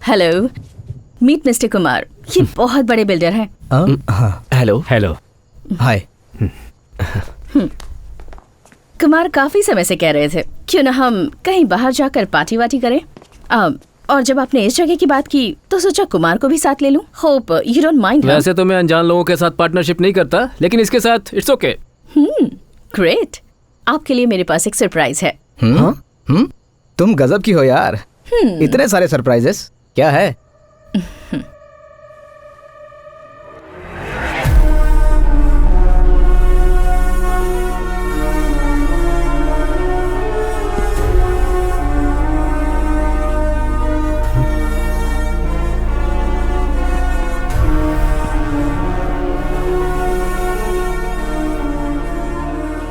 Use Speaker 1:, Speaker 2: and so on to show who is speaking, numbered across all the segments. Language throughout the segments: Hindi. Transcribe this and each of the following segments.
Speaker 1: Hello, meet mister Kumar. ये बहुत बड़े बिल्डर हैं।
Speaker 2: हेलो।
Speaker 3: हेलो।
Speaker 2: हाय।
Speaker 1: कुमार काफी समय से कह रहे थे क्यों ना हम कहीं बाहर जाकर पार्टी वार्टी करें। और जब आपने इस जगह की बात की तो सोचा कुमार को भी साथ ले लूं। Hope you don't mind.
Speaker 3: वैसे तो मैं अनजान लोगों के साथ पार्टनरशिप नहीं करता, लेकिन इसके साथ इट्स ओके।
Speaker 1: ग्रेट। आपके लिए मेरे पास एक सरप्राइज है।
Speaker 2: तुम गजब की हो यार। इतने सारे सरप्राइजेस। क्या है?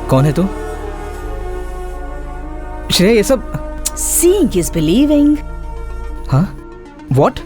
Speaker 2: कौन है तू? श्रेय, ये सब
Speaker 1: Seeing is believing.
Speaker 2: हाँ? What?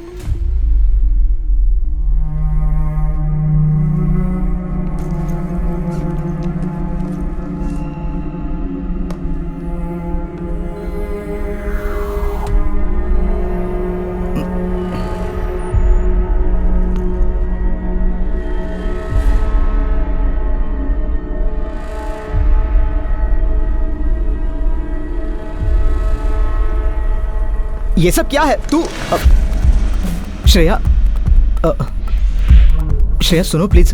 Speaker 2: ये सब क्या है? तू श्रेया, श्रेया सुनो प्लीज।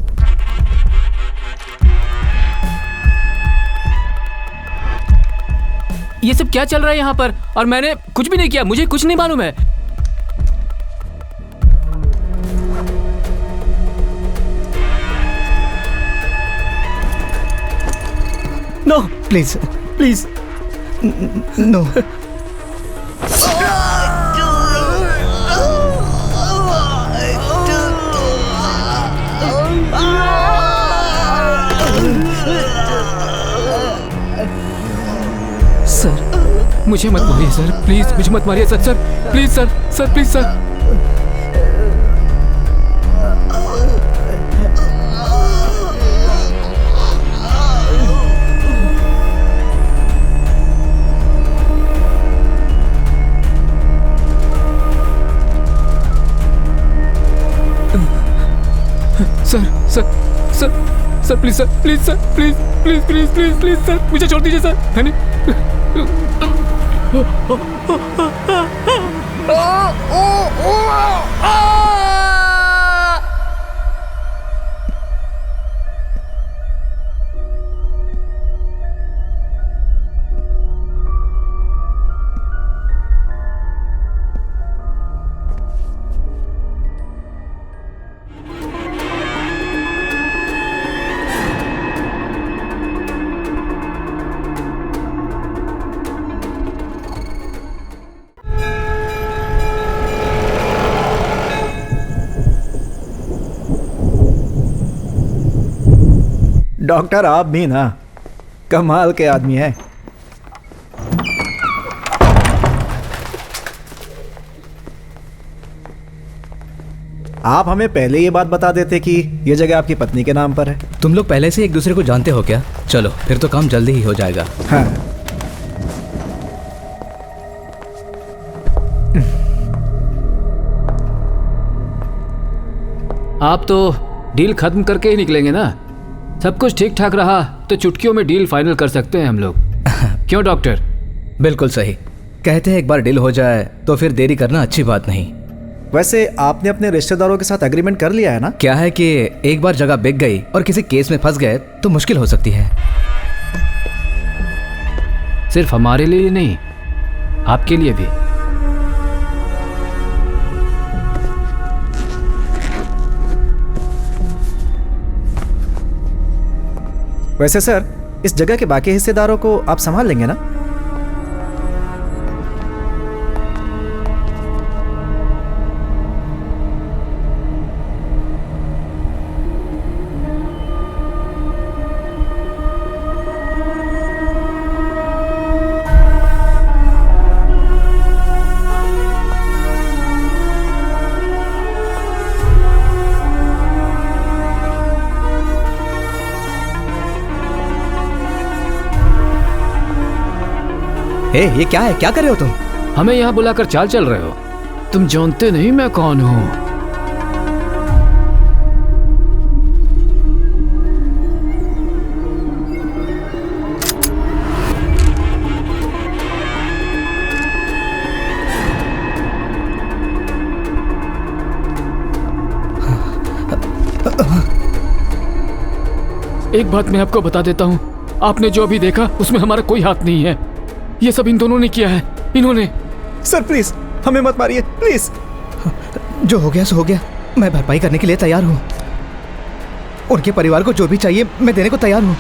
Speaker 3: ये सब क्या चल रहा है यहाँ पर? और मैंने कुछ भी नहीं किया, मुझे कुछ नहीं मालूम है।
Speaker 2: No please please no.
Speaker 3: Sir मुझे मत मारिए सर, प्लीज मुझे मत मारिए sir. Sir please sir, sir please sir. Sir sir sir sir please sir, please sir, please please please please please sir, मुझे छोड़ दीजिए सर। मैंने
Speaker 2: डॉक्टर आप भी ना कमाल के आदमी हैं। आप हमें पहले ये बात बता देते कि ये जगह आपकी पत्नी के नाम पर है।
Speaker 4: तुम लोग पहले से एक दूसरे को जानते हो क्या? चलो फिर तो काम जल्दी ही हो जाएगा।
Speaker 2: हाँ।
Speaker 3: आप तो डील खत्म करके ही निकलेंगे ना? सब कुछ ठीक ठाक रहा तो चुटकियों में डील फाइनल कर सकते हैं हम लोग। क्यों डॉक्टर?
Speaker 4: बिल्कुल सही कहते हैं, एक बार डील हो जाए तो फिर देरी करना अच्छी बात नहीं।
Speaker 2: वैसे आपने अपने रिश्तेदारों के साथ एग्रीमेंट कर लिया है ना?
Speaker 4: क्या है कि एक बार जगह बिक गई और किसी केस में फंस गए तो मुश्किल हो सकती है।
Speaker 3: सिर्फ हमारे लिए नहीं, आपके लिए भी।
Speaker 2: वैसे सर, इस जगह के बाकी हिस्सेदारों को आप संभाल लेंगे ना?
Speaker 4: ये क्या है? क्या कर रहे हो तुम?
Speaker 3: हमें यहाँ बुलाकर चाल चल रहे हो? तुम जानते नहीं मैं कौन हूँ। एक बात मैं आपको बता देता हूँ, आपने जो अभी देखा उसमें हमारा कोई हाथ नहीं है। ये सब इन दोनों ने किया है, इन्होंने।
Speaker 2: सर प्लीज हमें मत मारिए प्लीज।
Speaker 4: जो हो गया सो हो गया। मैं भरपाई करने के लिए तैयार हूँ। उनके परिवार को जो भी चाहिए मैं देने को तैयार हूँ।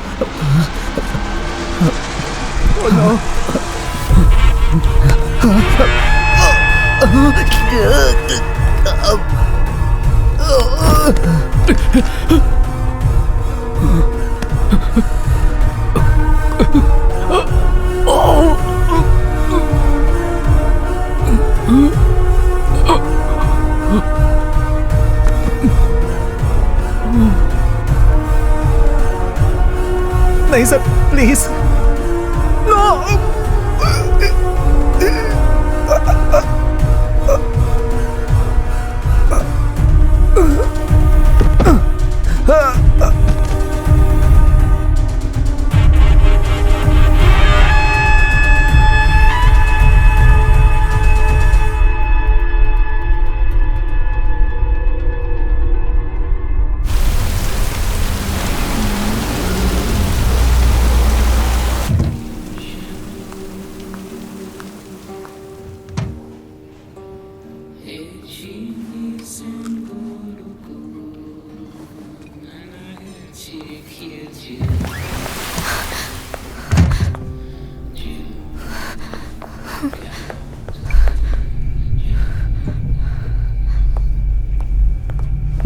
Speaker 2: नहीं सर प्लीज नो।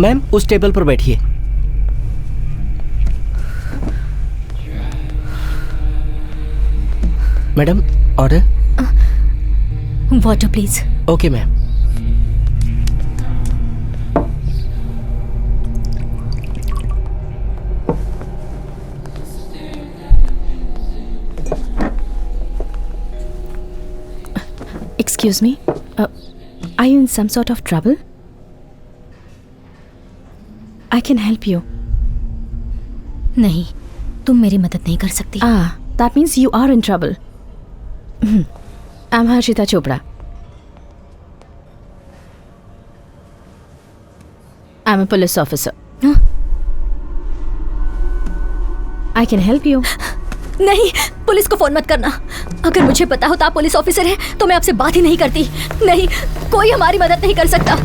Speaker 5: मैम उस टेबल पर बैठिए। Madam order.
Speaker 6: Water please.
Speaker 5: Okay ma'am.
Speaker 1: Excuse me, are you in some sort of trouble? I can help you.
Speaker 6: नहीं, तुम मेरी मदद नहीं कर सकती।
Speaker 1: That means you are in trouble. I'm Harshita Chopra. I'm a police officer. I can help you.
Speaker 6: नहीं, पुलिस को फोन मत करना। अगर मुझे पता होता आप पुलिस ऑफिसर हैं तो मैं आपसे बात ही नहीं करती। नहीं, कोई हमारी मदद नहीं कर सकता।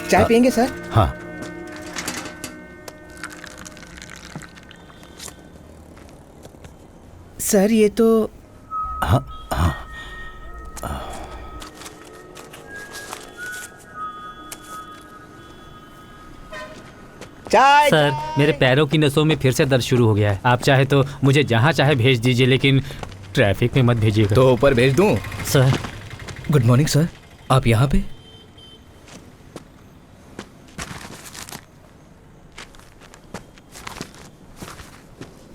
Speaker 5: चाय पियेंगे सर?
Speaker 7: हाँ।
Speaker 5: सर ये तो
Speaker 7: हाँ हाँ।
Speaker 5: चाय।
Speaker 3: सर, मेरे पैरों की नसों में फिर से दर्द शुरू हो गया है। आप चाहे तो मुझे जहाँ चाहे भेज दीजिए, लेकिन ट्रैफिक में मत भेजिएगा।
Speaker 4: तो ऊपर भेज दूं?
Speaker 3: सर,
Speaker 4: गुड मॉर्निंग सर, आप यहाँ पे?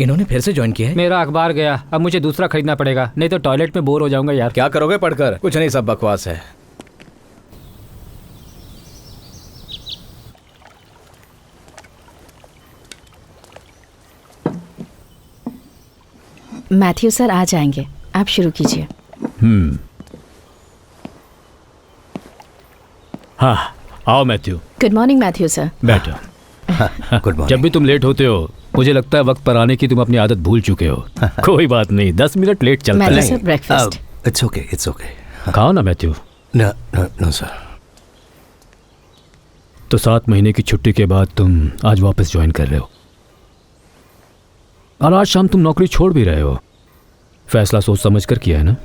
Speaker 4: इन्होंने फिर से ज्वाइन किया है?
Speaker 3: मेरा अखबार गया, अब मुझे दूसरा खरीदना पड़ेगा, नहीं तो टॉयलेट में बोर हो जाऊंगा यार।
Speaker 4: क्या करोगे पढ़कर? कुछ नहीं, सब बकवास है।
Speaker 1: मैथ्यू सर आ जाएंगे, आप शुरू कीजिए।
Speaker 3: हाँ, आओ Matthew.
Speaker 1: Good morning Matthew sir.
Speaker 3: बैठो।
Speaker 2: Good morning.
Speaker 3: जब भी तुम लेट होते हो, मुझे लगता है वक्त पर आने की तुम अपनी आदत भूल चुके हो। कोई बात नहीं, 10 मिनट लेट चलता
Speaker 1: मैथ्यू
Speaker 3: है।
Speaker 1: Sir breakfast.
Speaker 2: It's okay, it's okay.
Speaker 3: खाओ ना Matthew.
Speaker 2: No no no sir.
Speaker 3: तो 7 महीने की छुट्टी के बाद तुम आज वापस ज्वाइन कर रहे हो, और आज शाम तुम नौकरी छोड़ भी रहे हो। फैसला सोच समझ कर किया है ना?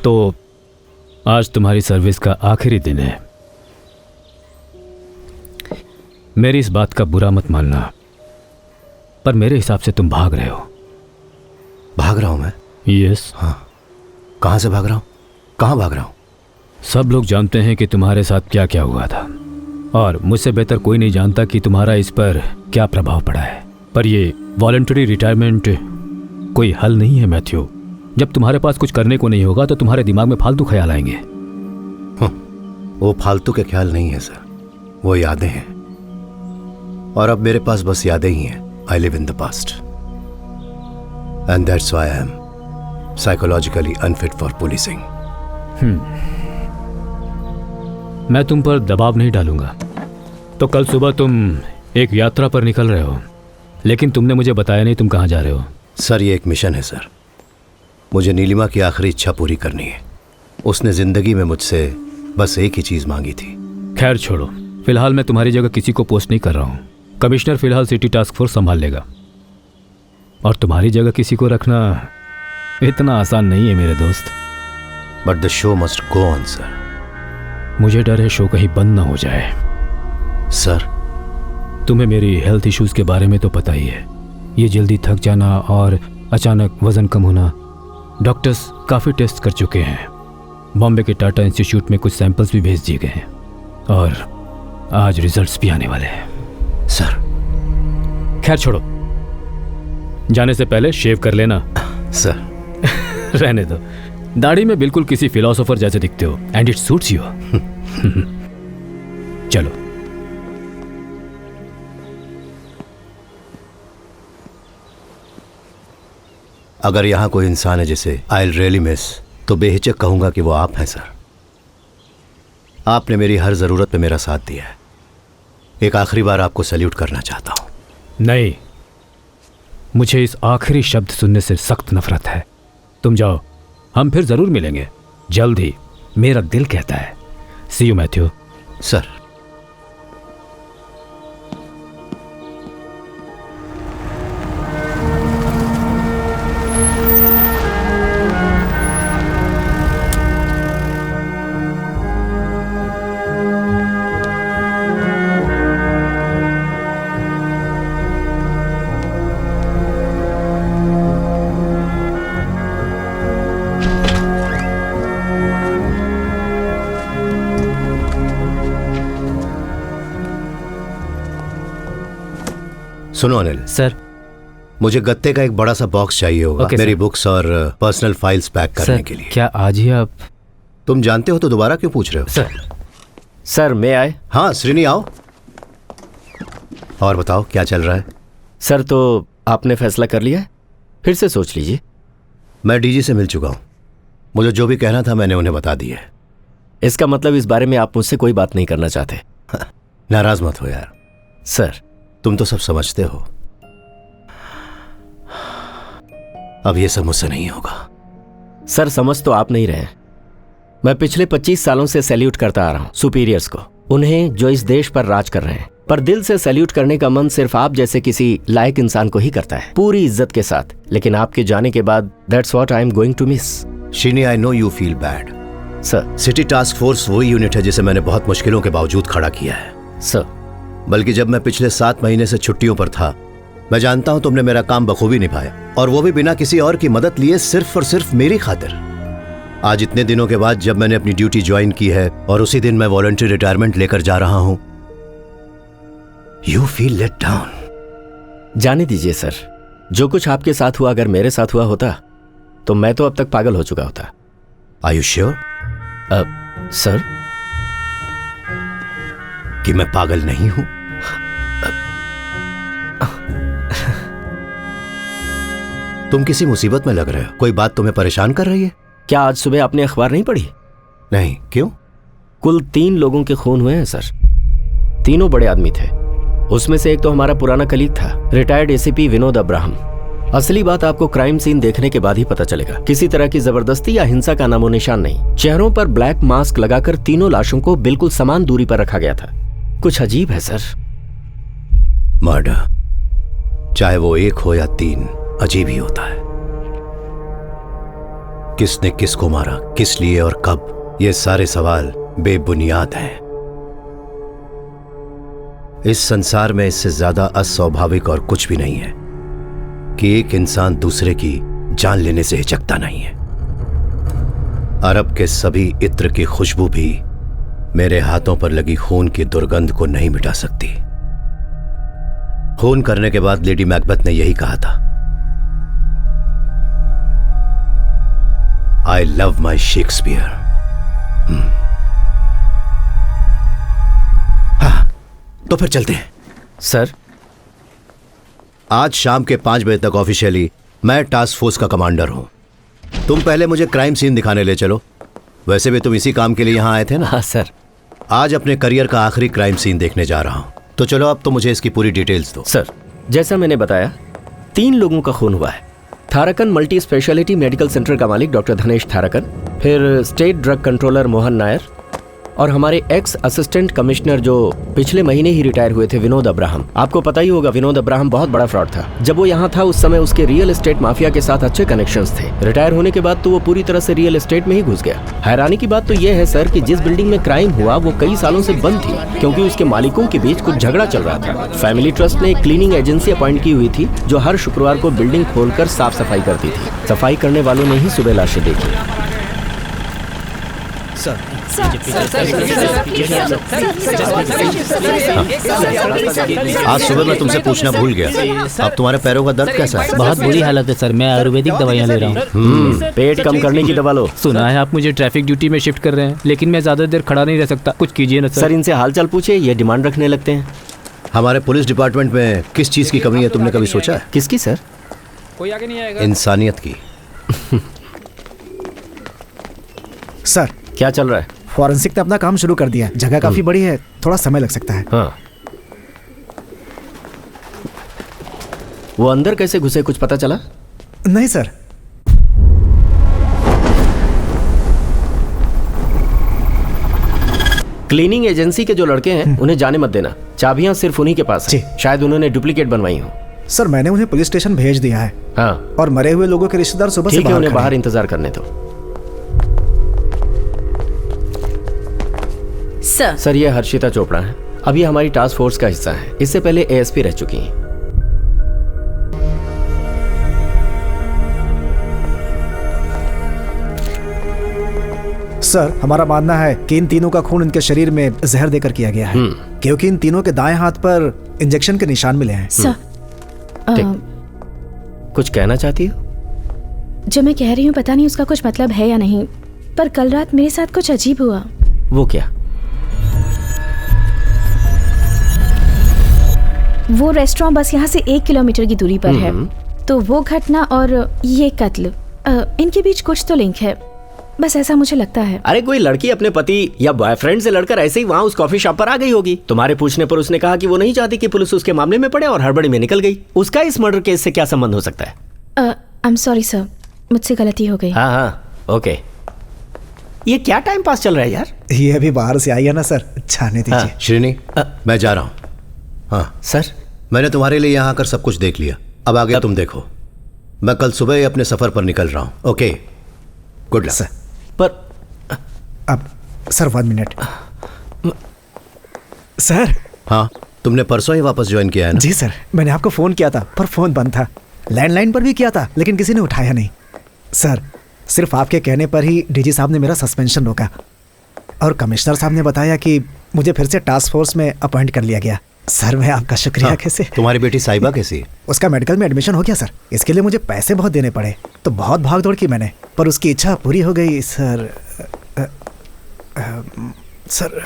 Speaker 3: तो आज तुम्हारी सर्विस का आखिरी दिन है। मेरी इस बात का बुरा मत मानना, पर मेरे हिसाब से तुम भाग रहे हो।
Speaker 2: भाग रहा हूँ मैं?
Speaker 3: यस।
Speaker 2: हाँ। कहाँ से भाग रहा हूँ? कहाँ भाग रहा हूँ?
Speaker 3: सब लोग जानते हैं कि तुम्हारे साथ क्या क्या हुआ था, और मुझसे बेहतर कोई नहीं जानता कि तुम्हारा इस पर क्या प्रभाव पड़ा है। पर ये वॉलंटरी रिटायरमेंट कोई हल नहीं है मैथ्यू। जब तुम्हारे पास कुछ करने को नहीं होगा तो तुम्हारे दिमाग में फालतू ख्याल आएंगे।
Speaker 2: वो फालतू के ख्याल नहीं है सर, वो यादें हैं, और अब मेरे पास बस यादें ही हैं। I live in the past and that's why I am psychologically unfit for policing.
Speaker 3: मैं तुम पर दबाव नहीं डालूंगा। तो कल सुबह तुम एक यात्रा पर निकल रहे हो, लेकिन तुमने मुझे बताया नहीं तुम कहाँ जा रहे हो।
Speaker 2: सर, ये एक मिशन है सर। मुझे नीलिमा की आखिरी इच्छा पूरी करनी है। उसने जिंदगी में मुझसे बस एक ही चीज़ मांगी थी।
Speaker 3: खैर छोड़ो, फिलहाल मैं तुम्हारी जगह किसी को पोस्ट नहीं कर रहा हूँ। कमिश्नर फिलहाल सिटी टास्क फोर्स संभाल लेगा, और तुम्हारी जगह किसी को रखना इतना आसान नहीं है मेरे दोस्त।
Speaker 2: But the show must go on sir.
Speaker 3: मुझे डर है शो कहीं बंद ना हो जाए।
Speaker 2: सर,
Speaker 3: तुम्हें मेरी हेल्थ इश्यूज के बारे में तो पता ही है। ये जल्दी थक जाना और अचानक वजन कम होना। डॉक्टर्स काफ़ी टेस्ट कर चुके हैं। बॉम्बे के टाटा इंस्टीट्यूट में कुछ सैंपल्स भी भेज दिए गए हैं, और आज रिजल्ट्स भी आने वाले हैं।
Speaker 2: सर।
Speaker 3: खैर छोड़ो, जाने से पहले शेव कर लेना।
Speaker 2: सर।
Speaker 3: रहने दो, दाढ़ी में बिल्कुल किसी फिलोसोफर जैसे दिखते हो, एंड इट सूट्स यू। चलो।
Speaker 2: अगर यहाँ कोई इंसान है जिसे आई रियली मिस, तो बेहिचक कहूँगा कि वो आप हैं सर। आपने मेरी हर ज़रूरत पे मेरा साथ दिया है। एक आखिरी बार आपको सैल्यूट करना चाहता हूँ।
Speaker 3: नहीं, मुझे इस आखिरी शब्द सुनने से सख्त नफरत है। तुम जाओ, हम फिर ज़रूर मिलेंगे जल्द ही, मेरा दिल कहता है। सी यू मैथ्यू।
Speaker 2: सर। सुनो अनिल
Speaker 5: सर।
Speaker 2: मुझे गत्ते का एक बड़ा सा बॉक्स चाहिए होगा।
Speaker 5: ओके,
Speaker 2: मेरी
Speaker 5: सर।
Speaker 2: बुक्स और पर्सनल फाइल्स पैक करने
Speaker 5: सर,
Speaker 2: के लिए।
Speaker 3: क्या आज ही आप?
Speaker 2: तुम जानते हो तो दोबारा क्यों पूछ रहे हो?
Speaker 5: सर मैं आए?
Speaker 2: हाँ श्रीनी आओ। और बताओ क्या चल रहा है?
Speaker 5: सर तो आपने फैसला कर लिया है? फिर से सोच लीजिए।
Speaker 2: मैं डीजी से मिल चुका हूँ। मुझे जो भी कहना था मैंने उन्हें बता दिया है।
Speaker 5: इसका मतलब इस बारे में आप मुझसे कोई बात नहीं करना चाहते?
Speaker 2: नाराज मत हो यार।
Speaker 5: सर
Speaker 2: तुम तो सब समझते हो। अब ये सब मुझसे नहीं होगा।
Speaker 5: सर समझ तो आप नहीं रहे। मैं पिछले 25 सालों से सैल्यूट करता आ रहा हूं सुपीरियर्स को, उन्हें जो इस देश पर राज कर रहे हैं। पर दिल से सैल्यूट करने का मन सिर्फ आप जैसे किसी लायक इंसान को ही करता है, पूरी इज्जत के साथ। लेकिन आपके जाने के बाद that's what I am going to miss.
Speaker 2: Srini, I know you feel bad.
Speaker 5: Sir
Speaker 2: city task force वही यूनिट है जिसे मैंने बहुत मुश्किलों के बावजूद खड़ा किया है।
Speaker 5: सर
Speaker 2: बल्कि जब मैं पिछले 7 महीने से छुट्टियों पर था, मैं जानता हूं तुमने मेरा काम बखूबी निभाया, और वो भी बिना किसी और की मदद लिए, सिर्फ और सिर्फ मेरी खातिर। आज इतने दिनों के बाद जब मैंने अपनी ड्यूटी ज्वाइन की है और उसी दिन मैं वॉलंटरी रिटायरमेंट लेकर जा रहा हूं, यू फील लेट डाउन।
Speaker 5: जाने दीजिए सर, जो कुछ आपके साथ हुआ अगर मेरे साथ हुआ होता तो मैं तो अब तक पागल हो चुका होता।
Speaker 2: आर यू श्योर
Speaker 5: सर
Speaker 2: कि मैं पागल नहीं हूं? तुम किसी मुसीबत में लग रहे हो, कोई बात तुम्हें परेशान कर रही है?
Speaker 5: क्या आज सुबह आपने अखबार नहीं पढ़ी?
Speaker 2: नहीं, क्यों?
Speaker 5: कुल 3 लोगों के खून हुए हैं सर। तीनों बड़े आदमी थे। उसमें से एक तो हमारा पुराना कलीग था, रिटायर्ड एसीपी विनोद अब्राहम। असली बात आपको क्राइम सीन देखने के बाद ही पता चलेगा। किसी तरह की जबरदस्ती या हिंसा का नामो निशान नहीं। चेहरों पर ब्लैक मास्क लगाकर तीनों लाशों को बिल्कुल समान दूरी पर रखा गया था। कुछ अजीब है सर।
Speaker 2: मर्डर, चाहे वो 1 हो या 3, अजीब ही होता है। किसने किसको मारा, किस लिए और कब, ये सारे सवाल बेबुनियाद हैं। इस संसार में इससे ज्यादा अस्वाभाविक और कुछ भी नहीं है कि एक इंसान दूसरे की जान लेने से हिचकता नहीं है। अरब के सभी इत्र की खुशबू भी मेरे हाथों पर लगी खून की दुर्गंध को नहीं मिटा सकती। खून करने के बाद लेडी मैकबेथ ने यही कहा था, आई लव माई शेक्सपियर। हाँ, तो फिर चलते हैं।
Speaker 5: सर,
Speaker 2: आज शाम के 5 बजे तक ऑफिशियली मैं टास्क फोर्स का कमांडर हूं। तुम पहले मुझे क्राइम सीन दिखाने ले चलो। वैसे भी तुम इसी काम के लिए यहां आए थे ना?
Speaker 5: हाँ सर।
Speaker 2: आज अपने करियर का आखिरी क्राइम सीन देखने जा रहा हूं, तो चलो अब तो मुझे इसकी पूरी डिटेल्स दो।
Speaker 5: सर, जैसा मैंने बताया, 3 लोगों का खून हुआ है। थारकन मल्टी स्पेशलिटी मेडिकल सेंटर का मालिक डॉक्टर धनेश थारकन, फिर state drug controller Mohan Nair, और हमारे एक्स असिस्टेंट कमिश्नर जो पिछले महीने ही रिटायर हुए थे, विनोद अब्राहम। आपको पता ही होगा, विनोद अब्राहम बहुत बड़ा फ्रॉड था। जब वो यहाँ था उस समय उसके रियल एस्टेट माफिया के साथ अच्छे कनेक्शंस थे। रिटायर होने के बाद तो वो पूरी तरह से रियल एस्टेट में ही घुस गया। हैरानी की बात तो ये है सर कि जिस बिल्डिंग में क्राइम हुआ वो कई सालों से बंद थी, क्योंकि उसके मालिकों के बीच कुछ झगड़ा चल रहा था। फैमिली ट्रस्ट ने एक क्लीनिंग एजेंसी अपॉइंट की हुई थी जो हर शुक्रवार को बिल्डिंग खोलकर साफ सफाई करती थी। सफाई करने वालों ने ही सुबह लाशें देखी।
Speaker 2: आज सुबह मैं तुमसे पूछना भूल गया, अब तुम्हारे पैरों का दर्द कैसा है?
Speaker 3: बहुत बुरी हालत है सर। मैं आयुर्वेदिक दवाइयाँ ले रहा हूँ।
Speaker 5: पेट कम करने की दवा लो।
Speaker 3: सुना है आप मुझे ट्रैफिक ड्यूटी में शिफ्ट कर रहे हैं, लेकिन मैं ज्यादा देर खड़ा नहीं रह सकता। कुछ कीजिए ना
Speaker 5: सर, इनसे हालचाल पूछे, ये डिमांड रखने लगते हैं।
Speaker 2: हमारे पुलिस डिपार्टमेंट में किस चीज की कमी है, तुमने कभी सोचा है?
Speaker 5: किसकी सर?
Speaker 3: कोई आगे नहीं आएगा।
Speaker 2: इंसानियत की।
Speaker 4: सर,
Speaker 5: क्या चल रहा है?
Speaker 4: फॉरेंसिक ने अपना काम शुरू कर दिया। जगह काफी बड़ी है, थोड़ा समय लग सकता है।
Speaker 5: हाँ। वो अंदर कैसे घुसे, कुछ पता चला?
Speaker 4: नहीं सर।
Speaker 5: क्लीनिंग एजेंसी के जो लड़के हैं उन्हें जाने मत देना। चाबियां सिर्फ उन्हीं के पास हैं। शायद उन्होंने डुप्लीकेट बनवाई हो।
Speaker 4: सर, मैंने उन्हें पुलिस स्टेशन भेज दिया है।
Speaker 5: हाँ,
Speaker 4: और मरे हुए लोगों के रिश्तेदार सुबह से
Speaker 5: ठीक है, उन्हें
Speaker 4: खड़े
Speaker 5: बाहर
Speaker 4: हैं।
Speaker 5: इंतजार करने दो। सर, ये हर्षिता चोपड़ा है। अब ये हमारी टास्क फोर्स का हिस्सा है। इससे पहले एएसपी रह चुकी हैं।
Speaker 4: सर, हमारा मानना है कि इन तीनों का खून इनके शरीर में जहर देकर किया गया है, क्योंकि इन तीनों के दाएं हाथ पर इंजेक्शन के निशान मिले हैं।
Speaker 1: सर,
Speaker 5: कुछ कहना चाहती हो?
Speaker 1: जो मैं कह रही हूँ पता नहीं उसका कुछ मतलब है या नहीं, पर कल रात मेरे साथ कुछ अजीब हुआ।
Speaker 5: वो क्या?
Speaker 1: वो रेस्टोरेंट बस यहाँ से 1 किलोमीटर की दूरी पर है, तो वो घटना और ये कत्ल, इनके बीच कुछ तो लिंक है, बस ऐसा मुझे लगता है।
Speaker 5: अरे कोई लड़की अपने पति या बॉयफ्रेंड से लड़कर ऐसे ही वहाँ उस कॉफी शॉप पर आ गई होगी। तुम्हारे पूछने पर उसने कहा कि वो नहीं चाहती कि पुलिस उसके मामले में पड़े और हड़बड़ी में निकल गई। उसका इस मर्डर केस से क्या संबंध हो सकता है?
Speaker 1: आई एम सॉरी सर, मुझसे गलती हो गई।
Speaker 5: हाँ हाँ, ओके। ये क्या टाइम पास चल रहा है यार?
Speaker 4: ये अभी बाहर से आई है ना सर, जाने दीजिए।
Speaker 5: हाँ।
Speaker 2: श्रीनी, मैं जा रहा हूँ। हाँ
Speaker 5: सर,
Speaker 2: मैंने तुम्हारे लिए यहाँ आकर सब कुछ देख लिया। अब आगे तुम देखो। मैं कल सुबह ही अपने सफर पर निकल रहा हूँ। Okay, good luck.
Speaker 5: पर
Speaker 4: अब सर 1 मिनट। सर,
Speaker 2: हाँ, तुमने परसों ही वापस ज्वाइन किया है ना?
Speaker 4: जी सर, मैंने आपको फ़ोन किया था पर फ़ोन बंद था। लैंडलाइन पर भी किया था लेकिन किसी ने उठाया नहीं। सर, सिर्फ आपके कहने पर ही डीजी साहब ने मेरा सस्पेंशन रोका और कमिश्नर साहब ने बताया कि मुझे फिर से टास्क फोर्स में अपॉइंट कर लिया गया। सर, मैं आपका शुक्रिया
Speaker 2: हाँ,
Speaker 4: कैसे?
Speaker 2: तुम्हारी बेटी साहिबा कैसी है?
Speaker 4: उसका मेडिकल में एडमिशन हो गया सर। इसके लिए मुझे पैसे बहुत देने पड़े तो बहुत भाग दौड़ की मैंने, पर उसकी इच्छा पूरी हो गई सर। सर,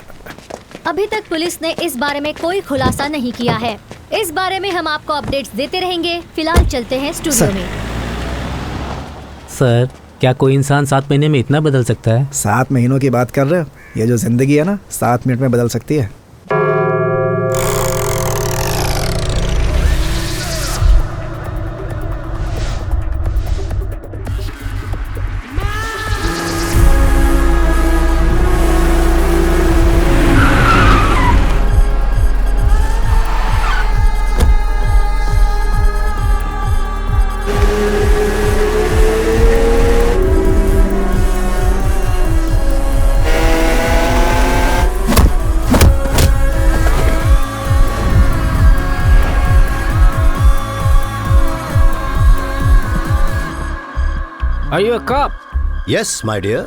Speaker 6: अभी तक पुलिस ने इस बारे में कोई खुलासा नहीं किया है। इस बारे में हम आपको अपडेट्स देते रहेंगे। फिलहाल चलते हैं स्टूडियो में।
Speaker 7: सर, क्या कोई इंसान 7 महीने में इतना बदल सकता है?
Speaker 4: 7 महीनों की बात कर रहे हो? ये जो जिंदगी है ना 7 मिनट में बदल सकती है।
Speaker 3: Are you a cop?
Speaker 2: Yes, my dear.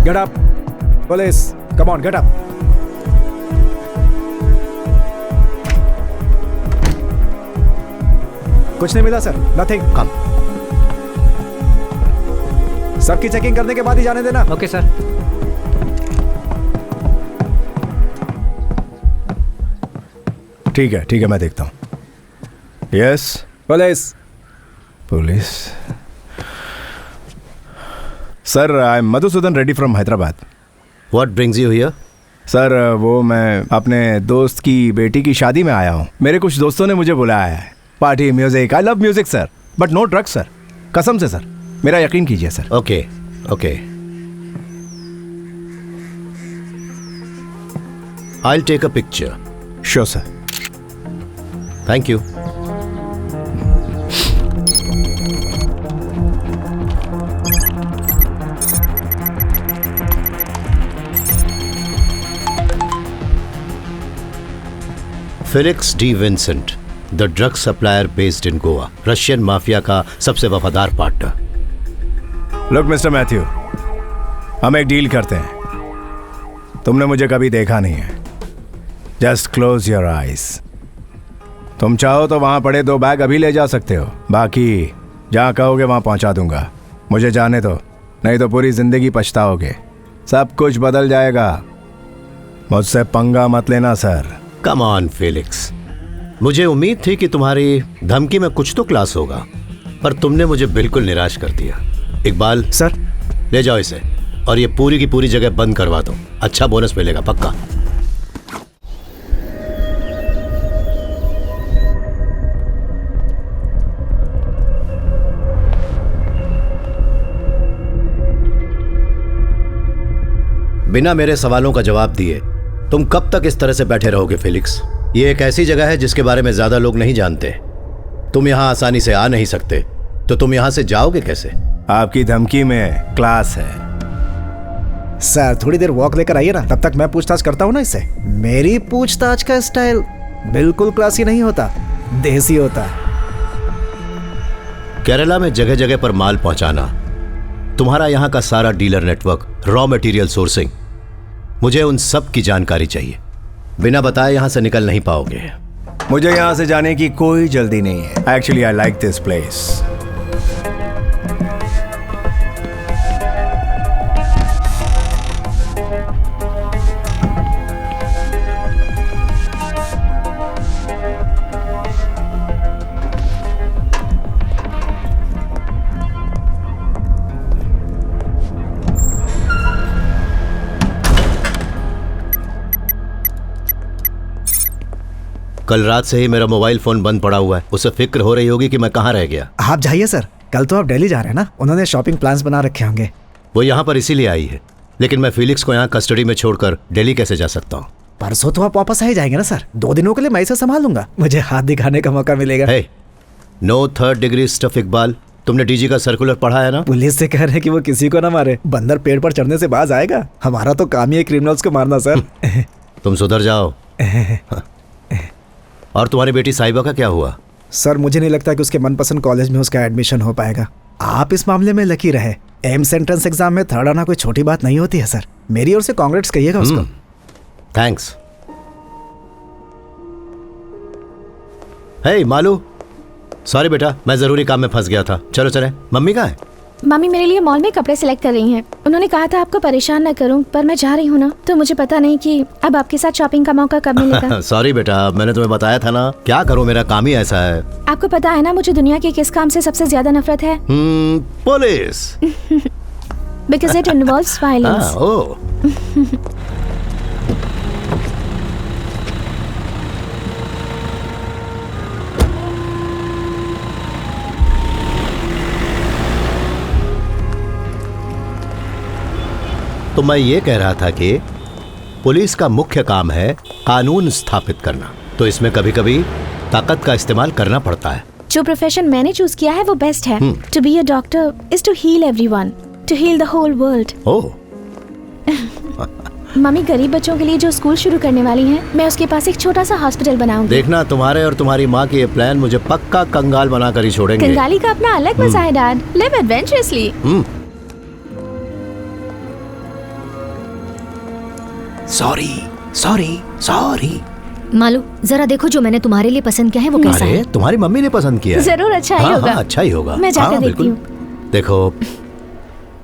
Speaker 4: Get up, police. Come on, get up. कुछ नहीं मिला सर, नथिंग।
Speaker 2: Come.
Speaker 4: सबकी चेकिंग करने के बाद ही जाने देना।
Speaker 7: Okay sir.
Speaker 8: ठीक है, मैं देखता हूँ। Yes
Speaker 4: police.
Speaker 8: Police sir, I am Madhusudan Reddy from Hyderabad.
Speaker 2: What brings you here?
Speaker 8: Sir, वो मैं अपने दोस्त की बेटी की शादी में आया हूँ। मेरे कुछ दोस्तों ने मुझे बुलाया है। Party, music, I love music sir, but no drugs sir. कसम से सर, मेरा यकीन कीजिए sir.
Speaker 2: Okay, okay. I'll take a picture.
Speaker 8: Sure sir.
Speaker 2: Thank you. Felix D Vincent, the drug supplier based in Goa, Russian mafia का सबसे वफादार पार्टनर।
Speaker 8: लुक मिस्टर मैथ्यू, हम एक डील करते हैं। तुमने मुझे कभी देखा नहीं है। Just close your eyes. तुम चाहो तो वहाँ पड़े 2 बैग अभी ले जा सकते हो, बाकी जहाँ कहोगे वहाँ पहुँचा दूंगा। मुझे जाने दो, नहीं तो पूरी जिंदगी पछताओगे। सब कुछ बदल जाएगा। मुझसे पंगा मत लेना सर।
Speaker 2: कम ऑन फेलिक्स, मुझे उम्मीद थी कि तुम्हारी धमकी में कुछ तो क्लास होगा, पर तुमने मुझे बिल्कुल निराश कर दिया। इकबाल
Speaker 4: सर,
Speaker 2: ले जाओ इसे और ये पूरी की पूरी जगह बंद करवा दो। अच्छा बोनस मिलेगा पक्का। बिना मेरे सवालों का जवाब दिए तुम कब तक इस तरह से बैठे रहोगे फेलिक्स? ये एक ऐसी जगह है जिसके बारे में ज्यादा लोग नहीं जानते। तुम यहाँ आसानी से आ नहीं सकते, तो तुम यहाँ से जाओगे कैसे?
Speaker 8: आपकी धमकी में क्लास है।
Speaker 4: सर थोड़ी देर वॉक लेकर आइए ना, तब तक मैं पूछताछ करता हूँ ना इससे। मेरी पूछताछ का स्टाइल बिल्कुल क्लासी नहीं होता, देसी होता है।
Speaker 2: केरला में जगह जगह पर माल पहुंचाना, तुम्हारा यहाँ का सारा dealer network, raw material sourcing, मुझे उन सब की जानकारी चाहिए। बिना बताए यहाँ से निकल नहीं पाओगे।
Speaker 8: मुझे यहाँ से जाने की कोई जल्दी नहीं है। Actually I like this place.
Speaker 2: कल रात से ही मेरा मोबाइल फोन बंद पड़ा हुआ है। उसे फिक्र हो रही होगी कि मैं कहाँ रह गया।
Speaker 4: आप जाइए सर, कल तो आप दिल्ली जा रहे हैं ना, उन्होंने शॉपिंग प्लान्स बना रखे होंगे।
Speaker 2: वो यहाँ पर इसीलिए आई है, लेकिन मैं फेलिक्स को यहाँ कस्टडी में छोड़कर दिल्ली कैसे जा सकता हूँ?
Speaker 4: परसों तो आप वापस आ ही जाएंगे ना सर, 2 दिनों के लिए मैं इसे संभाल लूंगा, मुझे हाथ दिखाने का मौका मिलेगा।
Speaker 2: Hey, no third degree stuff Iqbal. तुमने डीजी का सर्कुलर पढ़ा है ना?
Speaker 4: पुलिस से कह रहे हैं कि वो किसी को ना मारे, बंदर पेड़ पर चढ़ने से बाज आएगा। हमारा तो काम ही है क्रिमिनल्स को मारना सर।
Speaker 2: तुम सुधर जाओ। और तुम्हारी बेटी साहिबा का क्या हुआ?
Speaker 4: सर मुझे नहीं लगता कि उसके मनपसंद कॉलेज में उसका एडमिशन हो पाएगा। आप इस मामले में लकी रहे। एम्स एंट्रेंस एग्जाम में 3rd आना कोई छोटी बात नहीं होती है सर। मेरी ओर से कांग्रेट्स कहिएगा उसको।
Speaker 2: थैंक्स। हे मालू, सॉरी बेटा, मैं जरूरी काम में फंस गया था। चलो चले। मम्मी कहाँ है?
Speaker 9: मम्मी मेरे लिए मॉल में कपड़े सिलेक्ट कर रही हैं। उन्होंने कहा था आपको परेशान न करूं, पर मैं जा रही हूं ना, तो मुझे पता नहीं कि अब आपके साथ शॉपिंग का मौका कब मिलेगा।
Speaker 2: सॉरी बेटा, मैंने तुम्हें बताया था ना, क्या करूं, मेरा काम ही ऐसा है।
Speaker 9: आपको पता है ना मुझे दुनिया के किस काम से सबसे ज्यादा नफरत है?
Speaker 2: Police.
Speaker 9: Because it involves violence.
Speaker 2: Oh. तो मैं ये कह रहा था कि पुलिस का मुख्य काम है कानून स्थापित करना, तो इसमें कभी कभी ताकत का इस्तेमाल करना पड़ता है।
Speaker 9: जो प्रोफेशन मैंने चूज किया है वो बेस्ट है। To be a doctor is to heal everyone, to heal the whole world.
Speaker 2: Oh.
Speaker 9: Mummy गरीब बच्चों के लिए जो स्कूल शुरू करने वाली हैं, मैं उसके पास एक छोटा सा हॉस्पिटल बनाऊंगी।
Speaker 2: देखना, तुम्हारे और तुम्हारी माँ के ये प्लान मुझे पक्का कंगाल बना कर ही छोड़ेंगे।
Speaker 9: कंगाली का अपना अलग मजा है dad. Live adventurously.
Speaker 2: Sorry sorry sorry.
Speaker 6: Malu जरा देखो जो मैंने तुम्हारे लिए पसंद किया है वो कैसा
Speaker 2: अरे
Speaker 6: है।
Speaker 2: तुम्हारी मम्मी ने पसंद किया है।
Speaker 9: जरूर अच्छा ही होगा।
Speaker 2: हाँ, अच्छा ही होगा।
Speaker 9: मैं जाकर देखती
Speaker 2: बिल्कुल।
Speaker 9: हूँ।
Speaker 2: देखो,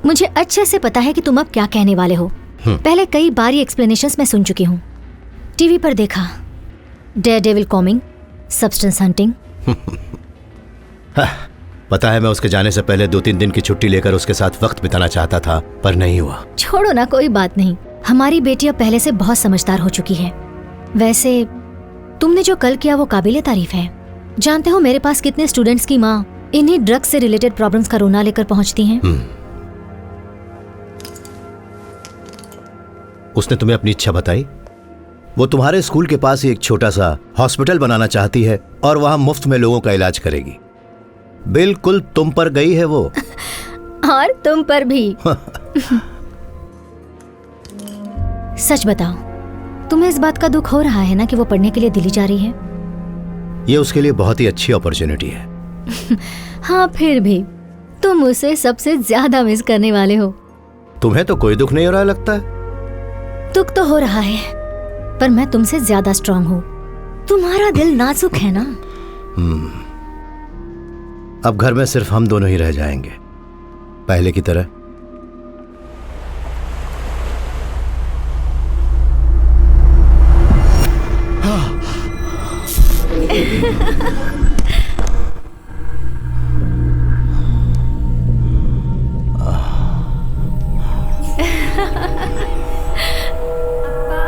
Speaker 6: मुझे अच्छे से पता है कि तुम अब क्या कहने वाले हो। पहले कई बार ये एक्सप्लेनेशंस मैं सुन चुकी हूँ, टीवी पर देखा, डेयरडेविल कॉमिंग, सब्सटेंस हंटिंग।
Speaker 2: पता है मैं उसके जाने से पहले 2-3 दिन की छुट्टी लेकर उसके साथ वक्त बिताना चाहता था, पर नहीं हुआ।
Speaker 6: छोड़ो ना, कोई बात नहीं। हमारी बेटी अब पहले से बहुत समझदार हो चुकी है। वैसे तुमने जो कल किया वो काबिले तारीफ है। जानते हो मेरे पास कितने स्टूडेंट्स की माँ इन्हीं ड्रग्स से रिलेटेड प्रॉब्लम्स का रोना लेकर पहुंचती हैं।
Speaker 2: उसने तुम्हें अपनी इच्छा बताई? वो तुम्हारे स्कूल के पास ही एक छोटा सा हॉस्पिटल बनाना चाहती है और वहां मुफ्त में लोगों का इलाज करेगी। बिल्कुल तुम पर गई है वो।
Speaker 6: और तुम पर भी। सच बताओ, तुम्हें इस बात का दुख हो रहा है ना कि वो पढ़ने के लिए दिल्ली जा रही है?
Speaker 2: ये उसके लिए बहुत ही अच्छी अपॉर्चुनिटी है।
Speaker 6: हाँ, फिर भी तुम उसे सबसे ज्यादा मिस करने वाले हो।
Speaker 2: तुम्हें तो कोई दुख नहीं हो रहा लगता है।
Speaker 6: दुख तो हो रहा है, पर मैं तुमसे ज्यादा स्ट्रांग हूँ। तुम्हारा दिल नाजुक है ना।
Speaker 2: अब घर में सिर्फ हम दोनों ही रह जाएंगे, पहले की तरह।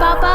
Speaker 9: पापा,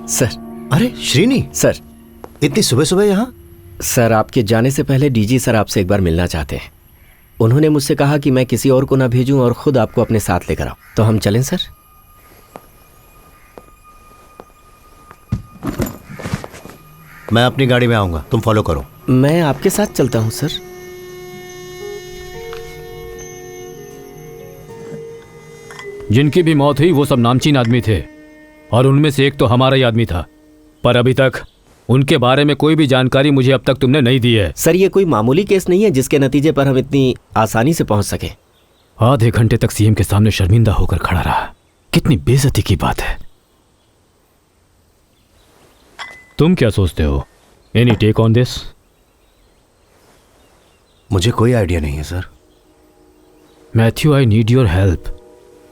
Speaker 5: सर।
Speaker 2: अरे श्रीनी,
Speaker 5: सर।
Speaker 2: इतनी सुबह सुबह यहाँ?
Speaker 5: सर, आपके जाने से पहले डीजी सर आपसे एक बार मिलना चाहते हैं। उन्होंने मुझसे कहा कि मैं किसी और को ना भेजूं और खुद आपको अपने साथ लेकर आऊं। तो हम चलें सर?
Speaker 2: मैं अपनी गाड़ी में आऊंगा, तुम फॉलो करो।
Speaker 5: मैं आपके साथ चलता हूं सर।
Speaker 3: जिनकी भी मौत हुई वो सब नामचीन आदमी थे और उनमें से एक तो हमारा ही आदमी था, पर अभी तक उनके बारे में कोई भी जानकारी मुझे अब तक तुमने नहीं दी है।
Speaker 5: सर, ये कोई मामूली केस नहीं है जिसके नतीजे पर हम इतनी आसानी से पहुंच सके।
Speaker 3: आधे घंटे तक सीएम के सामने शर्मिंदा होकर खड़ा रहा, कितनी बेइज्जती की बात है। तुम क्या सोचते हो? Any take on this?
Speaker 2: मुझे कोई आइडिया नहीं है sir.
Speaker 3: Matthew, I need your help.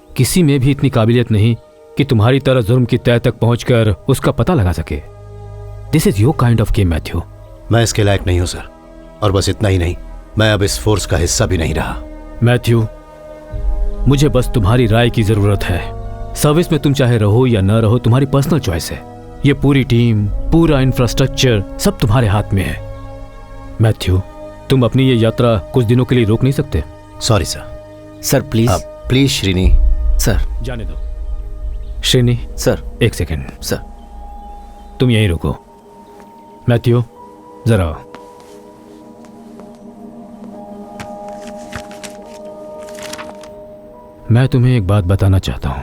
Speaker 3: किसी में भी इतनी काबिलियत नहीं कि तुम्हारी तरह जुर्म की तह तक पहुंचकर उसका पता लगा सके। This is your kind of game Matthew.
Speaker 2: मैं इसके लायक नहीं हूं सर, और बस इतना ही नहीं, मैं अब इस फोर्स का हिस्सा भी नहीं रहा।
Speaker 3: मैथ्यू, मुझे बस तुम्हारी राय की जरूरत है। सर्विस में तुम चाहे रहो या न रहो, तुम्हारी पर्सनल चॉइस है। ये पूरी टीम, पूरा इंफ्रास्ट्रक्चर सब तुम्हारे हाथ में है। मैथ्यू, तुम अपनी ये यात्रा कुछ दिनों के लिए रोक नहीं सकते?
Speaker 2: Sorry sir.
Speaker 5: Sir please.
Speaker 2: Please Srini.
Speaker 5: Sir.
Speaker 3: जाने दो। श्रीनी
Speaker 5: सर,
Speaker 3: एक सेकेंड।
Speaker 5: सर,
Speaker 3: तुम यहीं रुको। मैथ्यू, जरा आओ। मैं तुम्हें एक बात बताना चाहता हूं।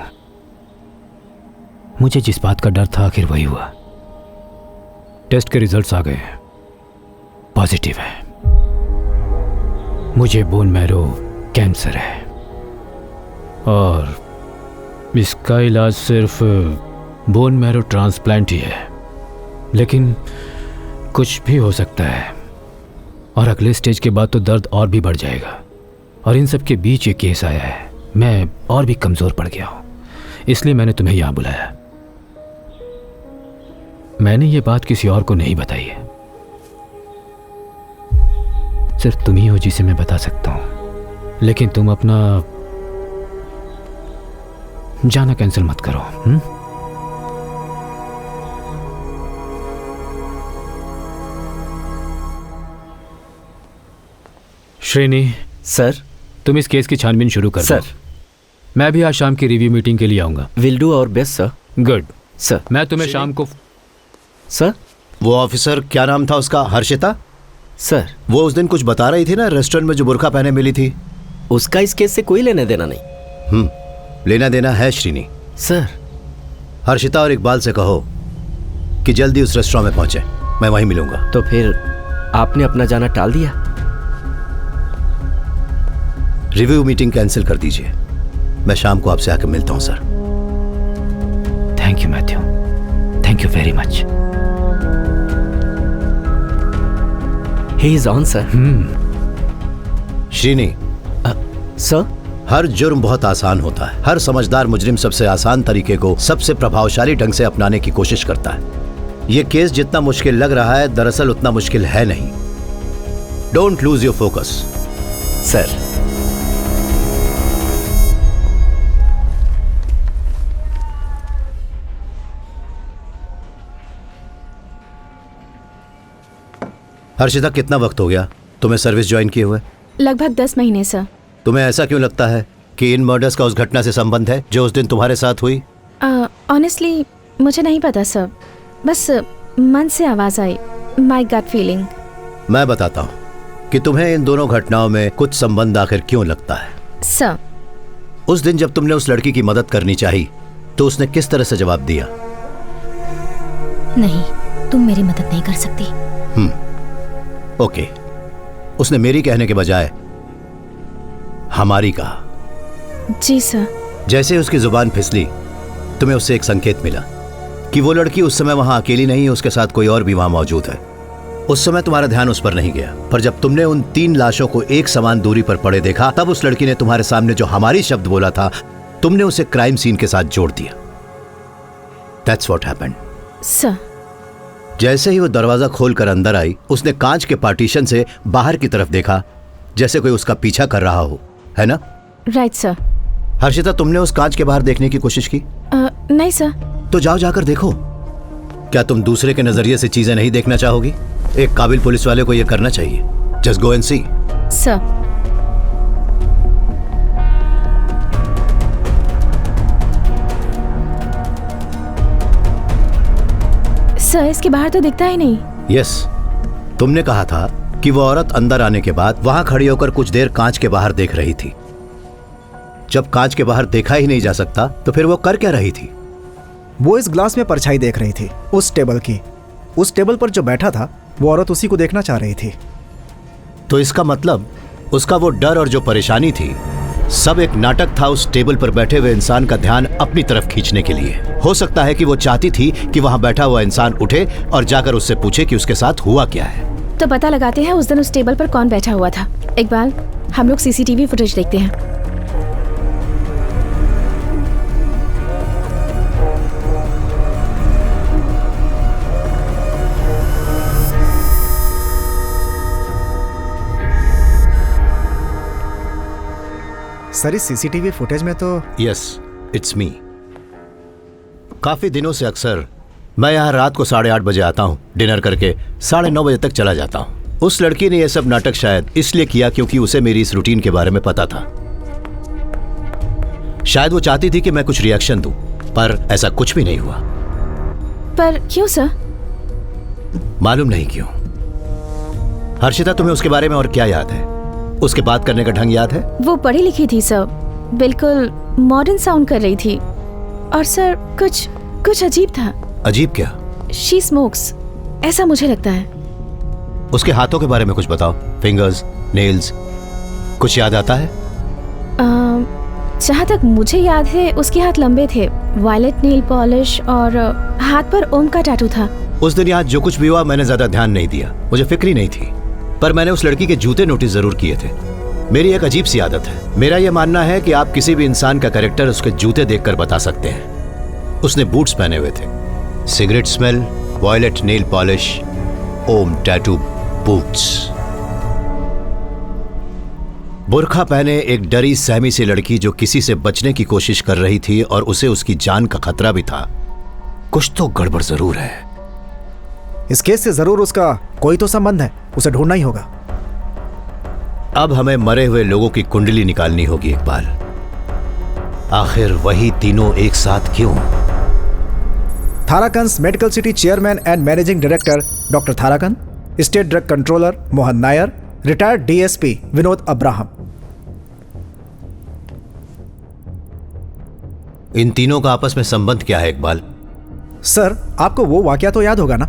Speaker 3: मुझे जिस बात का डर था आखिर वही हुआ। टेस्ट के रिजल्ट्स आ गए हैं, पॉजिटिव है। मुझे बोन मैरो कैंसर है और इसका इलाज सिर्फ बोन मैरो ट्रांसप्लांट ही है, लेकिन कुछ भी हो सकता है और अगले स्टेज के बाद तो दर्द और भी बढ़ जाएगा। और इन सब के बीच ये केस आया है, मैं और भी कमज़ोर पड़ गया हूँ, इसलिए मैंने तुम्हें यहाँ बुलाया। मैंने ये बात किसी और को नहीं बताई है, सिर्फ तुम ही हो जिसे मैं बता सकता हूँ। लेकिन तुम अपना जाना कैंसिल मत करो। श्रेणी
Speaker 5: सर,
Speaker 3: तुम इस केस की छानबीन शुरू कर
Speaker 5: सर।
Speaker 3: दो। मैं भी आज शाम की रिव्यू मीटिंग के लिए आऊंगा।
Speaker 5: Will do our best sir.
Speaker 3: Good
Speaker 5: sir.
Speaker 3: मैं तुम्हें शाम को।
Speaker 5: सर,
Speaker 2: वो ऑफिसर क्या नाम था उसका? हर्षिता?
Speaker 5: सर,
Speaker 2: वो उस दिन कुछ बता रही थी ना, रेस्टोरेंट में जो बुर्का पहने मिली थी।
Speaker 5: उसका इस केस से कोई लेना देना नहीं।
Speaker 2: लेना देना है श्रीनी।
Speaker 5: सर,
Speaker 2: हर्षिता और इकबाल से कहो कि जल्दी उस रेस्टोरेंट में पहुंचे, मैं वहीं मिलूंगा।
Speaker 5: तो फिर आपने अपना जाना टाल दिया?
Speaker 2: रिव्यू मीटिंग कैंसिल कर दीजिए, मैं शाम को आपसे आकर मिलता हूं sir.
Speaker 3: Thank you Matthew, thank you very much.
Speaker 5: He is on sir.
Speaker 2: Srini.
Speaker 5: Sir,
Speaker 2: हर जुर्म बहुत आसान होता है। हर समझदार मुजरिम सबसे आसान तरीके को सबसे प्रभावशाली ढंग से अपनाने की कोशिश करता है। यह केस जितना मुश्किल लग रहा है, दरअसल उतना मुश्किल है नहीं। Don't lose your focus.
Speaker 5: Sir.
Speaker 2: Harshita, कितना वक्त हो गया तुम्हें सर्विस ज्वाइन किए हुए?
Speaker 9: लगभग 10 महीने सर।
Speaker 2: तुम्हें ऐसा क्यों लगता है कि इन मर्डर्स का उस घटना से संबंध है जो उस दिन तुम्हारे साथ हुई?
Speaker 9: ऑनेस्टली मुझे नहीं पता सर, बस मन से आवाज आई, माय गट फीलिंग।
Speaker 2: मैं बताता हूँ कि तुम्हें इन दोनों घटनाओं में कुछ संबंध आखिर क्यों लगता है।
Speaker 9: सर,
Speaker 2: उस दिन जब तुमने उस लड़की की मदद करनी चाहिए तो उसने किस तरह से जवाब दिया?
Speaker 6: नहीं, तुम मेरी मदद नहीं कर सकती।
Speaker 2: ओके, उसने मेरी कहने के बजाय हमारी कहा।
Speaker 9: जी सर।
Speaker 2: जैसे उसकी जुबान फिसली, तुम्हें उससे एक संकेत मिला कि वो लड़की उस समय वहां अकेली नहीं है, उसके साथ कोई और भी वहां मौजूद है। उस समय तुम्हारा ध्यान उस पर नहीं गया, पर जब तुमने उन 3 लाशों को एक समान दूरी पर पड़े देखा, तब उस लड़की ने तुम्हारे सामने जो हमारी शब्द बोला था, तुमने उसे क्राइम सीन के साथ जोड़ दिया। That's what happened.
Speaker 1: सर,
Speaker 2: जैसे ही वो दरवाजा खोलकर अंदर आई, उसने कांच के पार्टीशन से बाहर की तरफ देखा, जैसे कोई उसका पीछा कर रहा हो, है ना?
Speaker 1: Right sir.
Speaker 2: हर्षिता, तुमने उस कांच के बाहर देखने की कोशिश की?
Speaker 1: नहीं सर।
Speaker 2: तो जाओ, जाकर देखो। क्या तुम दूसरे के नजरिए से चीजें नहीं देखना चाहोगी? एक काबिल पुलिस वाले को यह करना चाहिए। Just go and see.
Speaker 1: Sir, sir इसके बाहर तो दिखता ही नहीं।
Speaker 2: यस, तुमने कहा था कि वो औरत अंदर आने के बाद वहां खड़ी होकर कुछ देर कांच के बाहर देख रही थी। जब कांच के बाहर देखा ही नहीं जा सकता तो फिर वो कर क्या रही थी?
Speaker 4: वो इस ग्लास में परछाई देख रही थी, उस टेबल की। उस टेबल पर जो बैठा था वो औरत उसी को देखना चाह रही थी।
Speaker 2: तो इसका मतलब उसका वो डर और जो परेशानी थी, सब एक नाटक था उस टेबल पर बैठे हुए इंसान का ध्यान अपनी तरफ खींचने के लिए। हो सकता है कि वो चाहती थी कि वहां बैठा हुआ इंसान उठे और जाकर उससे पूछे कि उसके साथ हुआ क्या है।
Speaker 1: तो पता लगाते हैं उस दिन उस टेबल पर कौन बैठा हुआ था। इकबाल, हम लोग सीसीटीवी फुटेज देखते हैं।
Speaker 4: सर, इस सीसीटीवी फुटेज में तो
Speaker 2: यस, इट्स मी। काफी दिनों से अक्सर मैं यहाँ रात को 8:30 बजे आता हूँ, डिनर करके 9:30 बजे तक चला जाता हूँ। उस लड़की ने यह सब नाटक शायद इसलिए किया क्योंकि उसे मेरी इस रूटीन के बारे में पता था। शायद वो चाहती थी कि मैं कुछ रिएक्शन दूं, पर ऐसा कुछ भी नहीं हुआ।
Speaker 1: पर क्यों सर?
Speaker 2: मालूम नहीं क्यों। हर्षिता, तुम्हें उसके बारे में और क्या याद है? उसके बात करने का ढंग याद है?
Speaker 1: वो पढ़ी लिखी थी सर, बिल्कुल मॉडर्न साउंड कर रही थी। और सर कुछ अजीब था।
Speaker 2: अजीब क्या?
Speaker 1: शी स्मोक्स, ऐसा मुझे लगता है।
Speaker 2: उसके हाथों के बारे में कुछ बताओ। फिंगर्स, नेल्स, कुछ याद आता है?
Speaker 1: जहाँ तक मुझे याद है उसके हाथ लंबे थे, वायलेट नेल पॉलिश और हाथ पर ओम का टैटू था।
Speaker 2: उस दिन यहाँ जो कुछ भी हुआ मैंने ज्यादा ध्यान नहीं दिया, मुझे फिक्र ही नहीं थी। पर मैंने उस लड़की के जूते नोटिस जरूर किए थे। मेरी एक अजीब सी आदत है, मेरा यह मानना है कि आप किसी भी इंसान का कैरेक्टर उसके जूते देखकर बता सकते हैं। उसने बूट्स पहने हुए थे, cigarette smell, violet nail polish, Om tattoo, boots. बुर्खा पहने एक डरी सहमी सी लड़की जो किसी से बचने की कोशिश कर रही थी और उसे उसकी जान का खतरा भी था। कुछ तो गड़बड़ जरूर है।
Speaker 4: इस केस से जरूर उसका कोई तो संबंध है, उसे ढूंढना ही होगा।
Speaker 2: अब हमें मरे हुए लोगों की कुंडली निकालनी होगी इकबाल। आखिर वही तीनों एक साथ क्यों?
Speaker 4: Tharakan's medical city chairman and managing director doctor Tharakan, state drug controller Mohan Nair, retired DSP Vinod Abraham.
Speaker 2: इन तीनों का आपस में संबंध क्या है इकबाल?
Speaker 4: सर, आपको वो वाकया तो याद होगा ना?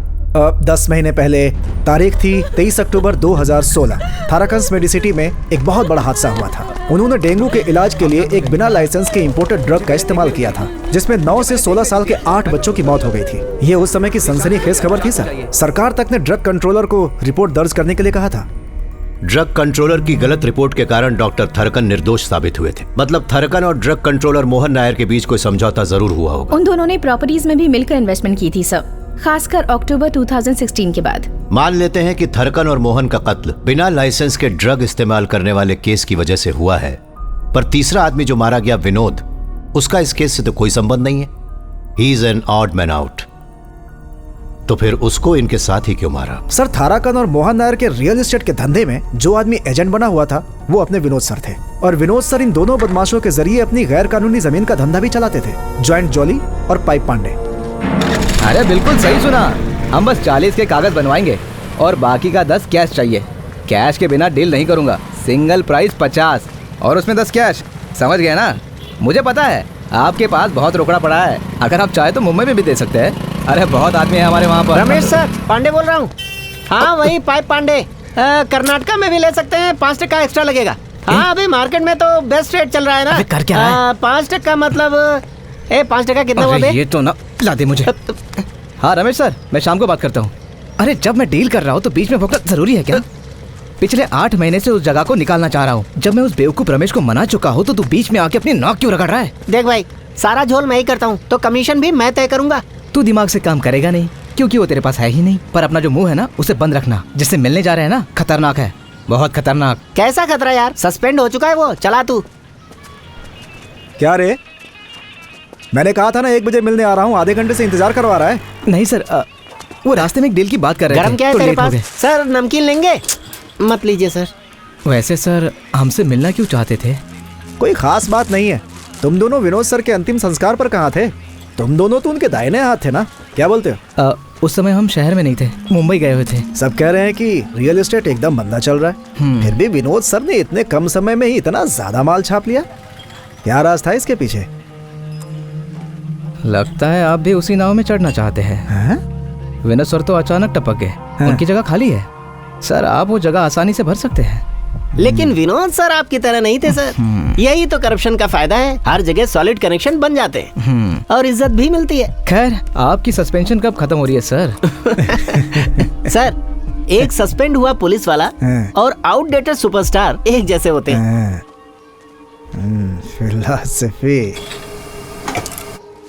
Speaker 4: 10 महीने पहले, तारीख थी 23 अक्टूबर 2016, थाराकंस मेडिसिटी में एक बहुत बड़ा हादसा हुआ था। उन्होंने डेंगू के इलाज के लिए एक बिना लाइसेंस के इंपोर्टेड ड्रग का इस्तेमाल किया था, जिसमें 9 से 16 साल के 8 बच्चों की मौत हो गई थी। ये उस समय की सनसनीखेज खबर थी सर। सरकार तक ने ड्रग कंट्रोलर को रिपोर्ट दर्ज करने के लिए कहा था।
Speaker 2: ड्रग कंट्रोलर की गलत रिपोर्ट के कारण डॉक्टर थरकन निर्दोष साबित हुए थे। मतलब थरकन और ड्रग कंट्रोलर मोहन नायर के बीच कोई समझौता जरूर हुआ होगा।
Speaker 1: उन दोनों ने प्रॉपर्टीज में भी मिलकर इन्वेस्टमेंट की थी सर, खासकर अक्टूबर 2016 के बाद।
Speaker 2: मान लेते हैं कि थरकन और मोहन का कत्ल बिना लाइसेंस के ड्रग इस्तेमाल करने वाले केस की वजह से हुआ है, पर तीसरा आदमी जो मारा गया विनोद, उसका इस केस से तो कोई संबंध नहीं है। He is an odd man out. तो फिर उसको इनके साथ ही क्यों मारा?
Speaker 4: सर, थाराकन और मोहन नायर के रियल एस्टेट के धंधे में जो आदमी एजेंट बना हुआ था वो अपने विनोद सर थे, और विनोद सर इन दोनों बदमाशों के जरिए अपनी गैर कानूनी जमीन का धंधा भी चलाते थे। जॉइंट जॉली और पाइप पांडे।
Speaker 10: अरे बिल्कुल सही सुना। हम बस 40 के कागज बनवाएंगे और बाकी का 10 कैश चाहिए। कैश के बिना डील नहीं करूंगा। सिंगल प्राइस 50 और उसमें 10 कैश। समझ गए ना? मुझे पता है आपके पास बहुत रोकड़ा पड़ा है, अगर आप चाहे तो मुंबई में भी दे सकते हैं। अरे बहुत आदमी है हमारे वहाँ पर।
Speaker 11: रमेश सर, पांडे बोल रहा हूँ। हाँ वही पाइप पांडे। कर्नाटका में भी ले सकते हैं, 5% एक्स्ट्रा लगेगा। हाँ अभी मार्केट में तो बेस्ट रेट चल रहा है ना।
Speaker 10: कर क्या रहा है?
Speaker 11: 5% मतलब 5% कितना हुआ?
Speaker 10: ये तो ना ला दे मुझे। हाँ रमेश सर, मैं शाम को बात करता हूँ। अरे जब मैं डील कर रहा हूँ तो बीच में भोगना जरूरी है क्या? पिछले 8 महीने से उस जगह को निकालना चाह रहा हूँ। जब मैं उस बेवकूफ रमेश को मना चुका हूँ तो तू बीच में आके अपनी नाक क्यों रगड़ रहा है?
Speaker 11: देख भाई, सारा झोल मैं ही करता हूँ तो कमीशन भी मैं तय करूंगा।
Speaker 10: तू दिमाग से काम करेगा नहीं क्योंकि वो तेरे पास है ही नहीं। पर अपना जो मुंह है ना उसे बंद रखना। जिससे मिलने जा रहे हैं ना खतरनाक है, बहुत खतरनाक।
Speaker 11: कैसा खतरा यार, सस्पेंड हो चुका है वो। चला तू।
Speaker 4: क्या रे, मैंने कहा था ना 1 बजे मिलने आ रहा हूँ, आधे घंटे से इंतजार करवा रहा है।
Speaker 10: नहीं सर, वो रास्ते में एक डील की बात कर रहे थे।
Speaker 11: गरम क्या है
Speaker 10: तो
Speaker 11: तेरे
Speaker 10: लेट हो
Speaker 11: पास?
Speaker 10: गए।
Speaker 11: सर नमकीन लेंगे? मत लीजिए सर।
Speaker 10: वैसे सर हमसे मिलना क्यों चाहते थे?
Speaker 4: कोई खास बात नहीं है। तुम दोनों विनोद सर के अंतिम संस्कार पर कहाँ थे? तुम दोनों तो उनके दाहिने हाथ थे ना, क्या बोलते हो?
Speaker 10: उस समय हम शहर में नहीं थे, मुंबई गए हुए थे।
Speaker 4: सब कह रहे हैं कि रियल एस्टेट एकदम मंदा चल रहा है, फिर भी विनोद सर ने इतने कम समय में ही इतना ज्यादा माल छाप लिया। क्या राज था इसके पीछे?
Speaker 10: लगता है आप भी उसी नाव में चढ़ना चाहते हैं। विनोद सर तो अचानक टपक गए, उनकी जगह खाली है। सर आप वो जगह आसानी से भर सकते हैं।
Speaker 11: लेकिन विनोद सर आपकी तरह नहीं थे सर। यही तो करप्शन का फायदा है, हर जगह सॉलिड कनेक्शन बन जाते हैं और इज्जत भी मिलती है।
Speaker 10: खैर आपकी सस्पेंशन कब खत्म हो रही है सर?
Speaker 11: सर एक सस्पेंड हुआ पुलिस वाला और आउटडेटेड सुपरस्टार एक जैसे होते हैं।
Speaker 4: फिलॉसफी।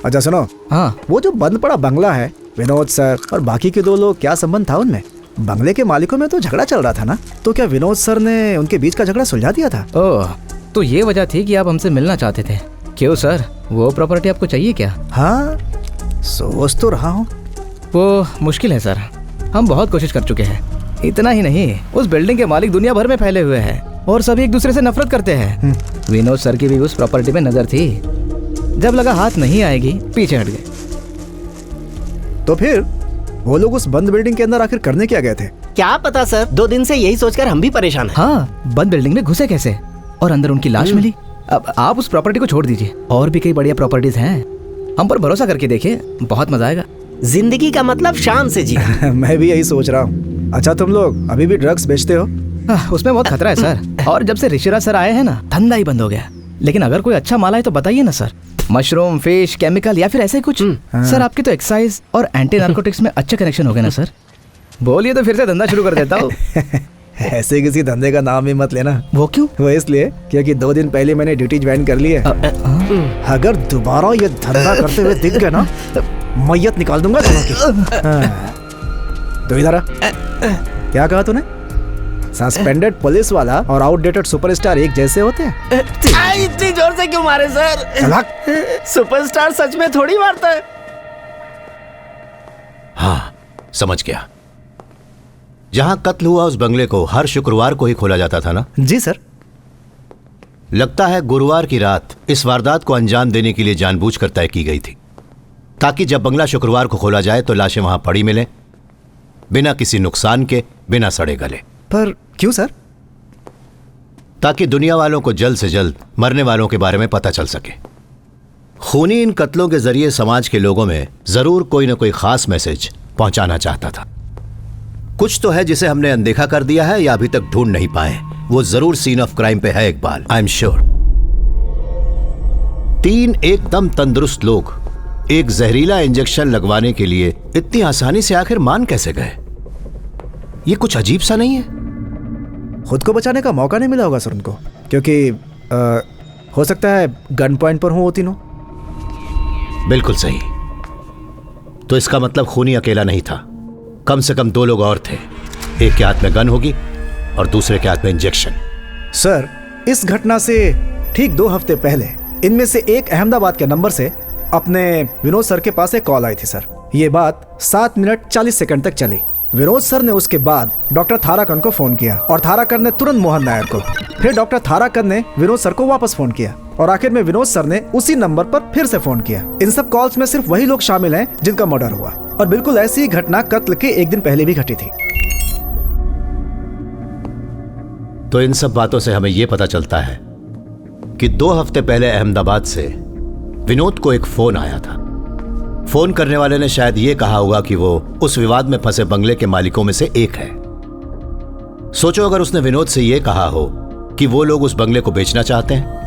Speaker 4: अच्छा सुनो,
Speaker 10: हाँ
Speaker 4: वो जो बंद पड़ा बंगला है, विनोद सर और बाकी के 2 लोग, क्या संबंध था उनमें? बंगले के मालिकों में तो झगड़ा चल रहा था ना, तो क्या विनोद सर ने उनके बीच का झगड़ा सुलझा दिया था?
Speaker 10: ओह, तो ये वजह थी कि आप हमसे मिलना चाहते थे। क्यों सर, वो प्रॉपर्टी आपको चाहिए क्या?
Speaker 4: हाँ सोच तो रहा हूँ।
Speaker 10: वो मुश्किल है सर, हम बहुत कोशिश कर चुके हैं। इतना ही नहीं, उस बिल्डिंग के मालिक दुनिया भर में फैले हुए हैं और सभी एक दूसरे से नफरत करते हैं। विनोद सर की भी उस प्रॉपर्टी में नजर थी, जब लगा हाथ नहीं आएगी पीछे हट गए।
Speaker 4: तो फिर वो लोग उस बंद बिल्डिंग के अंदर आखिर करने क्या गए थे?
Speaker 11: क्या पता सर, 2 दिन से यही सोचकर हम भी परेशान हैं।
Speaker 10: हाँ, बंद बिल्डिंग में घुसे कैसे और अंदर उनकी लाश मिली। अब आप उस प्रॉपर्टी को छोड़ दीजिए, और भी कई बढ़िया प्रॉपर्टीज हैं। हम पर भरोसा करके देखिए, बहुत मजा आएगा।
Speaker 11: जिंदगी का मतलब शान से जी।
Speaker 4: मैं भी यही सोच रहा हूँ। अच्छा तुम लोग अभी भी ड्रग्स बेचते हो?
Speaker 10: उसमें बहुत खतरा है सर, और जब से ऋषिराज सर आए हैं ना, धंधा ही बंद हो गया। लेकिन अगर कोई अच्छा माल है तो बताइए ना सर। मशरूम, फिश, केमिकल या फिर ऐसे कुछ। सर आपकी तो एक्साइज और एंटी नार्कोटिक्स में अच्छे कनेक्शन हो गए ना सर। बोलिए तो फिर से धंधा शुरू कर देता हूँ।
Speaker 4: ऐसे किसी धंधे का नाम भी मत लेना।
Speaker 10: वो क्यों?
Speaker 4: वो इसलिए क्योंकि 2 दिन पहले मैंने ड्यूटी ज्वाइन कर ली है। अगर दोबारा ये धंधा करते हुए दिख गए ना, मैयत निकाल दूंगा दोनों की। तो इधर आ। क्या कहा तूने? सस्पेंडेड पुलिस वाला और आउटडेटेड सुपरस्टार एक जैसे होते हैं?
Speaker 11: इतनी जोर से क्यों मारे सर? सुपरस्टार सच में थोड़ी मारता है।
Speaker 2: हाँ समझ गया। जहां कत्ल हुआ उस बंगले को हर शुक्रवार को ही खोला जाता था ना?
Speaker 4: जी सर।
Speaker 2: लगता है गुरुवार की रात इस वारदात को अंजाम देने के लिए जानबूझकर तय की गई थी, ताकि जब बंगला शुक्रवार को खोला जाए तो लाशें वहां पड़ी मिलें, बिना किसी नुकसान के, बिना सड़े गले।
Speaker 4: पर क्यों सर?
Speaker 2: ताकि दुनिया वालों को जल्द से जल्द मरने वालों के बारे में पता चल सके। खूनी इन कत्लों के जरिए समाज के लोगों में जरूर कोई न कोई खास मैसेज पहुंचाना चाहता था। कुछ तो है जिसे हमने अनदेखा कर दिया है या अभी तक ढूंढ नहीं पाए। वो जरूर सीन ऑफ क्राइम पे है इकबाल, आई एम श्योर। 3 एकदम तंदुरुस्त लोग एक जहरीला इंजेक्शन लगवाने के लिए इतनी आसानी से आखिर मान कैसे गए? ये कुछ अजीब सा नहीं है?
Speaker 4: खुद को बचाने का मौका नहीं मिला होगा सर उनको, क्योंकि हो सकता है गन पॉइंट पर हो वो तीनों।
Speaker 2: बिल्कुल सही। तो इसका मतलब खूनी अकेला नहीं था, कम से कम 2 लोग और थे। एक के हाथ में गन होगी और दूसरे के हाथ में इंजेक्शन।
Speaker 4: सर इस घटना से ठीक 2 हफ्ते पहले इनमें से एक अहमदाबाद के नंबर से अपने विनोद सर के पास एक कॉल आई थी सर। ये बात 7 मिनट 40 सेकंड तक चली। विनोद सर ने उसके बाद डॉक्टर थाराकन को फोन किया और थाराकन ने तुरंत मोहन नायर को। फिर डॉक्टर थाराकन ने विनोद सर को वापस फोन किया और आखिर में विनोद सर ने उसी नंबर पर फिर से फोन किया। इन सब कॉल्स में सिर्फ वही लोग शामिल हैं जिनका मर्डर हुआ, और बिल्कुल ऐसी ही घटना कत्ल के 1 दिन पहले भी घटी थी।
Speaker 2: तो इन सब बातों से हमें यह पता चलता है कि 2 हफ्ते पहले अहमदाबाद से विनोद को एक फोन आया था। फोन करने वाले ने शायद ये कहा होगा कि वो उस विवाद में फंसे बंगले के मालिकों में से एक है। सोचो अगर उसने विनोद से ये कहा हो कि वो लोग उस बंगले को बेचना चाहते हैं।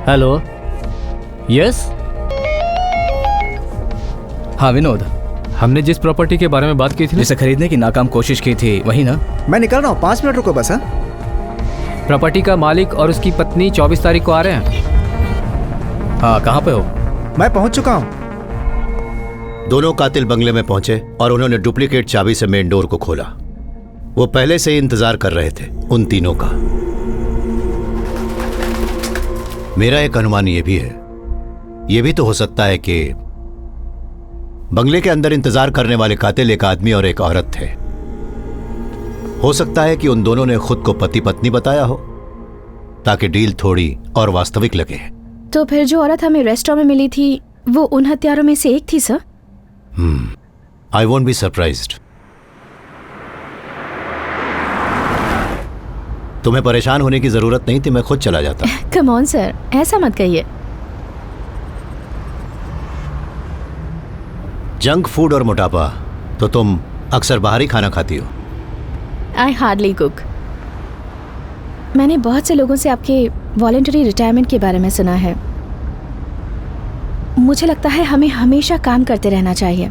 Speaker 3: Hello, yes.
Speaker 10: हाँ विनोद,
Speaker 3: हमने जिस प्रॉपर्टी के बारे में बात की थी,
Speaker 10: जिसे खरीदने की नाकाम कोशिश की थी, वही ना?
Speaker 4: मैं निकल रहा हूँ, 5 मिनट रुको बस। हाँ
Speaker 3: प्रॉपर्टी का मालिक और उसकी पत्नी 24 तारीख को आ रहे हैं। हाँ, कहाँ पे हो?
Speaker 4: मैं पहुंच चुका हूं।
Speaker 2: दोनों कातिल बंगले में पहुंचे और उन्होंने डुप्लीकेट चाबी से मेन डोर को खोला। वो पहले से ही इंतजार कर रहे थे उन तीनों का। मेरा एक अनुमान ये भी है, ये भी तो हो सकता है कि बंगले के अंदर इंतजार करने वाले कातिल एक आदमी और एक औरत थे। हो सकता है कि उन दोनों ने खुद को पति पत्नी बताया हो ताकि डील थोड़ी और वास्तविक लगे।
Speaker 9: तो फिर जो औरत हमें रेस्टोरेंट में मिली थी वो उन हत्यारों में से एक थी sir?
Speaker 2: I won't be surprised. तुम्हें परेशान होने की जरूरत नहीं थी, मैं खुद चला जाता।
Speaker 9: कम ऑन सर, ऐसा मत कहिए।
Speaker 2: जंक फूड और मोटापा, तो तुम अक्सर बाहर ही खाना खाती हो।
Speaker 9: I hardly cook. मैंने बहुत से लोगों से आपके वॉलंटरी रिटायरमेंट के बारे में सुना है। मुझे लगता है हमें हमेशा काम करते रहना चाहिए।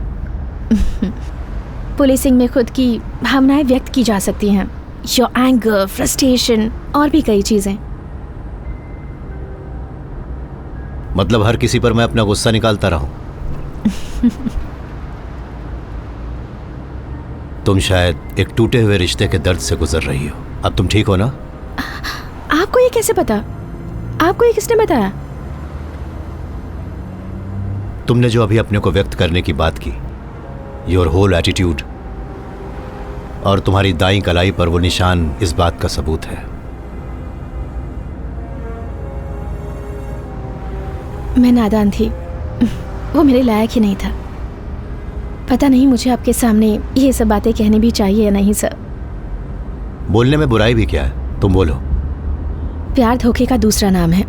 Speaker 9: पुलिसिंग में खुद की भावनाएं व्यक्त की जा सकती हैं, योर एंगर, फ्रस्ट्रेशन और भी कई चीजें।
Speaker 2: मतलब हर किसी पर मैं अपना गुस्सा निकालता रहूं? तुम शायद एक टूटे हुए रिश्ते के दर्द से गुजर रही हो। अब तुम ठीक हो ना?
Speaker 9: आपको ये कैसे पता? आपको ये किसने बताया?
Speaker 2: तुमने जो अभी अपने को व्यक्त करने की बात की, योर होल एटीट्यूड और तुम्हारी दाईं कलाई पर वो निशान इस बात का सबूत है।
Speaker 9: मैं नादान थी, वो मेरे लायक ही नहीं था। पता नहीं मुझे आपके सामने ये सब बातें कहनी भी चाहिए या नहीं सर।
Speaker 2: बोलने में बुराई भी क्या है, तुम बोलो।
Speaker 9: प्यार धोखे का दूसरा नाम है।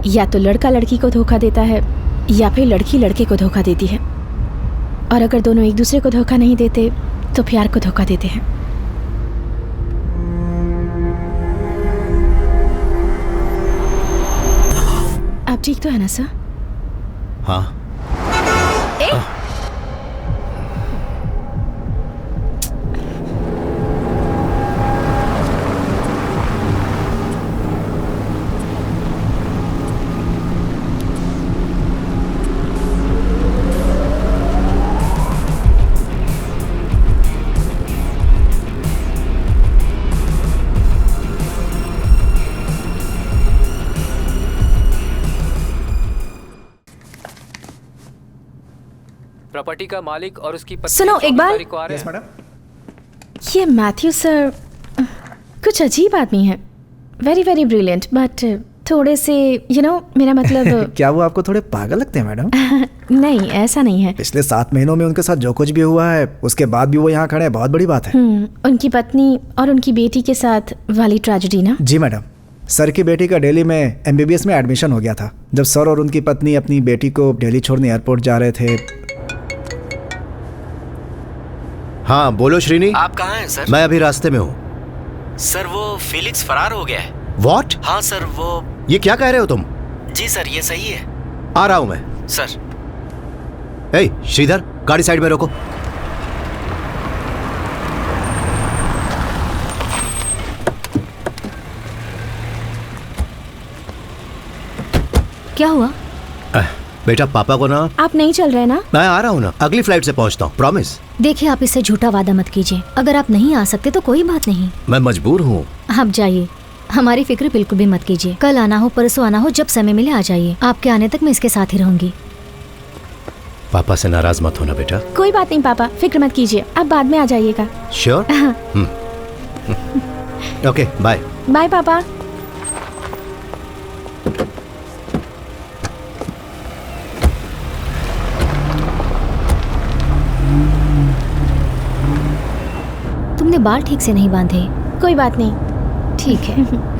Speaker 9: या तो लड़का लड़की को धोखा देता है या फिर लड़की लड़के को धोखा देती है, और अगर दोनों एक दूसरे को धोखा नहीं देते तो प्यार को धोखा देते हैं। आप ठीक तो है ना सर?
Speaker 2: हाँ।
Speaker 3: प्रॉपर्टी का मालिक और उसकी पत्नी
Speaker 9: सुनो एक बार।
Speaker 4: Yes madam.
Speaker 9: ये मैथ्यू सर कुछ अजीब आदमी है। वेरी वेरी ब्रिलियंट, बट थोड़े से मेरा मतलब
Speaker 4: क्या वो आपको थोड़े पागल लगते हैं मैडम?
Speaker 9: नहीं, ऐसा नहीं है।
Speaker 4: पिछले 7 महीनों में उनके साथ जो कुछ भी हुआ है उसके बाद भी वो यहाँ खड़े हैं, बहुत बड़ी बात है।
Speaker 9: उनकी पत्नी और उनकी बेटी के साथ वाली ट्रेजेडी ना?
Speaker 4: जी मैडम, सर की बेटी का दिल्ली में MBBS में एडमिशन हो गया था। जब सर और उनकी पत्नी अपनी बेटी को दिल्ली छोड़ने एयरपोर्ट जा रहे थे।
Speaker 2: हाँ बोलो श्रीनी।
Speaker 5: आप कहाँ हैं सर?
Speaker 2: मैं अभी रास्ते में हूँ।
Speaker 5: सर वो फेलिक्स फरार हो गया है।
Speaker 2: What?
Speaker 5: हाँ सर, वो
Speaker 2: ये क्या कह रहे हो तुम?
Speaker 5: जी सर, ये सही है।
Speaker 2: आ रहा हूं मैं।
Speaker 5: सर
Speaker 2: ए श्रीधर, गाड़ी साइड में रोको।
Speaker 6: क्या हुआ?
Speaker 2: बेटा पापा को ना,
Speaker 9: आप नहीं चल रहे ना?
Speaker 2: मैं आ रहा हूँ ना, अगली फ्लाइट से पहुँचता हूँ, प्रॉमिस।
Speaker 6: देखिए आप इससे झूठा वादा मत कीजिए। अगर आप नहीं आ सकते तो कोई बात नहीं,
Speaker 2: मैं मजबूर हूँ।
Speaker 6: आप जाइए, हमारी फिक्र बिल्कुल भी मत कीजिए। कल आना हो, परसों आना हो, जब समय मिले आ जाइए। आपके आने तक मैं इसके साथ ही रहूंगी।
Speaker 2: पापा से नाराज मत होना बेटा।
Speaker 9: कोई बात नहीं पापा, फिक्र मत कीजिए, आप बाद में आ जाइएगा।
Speaker 2: श्योर? Okay bye.
Speaker 9: बाय पापा।
Speaker 6: तुमने बाल ठीक से नहीं बांधे।
Speaker 9: कोई बात नहीं,
Speaker 6: ठीक है।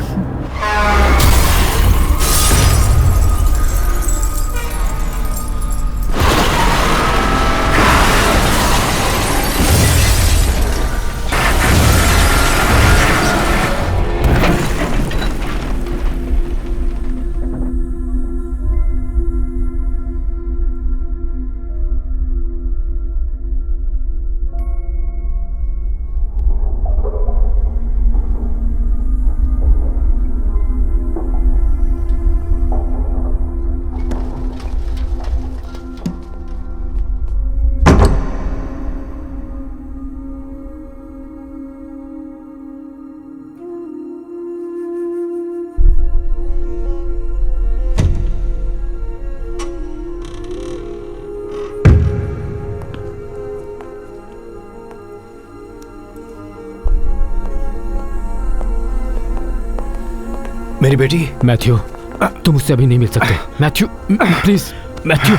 Speaker 2: मेरी बेटी।
Speaker 3: मैथ्यू, तुम उससे अभी नहीं मिल सकते। Matthew, please Matthew.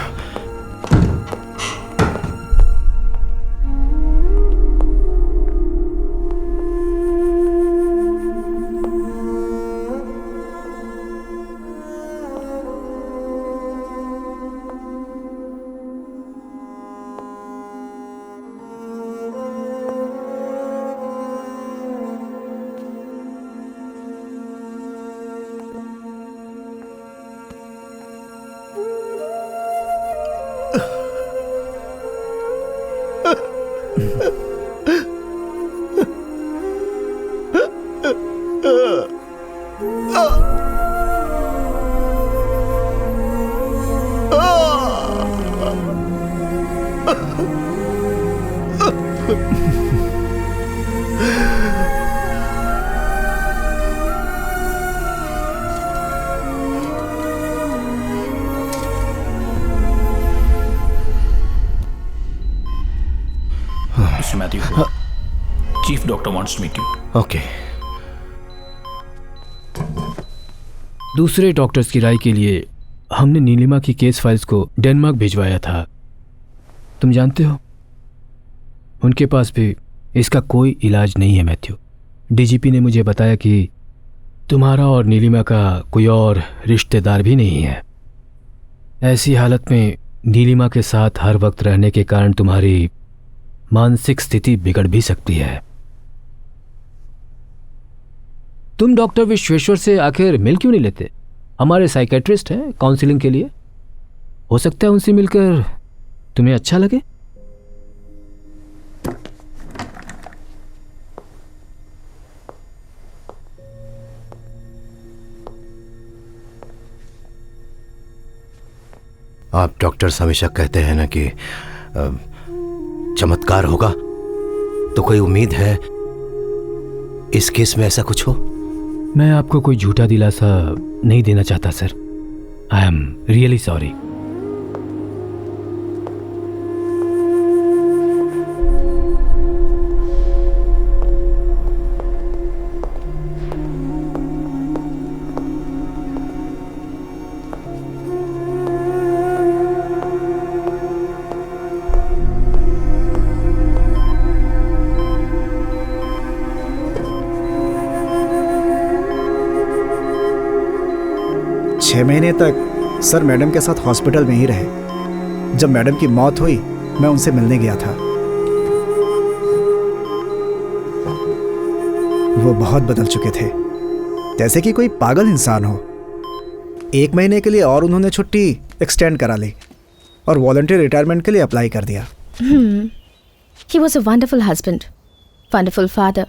Speaker 12: Mr. Matthew, Chief Doctor wants to meet you.
Speaker 2: Okay.
Speaker 3: दूसरे डॉक्टर्स की राय के लिए हमने नीलिमा की केस फाइल्स को डेनमार्क भिजवाया था। तुम जानते हो, उनके पास भी इसका कोई इलाज नहीं है मैथ्यू। डीजीपी ने मुझे बताया कि तुम्हारा और नीलिमा का कोई और रिश्तेदार भी नहीं है। ऐसी हालत में नीलिमा के साथ हर वक्त रहने के कारण तुम्हारी मानसिक स्थिति बिगड़ भी सकती है। तुम डॉक्टर विश्वेश्वर से आखिर मिल क्यों नहीं लेते? हमारे साइकेट्रिस्ट हैं काउंसलिंग के लिए। हो सकता है उनसे मिलकर तुम्हें अच्छा लगे।
Speaker 2: आप डॉक्टर्स हमेशा कहते हैं ना कि चमत्कार होगा, तो कोई उम्मीद है इस केस में ऐसा कुछ हो?
Speaker 3: मैं आपको कोई झूठा दिलासा नहीं देना चाहता sir. I am really sorry.
Speaker 4: छह महीने तक सर मैडम के साथ हॉस्पिटल में ही रहे। जब मैडम की मौत हुई मैं उनसे मिलने गया था। वो बहुत बदल चुके थे, जैसे कि कोई पागल इंसान हो। 1 महीने के लिए और उन्होंने छुट्टी एक्सटेंड करा ली और वॉलंटियर रिटायरमेंट के लिए अप्लाई कर दिया।
Speaker 9: He was a wonderful husband, wonderful father.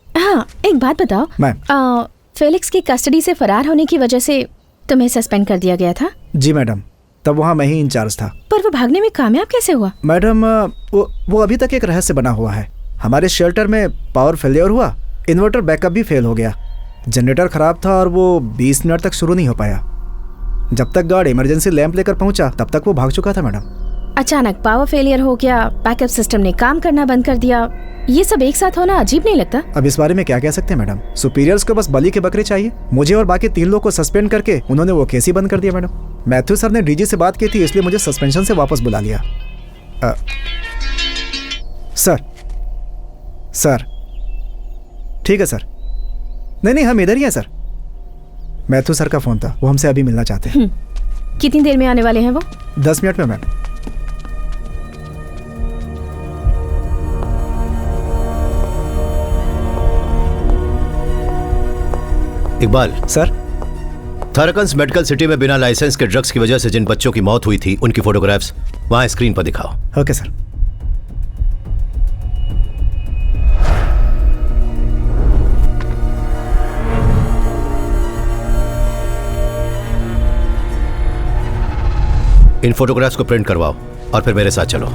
Speaker 9: हाँ, एक बात बताओ
Speaker 4: मैम।
Speaker 9: फेलिक्स की कस्टडी से फरार होने की वजह से तुम्हें सस्पेंड कर दिया गया था?
Speaker 4: जी मैडम, तब वहाँ मैं ही इंचार्ज था।
Speaker 9: पर वो भागने में कामयाब कैसे हुआ?
Speaker 4: मैडम, वो अभी तक एक रहस्य बना हुआ है। हमारे शेल्टर में पावर फेलियर हुआ, इन्वर्टर बैकअप भी फेल हो गया, जनरेटर खराब था और वो 20 मिनट तक शुरू नहीं हो पाया। जब तक गार्ड इमरजेंसी लैंप लेकर पहुंचा तब तक वो भाग चुका था मैडम।
Speaker 9: अचानक पावर फेलियर हो गया, बैकअप सिस्टम ने काम करना बंद कर दिया, ये सब एक साथ होना अजीब नहीं लगता?
Speaker 4: अब इस बारे में क्या कह सकते हैं मैडम। सुपीरियर्स को बस बलि के बकरे चाहिए। मुझे और बाकी 3 लोग को सस्पेंड करके उन्होंने वो केस ही बंद कर दिया मैडम। मैथ्यू सर ने डीजी से बात की थी, इसलिए मुझे सस्पेंशन से वापस बुला लिया। सर ठीक है सर। नहीं, हम इधर ही हैं सर। मैथ्यू सर का फोन था, वो हमसे अभी मिलना चाहते हैं।
Speaker 9: कितनी देर में आने वाले हैं वो?
Speaker 4: 10 मिनट में ma'am.
Speaker 2: Iqbal
Speaker 4: sir,
Speaker 2: Tharakan's medical city में बिना लाइसेंस के ड्रग्स की वजह से जिन बच्चों की मौत हुई थी उनकी फोटोग्राफ्स वहां स्क्रीन पर दिखाओ।
Speaker 4: Okay sir.
Speaker 2: इन फोटोग्राफ्स को प्रिंट करवाओ और फिर मेरे साथ चलो।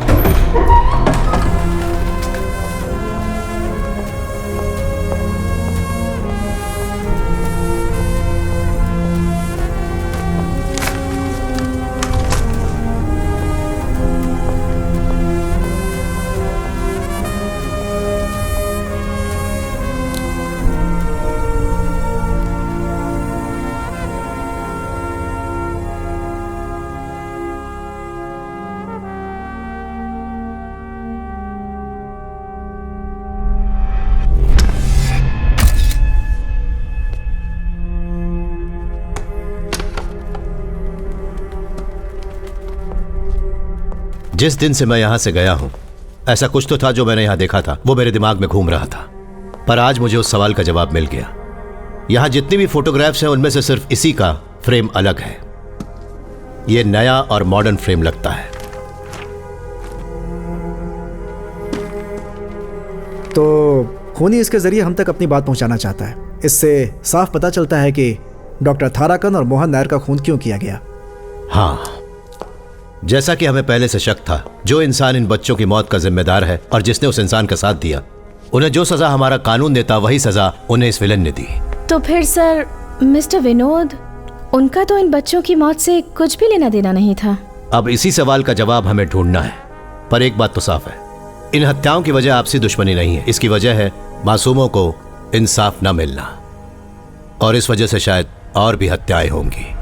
Speaker 2: जिस दिन से मैं यहां से गया हूं, ऐसा कुछ तो था जो मैंने यहां देखा था, वो मेरे दिमाग में घूम रहा था। पर आज मुझे उस सवाल का जवाब मिल गया। यहां जितनी भी फोटोग्राफ्स हैं उनमें से सिर्फ इसी का फ्रेम अलग है। ये नया और मॉडर्न फ्रेम लगता है।
Speaker 4: तो खूनी इसके जरिए हम तक अपनी बात पहुंचाना चाहता है। इससे साफ पता चलता है कि डॉक्टर थाराकन और मोहन नायर का खून क्यों किया गया।
Speaker 2: हाँ, जैसा कि हमें पहले से शक था, जो इंसान इन बच्चों की मौत का जिम्मेदार है और जिसने उस इंसान का साथ दिया, उन्हें जो सजा हमारा कानून देता वही सजा उन्हें इस विलन ने दी।
Speaker 9: तो फिर सर मिस्टर विनोद, उनका तो इन बच्चों की मौत से कुछ भी लेना देना नहीं था।
Speaker 2: अब इसी सवाल का जवाब हमें ढूंढना है। पर एक बात तो साफ है, इन हत्याओं की वजह आपसी दुश्मनी नहीं है। इसकी वजह है मासूमों को इंसाफ न मिलना, और इस वजह से शायद और भी हत्याएं होंगी।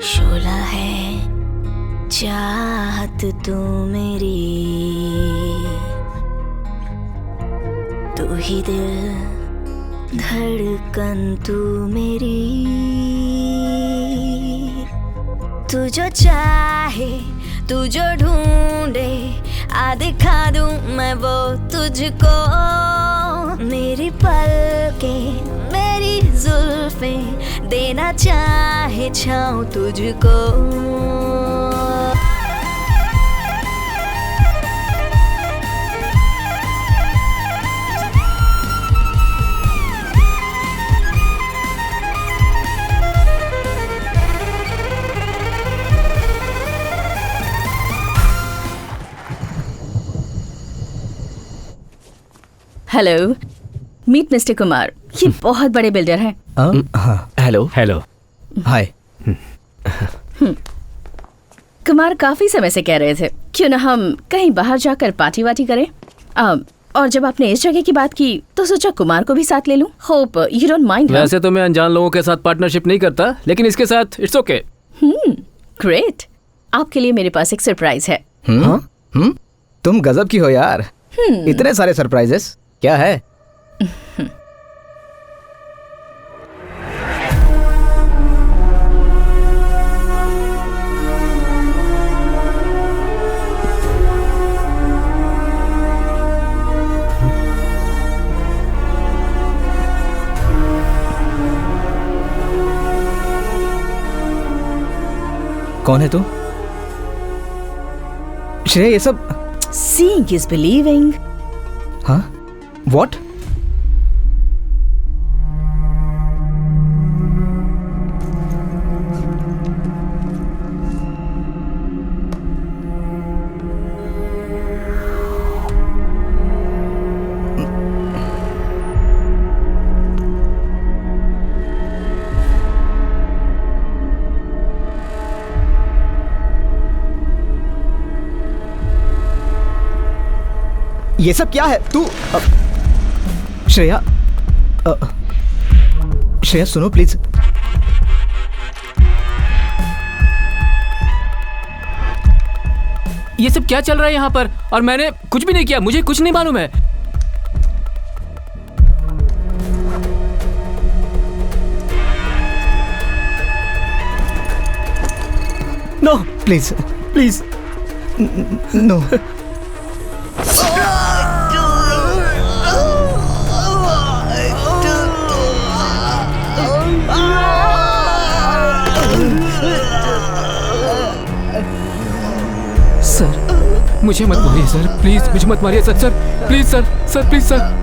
Speaker 13: शोला है चाहत तू मेरी, तू ही दिल धड़कन तू मेरी, तू जो चाहे तू जो ढूंढे आ दिखा दूं मैं वो तुझको। मेरी पलकें मेरी जुल्फें देना चाहे छाऊं तुझको।
Speaker 1: Hello, meet mister Kumar. ये बहुत बड़े बिल्डर हैं।
Speaker 5: हेलो।
Speaker 10: हेलो। हाय।
Speaker 1: कुमार काफी समय से कह रहे थे क्यों ना हम कहीं बाहर जाकर पार्टी वार्टी करें। और जब आपने इस जगह की बात की तो सोचा कुमार को भी साथ ले लूं। Hope you don't mind.
Speaker 3: वैसे तो मैं अनजान लोगों के साथ पार्टनरशिप नहीं करता, लेकिन इसके साथ इट्स ओके।
Speaker 1: ग्रेट। आपके लिए मेरे पास एक सरप्राइज है।
Speaker 10: तुम गजब की हो यार। इतने सारे सरप्राइजेस। क्या है? कौन है तू? श्रेय, ये सब
Speaker 1: Seeing is believing.
Speaker 10: हाँ? What? ये सब क्या है? तू श्रेया, श्रेया सुनो प्लीज।
Speaker 3: ये सब क्या चल रहा है यहाँ पर? और मैंने कुछ भी नहीं किया, मुझे कुछ नहीं मालूम है।
Speaker 10: No please please no.
Speaker 3: Sir मुझे मत मारिए सर, प्लीज मुझे मत मारिए sir. Sir please sir, sir please sir.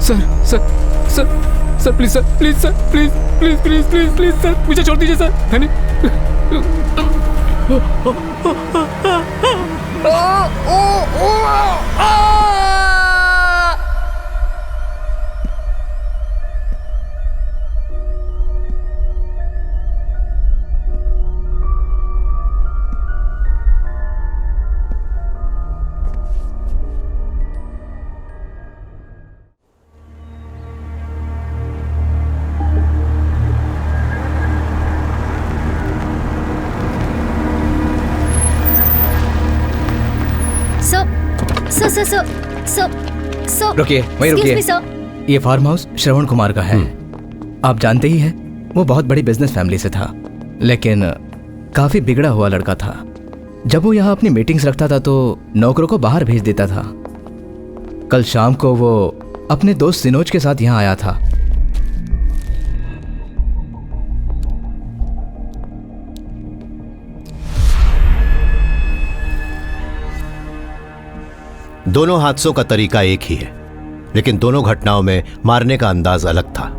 Speaker 3: Sir sir sir sir please sir, please sir, please please please please please sir, मुझे छोड़ दीजिए सर। मैंने
Speaker 6: सो
Speaker 10: रुकिए, वहीं रुकिए। ये फार्म हाउस श्रवण कुमार का है। आप जानते ही हैं, वो बहुत बड़ी बिजनेस फैमिली से था, लेकिन काफी बिगड़ा हुआ लड़का था। जब वो यहाँ अपनी मीटिंग्स रखता था तो नौकरों को बाहर भेज देता था। कल शाम को वो अपने दोस्त सिनोज के साथ यहाँ आया था।
Speaker 2: दोनों हादसों का तरीका एक ही है, लेकिन दोनों घटनाओं में मारने का अंदाज अलग था।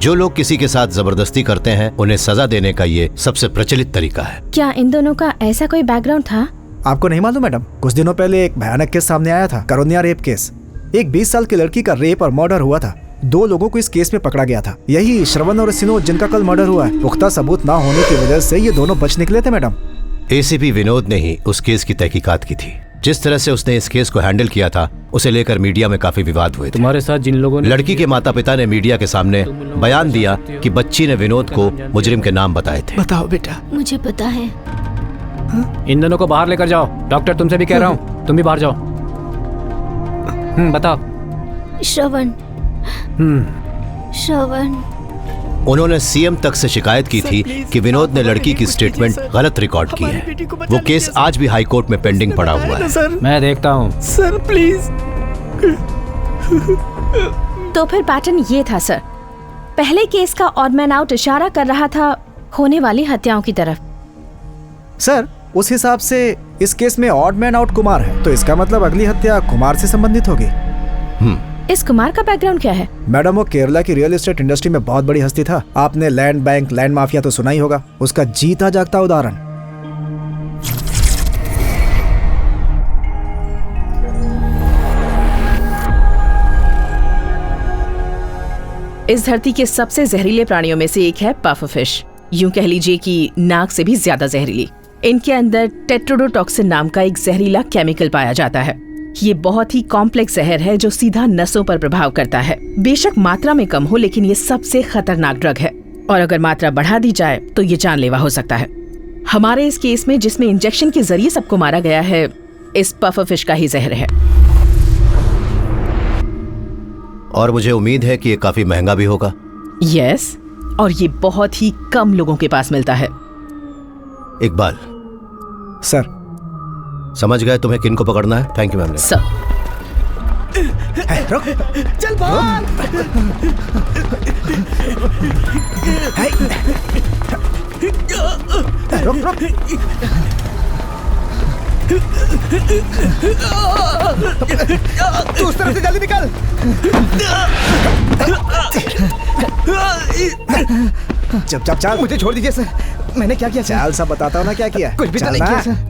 Speaker 2: जो लोग किसी के साथ जबरदस्ती करते हैं उन्हें सजा देने का ये सबसे प्रचलित तरीका है।
Speaker 9: क्या इन दोनों का ऐसा कोई बैकग्राउंड था?
Speaker 4: आपको नहीं मालूम मैडम, कुछ दिनों पहले एक भयानक केस सामने आया था, करोनिया रेप केस। एक 20 साल की लड़की का रेप और मर्डर हुआ था। 2 लोगों को इस केस में पकड़ा गया था। यही श्रवण और सिनोज जिनका कल मर्डर हुआ है। पुख्ता सबूत ना होने की वजह से ये दोनों बच निकले थे मैडम।
Speaker 2: एसीपी विनोद ने ही उस केस की तहकीकात की थी। जिस तरह से उसने इस केस को हैंडल किया था, उसे लेकर मीडिया में काफी विवाद हुए थे।
Speaker 3: तुम्हारे साथ जिन लोगों ने
Speaker 2: लड़की के माता पिता ने मीडिया के सामने बयान दिया कि बच्ची ने विनोद को मुजरिम के नाम बताए थे।
Speaker 11: बताओ बेटा।
Speaker 6: मुझे पता है।
Speaker 3: इन दोनों को बाहर लेकर जाओ। डॉक्टर, तुमसे भी कह रहा हूँ, तुम भी बाहर जाओ। बताओ।
Speaker 6: श्रवण।
Speaker 2: उन्होंने सीएम तक से शिकायत की थी कि विनोद ने लड़की की स्टेटमेंट गलत रिकॉर्ड की है। वो केस आज भी हाई कोर्ट में पेंडिंग पड़ा हुआ है।
Speaker 3: मैं देखता हूँ।
Speaker 11: Sir please.
Speaker 9: तो फिर पैटर्न ये था सर। पहले केस का ऑड मैन आउट इशारा कर रहा था होने वाली हत्याओं की तरफ।
Speaker 4: सर, उस हिसाब से इस केस में ऑड मैन आउट कुमार है, तो इसका मतलब अगली हत्या कुमार से संबंधित होगी।
Speaker 9: इस कुमार का बैकग्राउंड क्या है?
Speaker 4: मैडम, वो केरला की रियल एस्टेट इंडस्ट्री में बहुत बड़ी हस्ती था। आपने लैंड बैंक, लैंड माफिया तो सुना ही होगा। उसका जीता जागता उदाहरण।
Speaker 1: इस धरती के सबसे जहरीले प्राणियों में से एक है पफरफिश। यूं कह लीजिए कि नाक से भी ज्यादा जहरीली। इनके अंदर टेट्रोडोटॉक्सिन नाम का एक जहरीला केमिकल पाया जाता है। ये बहुत ही कॉम्प्लेक्स जहर है जो सीधा नसों पर प्रभाव करता है। बेशक मात्रा में कम हो, लेकिन ये सबसे खतरनाक ड्रग है और अगर मात्रा बढ़ा दी जाए तो ये जानलेवा हो सकता है। हमारे इस केस में जिसमें इंजेक्शन के जरिए सबको मारा गया है, इस पफरफिश का ही जहर है।
Speaker 2: और मुझे उम्मीद है कि ये काफी महंगा भी होगा।
Speaker 1: यस, और ये बहुत ही कम लोगों के पास मिलता है।
Speaker 2: इकबाल
Speaker 4: सर,
Speaker 2: समझ गए तुम्हें किन को पकड़ना है? Thank you ma'am.
Speaker 1: सर
Speaker 4: रुक,
Speaker 11: चल भाग।
Speaker 4: रुक। तू उस तरफ से जल्दी निकल। चुपचाप चल।
Speaker 10: मुझे छोड़ दीजिए सर, मैंने क्या किया?
Speaker 4: चल, सब बताता हूँ ना क्या किया।
Speaker 10: कुछ भी तो नहीं किया सर।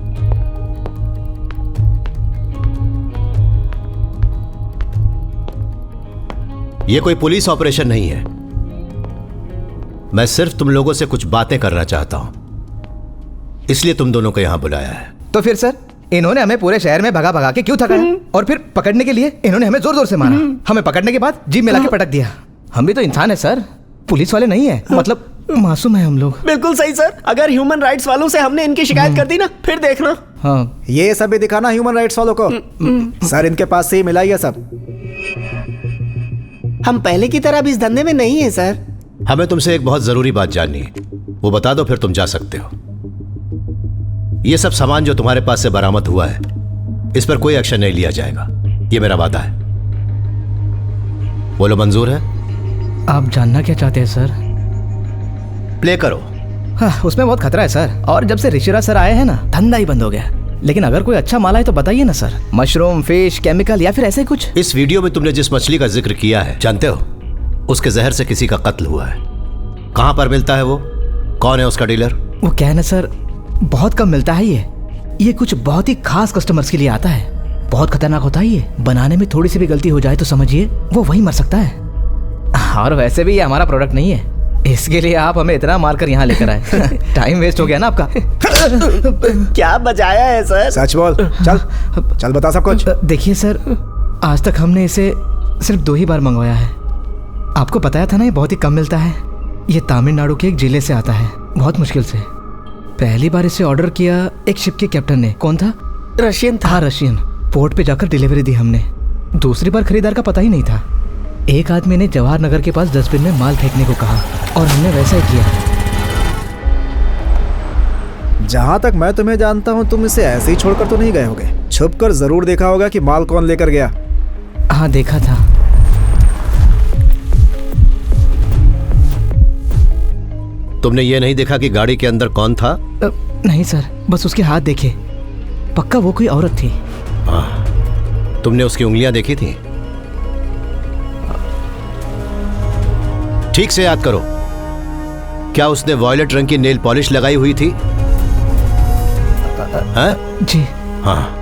Speaker 2: ये कोई पुलिस ऑपरेशन नहीं है। मैं सिर्फ तुम लोगों से कुछ बातें करना चाहता हूं, इसलिए तुम दोनों को यहां बुलाया है।
Speaker 10: तो फिर सर, इन्होंने हमें पूरे शहर में भगा भगा के क्यों थकाया? और फिर पकड़ने के लिए इन्होंने हमें जोर जोर से मारा। हमें पकड़ने के बाद जीप में लाके पटक दिया। हम भी तो इंसान है सर, पुलिस वाले नहीं है। मतलब मासूम है हम लोग।
Speaker 11: बिल्कुल सही सर। अगर ह्यूमन राइट्स वालों से हमने इनकी शिकायत कर दी ना, फिर देखना।
Speaker 10: हाँ,
Speaker 4: ये सब भी दिखाना ह्यूमन राइट्स वालों को। सर, इनके पास से ही मिला ये सब।
Speaker 11: हम पहले की तरह भी इस धंधे में नहीं है सर।
Speaker 2: हमें तुमसे एक बहुत जरूरी बात जाननी है, वो बता दो फिर तुम जा सकते हो। ये सब सामान जो तुम्हारे पास से बरामद हुआ है, इस पर कोई एक्शन नहीं लिया जाएगा, ये मेरा वादा है। बोलो, मंजूर है?
Speaker 10: आप जानना क्या चाहते हैं सर?
Speaker 2: प्ले करो।
Speaker 10: हाँ, उसमें बहुत खतरा है सर। और जब से ऋषिराज सर आए हैं ना, धंधा ही बंद हो गया। लेकिन अगर कोई अच्छा माल है तो बताइए ना सर। मशरूम, फिश, केमिकल या फिर ऐसे कुछ।
Speaker 2: इस वीडियो में तुमने जिस मछली का जिक्र किया है, जानते हो उसके जहर से किसी का कत्ल हुआ है। कहां पर मिलता है वो? कौन है उसका डीलर?
Speaker 10: वो क्या है ना सर, बहुत कम मिलता है ये कुछ बहुत ही खास कस्टमर्स के लिए आता है। बहुत खतरनाक होता है ये। बनाने में थोड़ी सी भी गलती हो जाए तो समझिए वो वही मर सकता है। और वैसे भी ये हमारा प्रोडक्ट नहीं है, इसके लिए आप हमें इतना मारकर यहाँ लेकर आए। टाइम वेस्ट हो गया ना आपका।
Speaker 11: क्या बजाया है सर?
Speaker 4: सच बोल। चल बता सब कुछ।
Speaker 10: देखिए सर, आज तक हमने इसे सिर्फ 2 ही बार मंगवाया है। आपको बताया था ना, ये बहुत ही कम मिलता है। ये तमिलनाडु के एक जिले से आता है, बहुत मुश्किल से। पहली बार इसे ऑर्डर किया एक शिप के कैप्टन ने। कौन था?
Speaker 11: रशियन था।
Speaker 10: हाँ, रशियन।
Speaker 4: पोर्ट पे जाकर डिलीवरी दी हमने। दूसरी बार खरीदार का पता ही नहीं था। एक आदमी ने जवाहर नगर के पास डस्टबिन में माल फेंकने को कहा और हमने वैसा ही किया। जहाँ तक मैं तुम्हें जानता हूँ, तुम इसे ऐसे ही छोड़कर तो नहीं गए होगे। छुप कर जरूर देखा होगा कि माल कौन लेकर गया। हाँ, देखा था।
Speaker 2: तुमने ये नहीं देखा कि गाड़ी के अंदर कौन था?
Speaker 4: नहीं सर, बस उसके हाथ देखे। पक्का वो कोई औरत थी।
Speaker 2: हाँ, तुमने उसकी उंगलियां देखी थी? ठीक से याद करो, क्या उसने वॉयलेट रंग की नेल पॉलिश लगाई हुई थी?
Speaker 4: जी
Speaker 2: हाँ।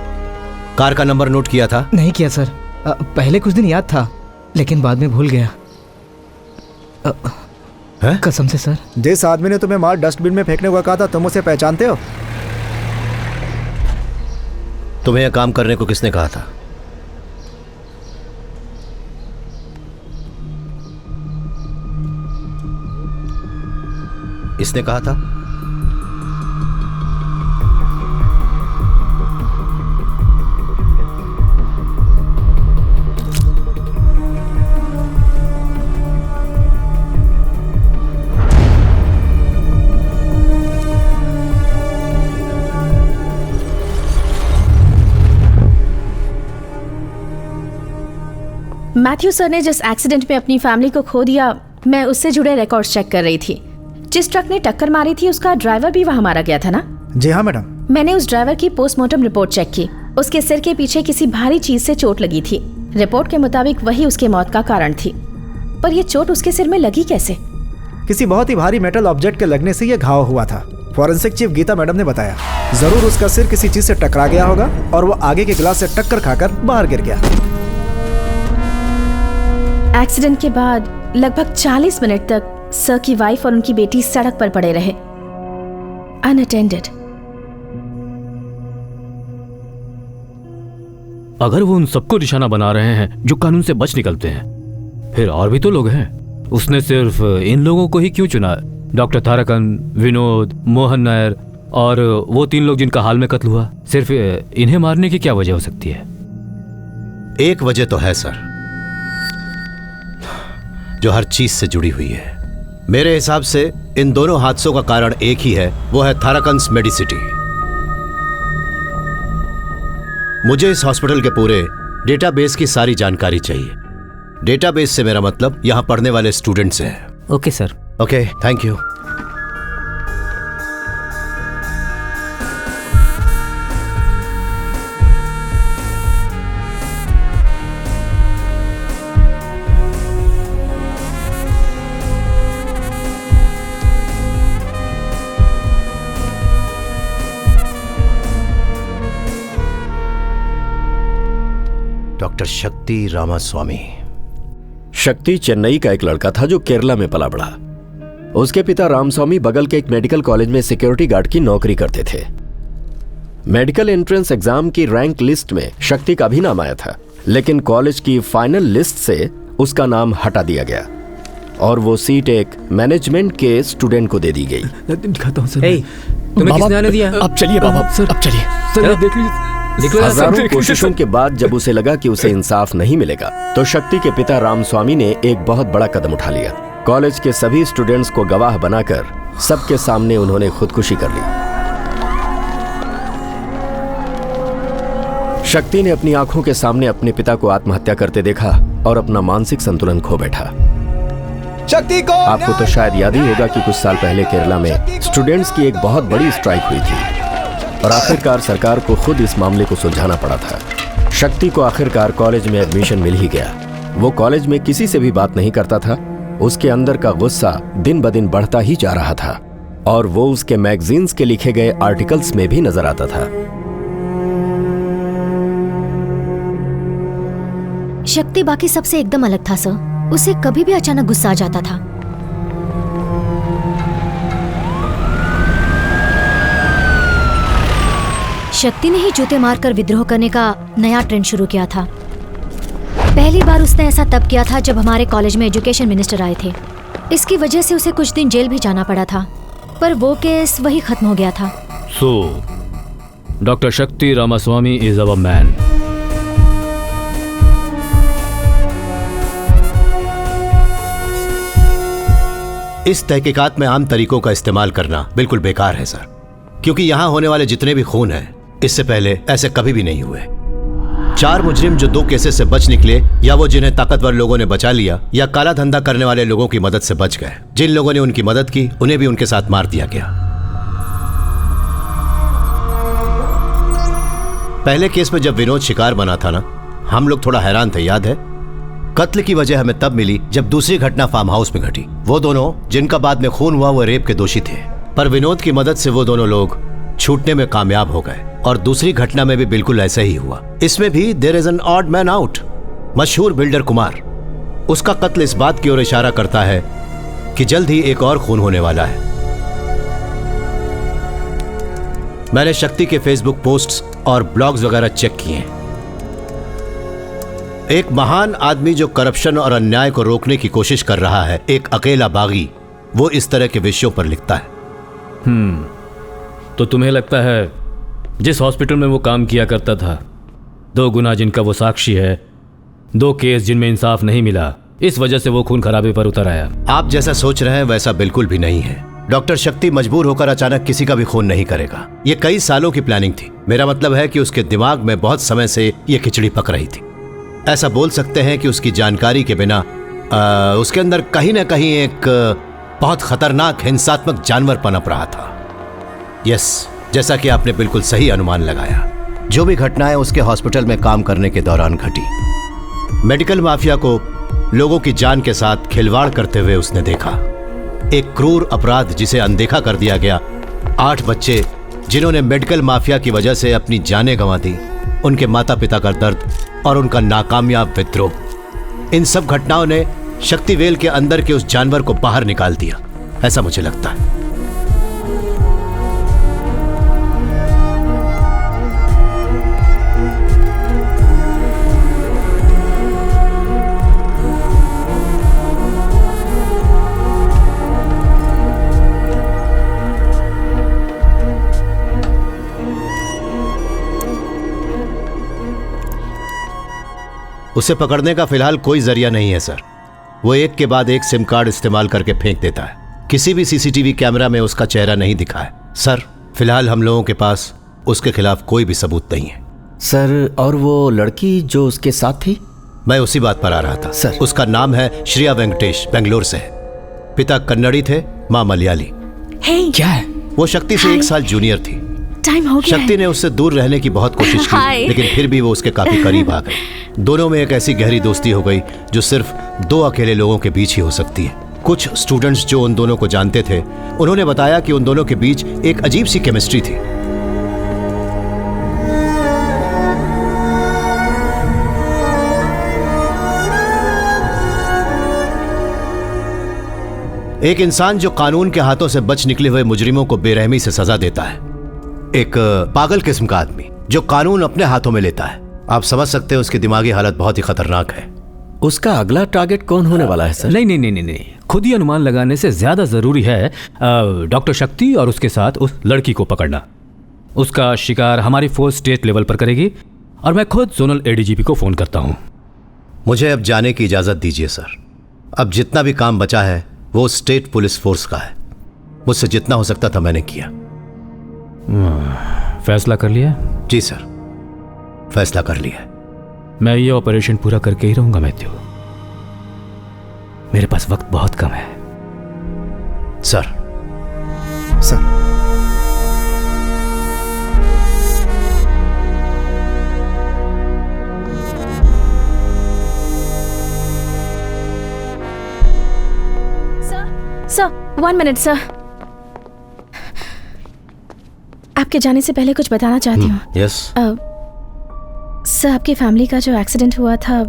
Speaker 2: कार का नंबर नोट किया था?
Speaker 4: नहीं किया सर। पहले कुछ दिन याद था, लेकिन बाद में भूल गया। कसम से सर। जिस आदमी ने तुम्हें माल डस्टबिन में फेंकने को कहा था, तुम उसे पहचानते हो?
Speaker 2: तुम्हें यह काम करने को किसने कहा था? इसने कहा था?
Speaker 9: मैथ्यू सर ने जिस एक्सीडेंट में अपनी फैमिली को खो दिया, मैं उससे जुड़े रिकॉर्ड्स चेक कर रही थी। जिस ट्रक ने टक्कर मारी थी, उसका ड्राइवर भी वहाँ मारा गया था ना?
Speaker 4: जी हाँ मैडम।
Speaker 9: मैंने उस ड्राइवर की पोस्टमार्टम रिपोर्ट चेक की। उसके सिर के पीछे किसी भारी चीज से चोट लगी थी। रिपोर्ट के मुताबिक वही उसके मौत का कारण थी। पर यह चोट उसके सिर में लगी कैसे?
Speaker 4: किसी बहुत ही भारी मेटल ऑब्जेक्ट के लगने से यह घाव हुआ था। फॉरेंसिक चीफ गीता मैडम ने बताया। जरूर उसका सिर किसी चीज से टकरा गया होगा और वो आगे के गिलास से टक्कर खाकर बाहर गिर गया।
Speaker 9: एक्सीडेंट के बाद लगभग 40 मिनट तक सर की वाइफ और उनकी बेटी सड़क पर पड़े रहे, अनअटेंडेड।
Speaker 3: अगर वो उन सबको निशाना बना रहे हैं जो कानून से बच निकलते हैं, फिर और भी तो लोग हैं। उसने सिर्फ इन लोगों को ही क्यों चुना? डॉक्टर थारकन, विनोद, मोहन नायर और वो 3 लोग जिनका हाल में कत्ल हुआ, सिर्फ इन्हें मारने की क्या वजह हो सकती है?
Speaker 2: एक वजह तो है सर, जो हर चीज से जुड़ी हुई है। मेरे हिसाब से इन दोनों हादसों का कारण एक ही है, वो है थाराकंस मेडिसिटी। मुझे इस हॉस्पिटल के पूरे डेटाबेस की सारी जानकारी चाहिए। डेटाबेस से मेरा मतलब यहां पढ़ने वाले स्टूडेंट्स हैं।
Speaker 7: Okay sir.
Speaker 2: Okay, thank you. Doctor शक्ति रामास्वामी।
Speaker 5: शक्ति चेन्नई का एक लड़का था जो केरला में पला बढ़ा। उसके पिता रामस्वामी बगल के एक मेडिकल कॉलेज में सिक्योरिटी गार्ड की नौकरी करते थे। मेडिकल एंट्रेंस एग्जाम की रैंक लिस्ट में शक्ति का भी नाम आया था, लेकिन कॉलेज की फाइनल लिस्ट से उसका नाम हटा दिया गया और वो सीट एक मैनेजमेंट के स्टूडेंट को दे दी गई।
Speaker 3: दिखाता हूं सर। तुम्हें किसने आने दिया?
Speaker 2: अब चलिए बाबा, अब चलिए।
Speaker 3: सर देख लीजिए।
Speaker 5: हजारों कोशिशों के बाद जब उसे लगा कि उसे इंसाफ नहीं मिलेगा, तो शक्ति के पिता रामस्वामी ने एक बहुत बड़ा कदम उठा लिया। कॉलेज के सभी स्टूडेंट्स को गवाह बनाकर सबके सामने उन्होंने खुदकुशी कर ली। शक्ति ने अपनी आंखों के सामने अपने पिता को आत्महत्या करते देखा और अपना मानसिक संतुलन खो बैठा।
Speaker 10: शक्ति को
Speaker 5: आपको तो शायद याद ही होगा कि कुछ साल पहले केरला में स्टूडेंट्स की एक बहुत बड़ी स्ट्राइक हुई थी और आखिरकार सरकार को खुद इस मामले को सुलझाना पड़ा था। शक्ति को आखिरकार कॉलेज में एडमिशन मिल ही गया। वो कॉलेज में किसी से भी बात नहीं करता था। उसके अंदर का गुस्सा दिन ब दिन बढ़ता ही जा रहा था और वो उसके मैगजीन्स के लिखे गए आर्टिकल्स में भी नजर आता था।
Speaker 6: शक्ति बाकी सबसे एकदम अलग था सर। उसे कभी भी अचानक गुस्सा आ जाता था। शक्ति ने ही जूते मारकर विद्रोह करने का नया ट्रेंड शुरू किया था। पहली बार उसने ऐसा तब किया था जब हमारे कॉलेज में एजुकेशन मिनिस्टर आए थे। इसकी वजह से उसे कुछ दिन जेल भी जाना पड़ा था, पर वो केस वही खत्म हो गया था।
Speaker 3: डॉक्टर शक्ति रामास्वामी इज अवर मैन।
Speaker 2: इस तहकीकात में आम तरीकों का इस्तेमाल करना बिल्कुल बेकार है सर, क्योंकि यहाँ होने वाले जितने भी खून हैं इससे पहले ऐसे कभी भी नहीं हुए। 4 मुजरिम जो 2 केसेस से बच निकले, या वो जिन्हें ताकतवर लोगों ने बचा लिया, या काला धंधा करने वाले लोगों की मदद से बच गए। जिन लोगों ने उनकी मदद की उन्हें भी उनके साथ मार दिया गया। पहले केस में जब विनोद शिकार बना था ना, हम लोग थोड़ा हैरान थे, याद है? कत्ल की वजह हमें तब मिली जब दूसरी घटना फार्म हाउस में घटी। वो दोनों जिनका बाद में खून हुआ वो रेप के दोषी थे, पर विनोद की मदद से वो दोनों लोग छूटने में कामयाब हो गए। और दूसरी घटना में भी बिल्कुल ऐसा ही हुआ। इसमें भी there is an odd man out, मशहूर बिल्डर कुमार। उसका कत्ल इस बात की ओर इशारा करता है कि जल्द ही एक और खून होने वाला है। मैंने शक्ति के फेसबुक पोस्ट्स और ब्लॉग्स वगैरह चेक किए। एक महान आदमी जो करप्शन और अन्याय को रोकने की कोशिश कर रहा है, एक अकेला बागी, वो इस तरह के विषयों पर लिखता है।
Speaker 3: तो तुम्हें लगता है जिस हॉस्पिटल में वो काम किया करता था, 2 गुना जिनका वो साक्षी है, 2 केस जिनमें इंसाफ नहीं मिला, इस वजह से वो खून खराबे पर उतर आया?
Speaker 2: आप जैसा सोच रहे हैं वैसा बिल्कुल भी नहीं है। डॉक्टर शक्ति मजबूर होकर अचानक किसी का भी खून नहीं करेगा। ये कई सालों की प्लानिंग थी। मेरा मतलब है कि उसके दिमाग में बहुत समय से ये खिचड़ी पक रही थी। ऐसा बोल सकते हैं कि उसकी जानकारी के बिना उसके अंदर कहीं ना कहीं एक बहुत खतरनाक हिंसात्मक जानवर पनप रहा था। यस, जैसा कि आपने बिल्कुल सही अनुमान लगाया। जो भी घटनाएं उसके हॉस्पिटल में काम करने के दौरान घटी, मेडिकल माफिया को लोगों की जान के साथ खिलवाड़ करते हुए उसने देखा। एक क्रूर अपराध जिसे अनदेखा कर दिया गया। 8 बच्चे जिन्होंने मेडिकल माफिया की वजह से अपनी जानें गंवा दी, उनके माता पिता का दर्द और उनका नाकामयाब विद्रोह, इन सब घटनाओं ने शक्तिवेल के अंदर के उस जानवर को बाहर निकाल दिया, ऐसा मुझे लगता है। उसे पकड़ने का फिलहाल कोई जरिया नहीं है सर। वो एक के बाद एक सिम कार्ड इस्तेमाल करके फेंक देता है। किसी भी सीसीटीवी कैमरा में उसका चेहरा नहीं दिखा है सर। फिलहाल हम लोगों के पास उसके खिलाफ कोई भी सबूत नहीं है
Speaker 5: सर। और वो लड़की जो उसके साथ थी?
Speaker 2: मैं उसी बात पर आ रहा था
Speaker 5: सर।
Speaker 2: उसका नाम है श्रिया वेंकटेश, बेंगलोर से है। पिता कन्नड़ी थे, माँ मलयाली।
Speaker 9: hey,
Speaker 5: क्या है?
Speaker 2: वो शक्ति से 1 साल जूनियर थी।
Speaker 9: टाइम हो गया।
Speaker 2: शक्ति ने उससे दूर रहने की बहुत कोशिश की, लेकिन फिर भी वो उसके काफी करीब आ गई। दोनों में एक ऐसी गहरी दोस्ती हो गई जो सिर्फ 2 अकेले लोगों के बीच ही हो सकती है। कुछ स्टूडेंट्स जो उन दोनों को जानते थे, उन्होंने बताया कि उन दोनों के बीच एक अजीब सी केमिस्ट्री थी। एक इंसान जो कानून के हाथों से बच निकले हुए मुजरिमों को बेरहमी से सजा देता है, एक पागल किस्म का आदमी जो कानून अपने हाथों में लेता है। आप समझ सकते हैं उसकी दिमागी हालत बहुत ही खतरनाक है।
Speaker 5: उसका अगला टारगेट कौन होने वाला है सर?
Speaker 3: नहीं, खुद ही अनुमान लगाने से ज्यादा जरूरी है डॉक्टर शक्ति और उसके साथ उस लड़की को पकड़ना। उसका शिकार हमारी फोर्स स्टेट लेवल पर करेगी और मैं खुद जोनल एडीजीपी को फोन करता हूँ।
Speaker 2: मुझे अब जाने की इजाजत दीजिए सर। अब जितना भी काम बचा है वो स्टेट पुलिस फोर्स का है। मुझसे जितना हो सकता था मैंने किया।
Speaker 3: फैसला कर लिया?
Speaker 2: जी सर, फैसला कर लिया।
Speaker 3: मैं ये ऑपरेशन पूरा करके ही रहूंगा मैथ्यू। मेरे पास वक्त बहुत कम है।
Speaker 2: Sir.
Speaker 4: Sir,
Speaker 9: sir 1 minute sir. आपके जाने से पहले कुछ बताना चाहती हूँ।
Speaker 2: यस
Speaker 9: सर, आपकी फैमिली का जो एक्सीडेंट हुआ था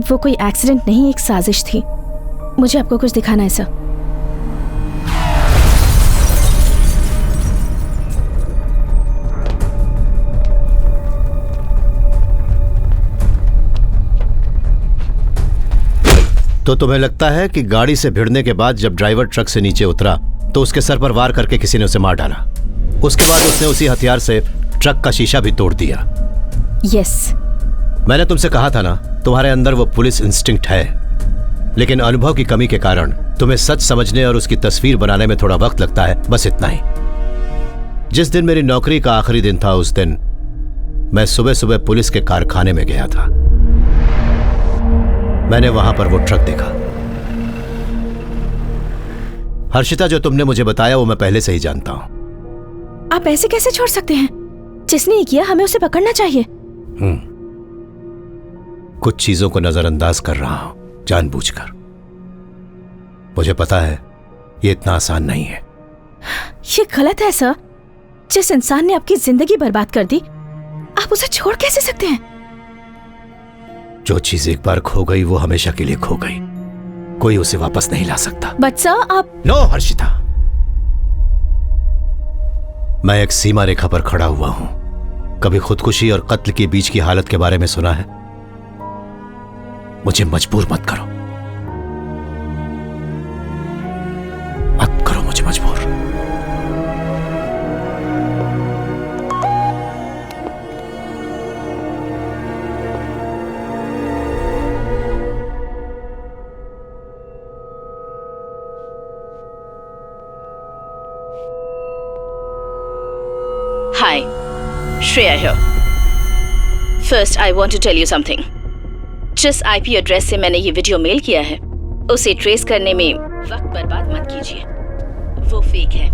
Speaker 9: वो कोई एक्सीडेंट नहीं, एक साजिश थी। मुझे आपको कुछ दिखाना है सर।
Speaker 2: तो तुम्हें लगता है कि गाड़ी से भिड़ने के बाद जब ड्राइवर ट्रक से नीचे उतरा तो उसके सर पर वार करके किसी ने उसे मार डाला। उसके बाद उसने उसी हथियार से ट्रक का शीशा भी तोड़ दिया।
Speaker 9: यस।
Speaker 2: मैंने तुमसे कहा था ना, तुम्हारे अंदर वो पुलिस इंस्टिंक्ट है, लेकिन अनुभव की कमी के कारण तुम्हें सच समझने और उसकी तस्वीर बनाने में थोड़ा वक्त लगता है, बस इतना ही। जिस दिन मेरी नौकरी का आखिरी दिन था, उस दिन मैं सुबह सुबह पुलिस के कारखाने में गया था। मैंने वहां पर वो ट्रक देखा। हर्षिता, जो तुमने मुझे बताया वो मैं पहले से ही जानता हूं।
Speaker 9: आप ऐसे कैसे छोड़ सकते हैं? जिसने ये किया हमें उसे पकड़ना चाहिए।
Speaker 2: कुछ चीजों को नजरअंदाज कर रहा हूं, जानबूझकर। मुझे पता है ये इतना आसान नहीं है।
Speaker 9: ये गलत है सर। जिस इंसान ने आपकी जिंदगी बर्बाद कर दी, आप उसे छोड़ कैसे सकते हैं?
Speaker 2: जो चीज एक बार खो गई वो हमेशा के लिए खो गई, कोई उसे वापस नहीं ला सकता।
Speaker 9: बट सर आप...
Speaker 2: नो हर्षिता, मैं एक सीमा रेखा पर खड़ा हुआ हूं। कभी खुदकुशी और कत्ल के बीच की हालत के बारे में सुना है? मुझे मजबूर मत करो, मत करो मुझे मजबूर।
Speaker 9: Hi, Shreya here. First, I want to tell you something. जिस IP एड्रेस से मैंने ये वीडियो मेल किया है, उसे ट्रेस करने में वक्त बर्बाद मत कीजिए। वो फेक है।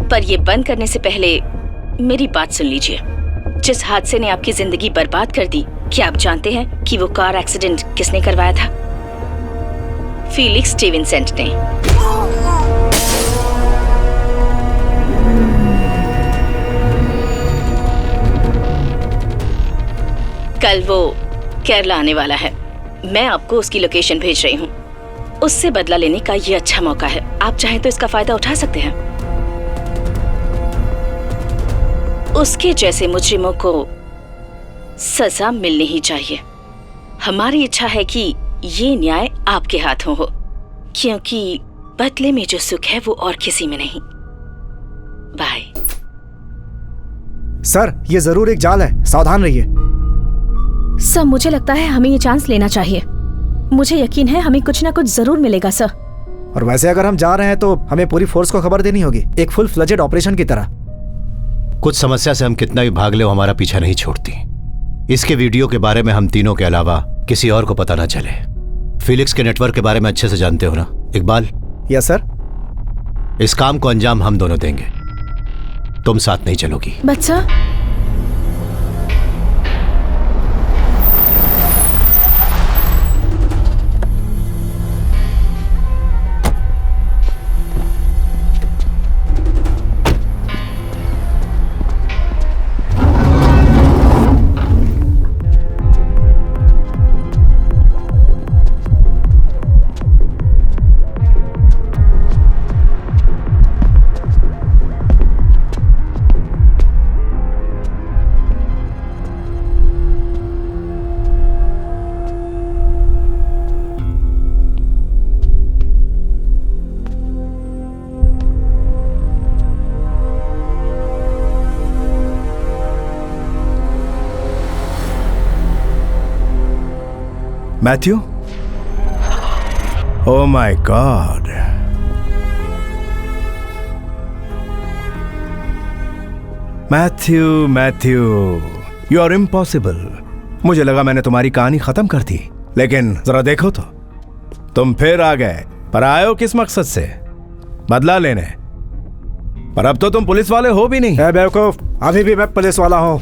Speaker 9: पर ये बंद करने से पहले मेरी बात सुन लीजिए। जिस हादसे ने आपकी जिंदगी बर्बाद कर दी, क्या आप जानते हैं कि वो कार एक्सीडेंट किसने करवाया था? फीलिक्स स्टीवेंसेंट ने। कल वो केरला आने वाला है। मैं आपको उसकी लोकेशन भेज रही हूँ। उससे बदला लेने का ये अच्छा मौका है। आप चाहें तो इसका फायदा उठा सकते हैं। उसके जैसे मुजरिमों को सजा मिलनी ही चाहिए। हमारी इच्छा है कि ये न्याय आपके हाथों हो, क्योंकि बदले में जो सुख है वो और किसी में नहीं। बाय।
Speaker 4: सर, ये जरूर एक जाल है, सावधान रहिए।
Speaker 9: सर, मुझे लगता है हमें ये चांस लेना चाहिए। मुझे यकीन है हमें कुछ ना कुछ जरूर मिलेगा सर।
Speaker 4: और वैसे अगर हम जा रहे हैं तो हमें पूरी फोर्स को खबर देनी होगी, एक फुल फ्लेजेड ऑपरेशन की तरह।
Speaker 2: कुछ समस्या से हम कितना भी भाग ले, वो हमारा पीछा नहीं छोड़ती। इसके वीडियो के बारे में हम तीनों के अलावा किसी और को पता ना चले। फिलिक्स के नेटवर्क के बारे में अच्छे से जानते हो ना इकबाल?
Speaker 4: Yes sir.
Speaker 2: इस काम को अंजाम हम दोनों देंगे, तुम साथ नहीं चलोगी।
Speaker 9: बच्चा,
Speaker 8: Matthew? Oh my God. Matthew, you are impossible. मुझे लगा मैंने तुम्हारी कहानी खत्म कर दी, लेकिन जरा देखो तो, तुम फिर आ गए। पर आए हो किस मकसद से? बदला लेने। पर अब तो तुम पुलिस वाले हो भी नहीं।
Speaker 4: बेवकूफ, अभी भी मैं पुलिस वाला हूँ।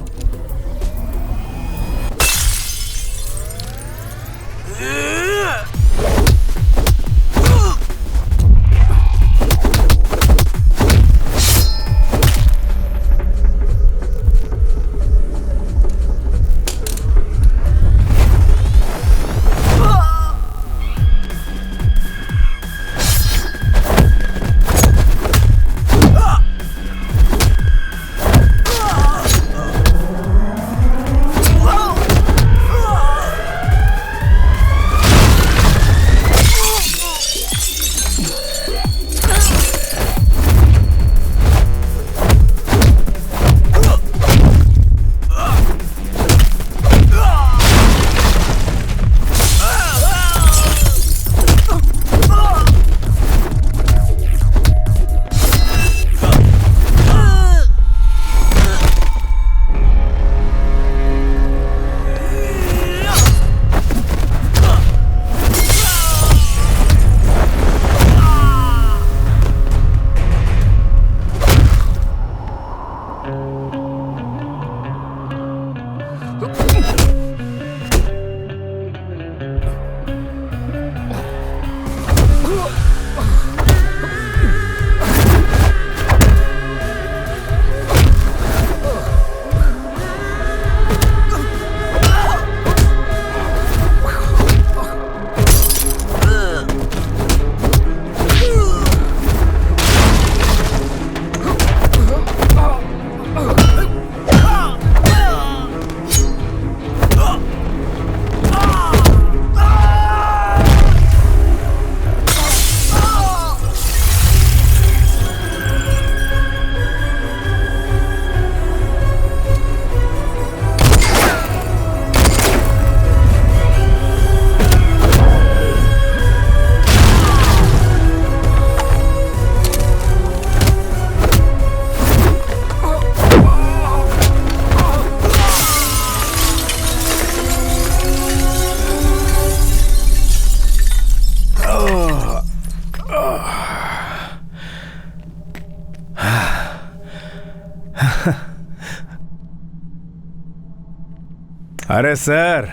Speaker 8: अरे सर,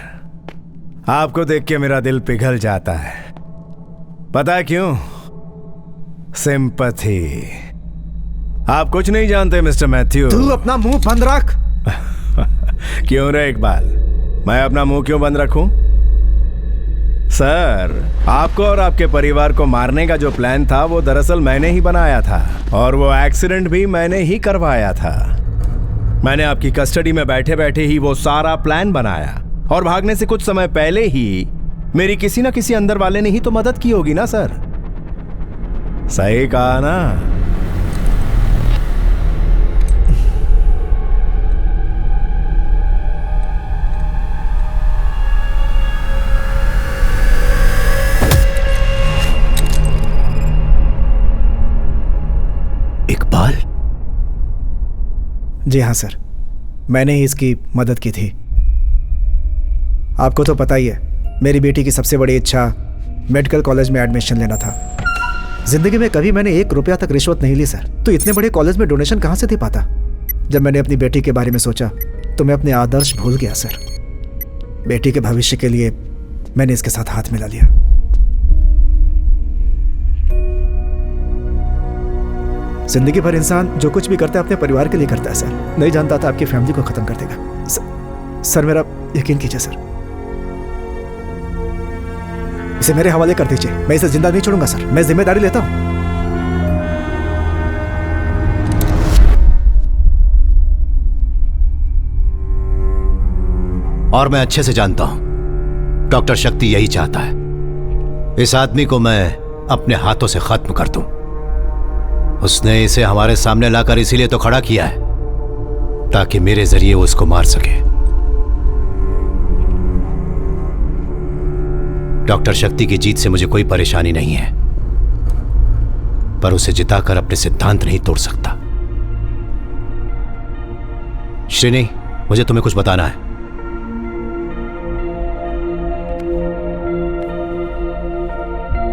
Speaker 8: आपको देख के मेरा दिल पिघल जाता है। पता है क्यों? सिंपैथी। आप कुछ नहीं जानते मिस्टर मैथ्यू।
Speaker 4: तू अपना मुंह बंद रख।
Speaker 8: क्यों रे इकबाल, मैं अपना मुंह क्यों बंद रखूं? सर, आपको और आपके परिवार को मारने का जो प्लान था वो दरअसल मैंने ही बनाया था, और वो एक्सीडेंट भी मैंने ही करवाया था। मैंने आपकी कस्टडी में बैठे बैठे ही वो सारा प्लान बनाया, और भागने से कुछ समय पहले ही मेरी किसी ना किसी अंदर वाले ने ही तो मदद की होगी ना सर। सही कहा ना?
Speaker 2: इकबाल?
Speaker 4: जी हाँ सर, मैंने ही इसकी मदद की थी। आपको तो पता ही है, मेरी बेटी की सबसे बड़ी इच्छा मेडिकल कॉलेज में एडमिशन लेना था। जिंदगी में कभी मैंने 1 रुपया तक रिश्वत नहीं ली सर, तो इतने बड़े कॉलेज में डोनेशन कहाँ से दे पाता। जब मैंने अपनी बेटी के बारे में सोचा तो मैं अपने आदर्श भूल गया सर। बेटी के भविष्य के लिए मैंने इसके साथ हाथ मिला लिया। जिंदगी भर इंसान जो कुछ भी करता है अपने परिवार के लिए करता है सर। नहीं जानता था आपकी फैमिली को खत्म कर देगा। सर मेरा यकीन कीजिए सर, इसे मेरे हवाले कर दीजिए। मैं इसे जिंदा नहीं छोड़ूंगा सर, मैं जिम्मेदारी लेता हूं।
Speaker 2: और मैं अच्छे से जानता हूं डॉक्टर शक्ति यही चाहता है। इस आदमी को मैं अपने हाथों से खत्म कर दूं। उसने इसे हमारे सामने लाकर इसीलिए तो खड़ा किया है ताकि मेरे जरिए वो उसको मार सके। डॉक्टर शक्ति की जीत से मुझे कोई परेशानी नहीं है, पर उसे जिताकर अपने सिद्धांत नहीं तोड़ सकता। श्रीनी, मुझे तुम्हें कुछ बताना है।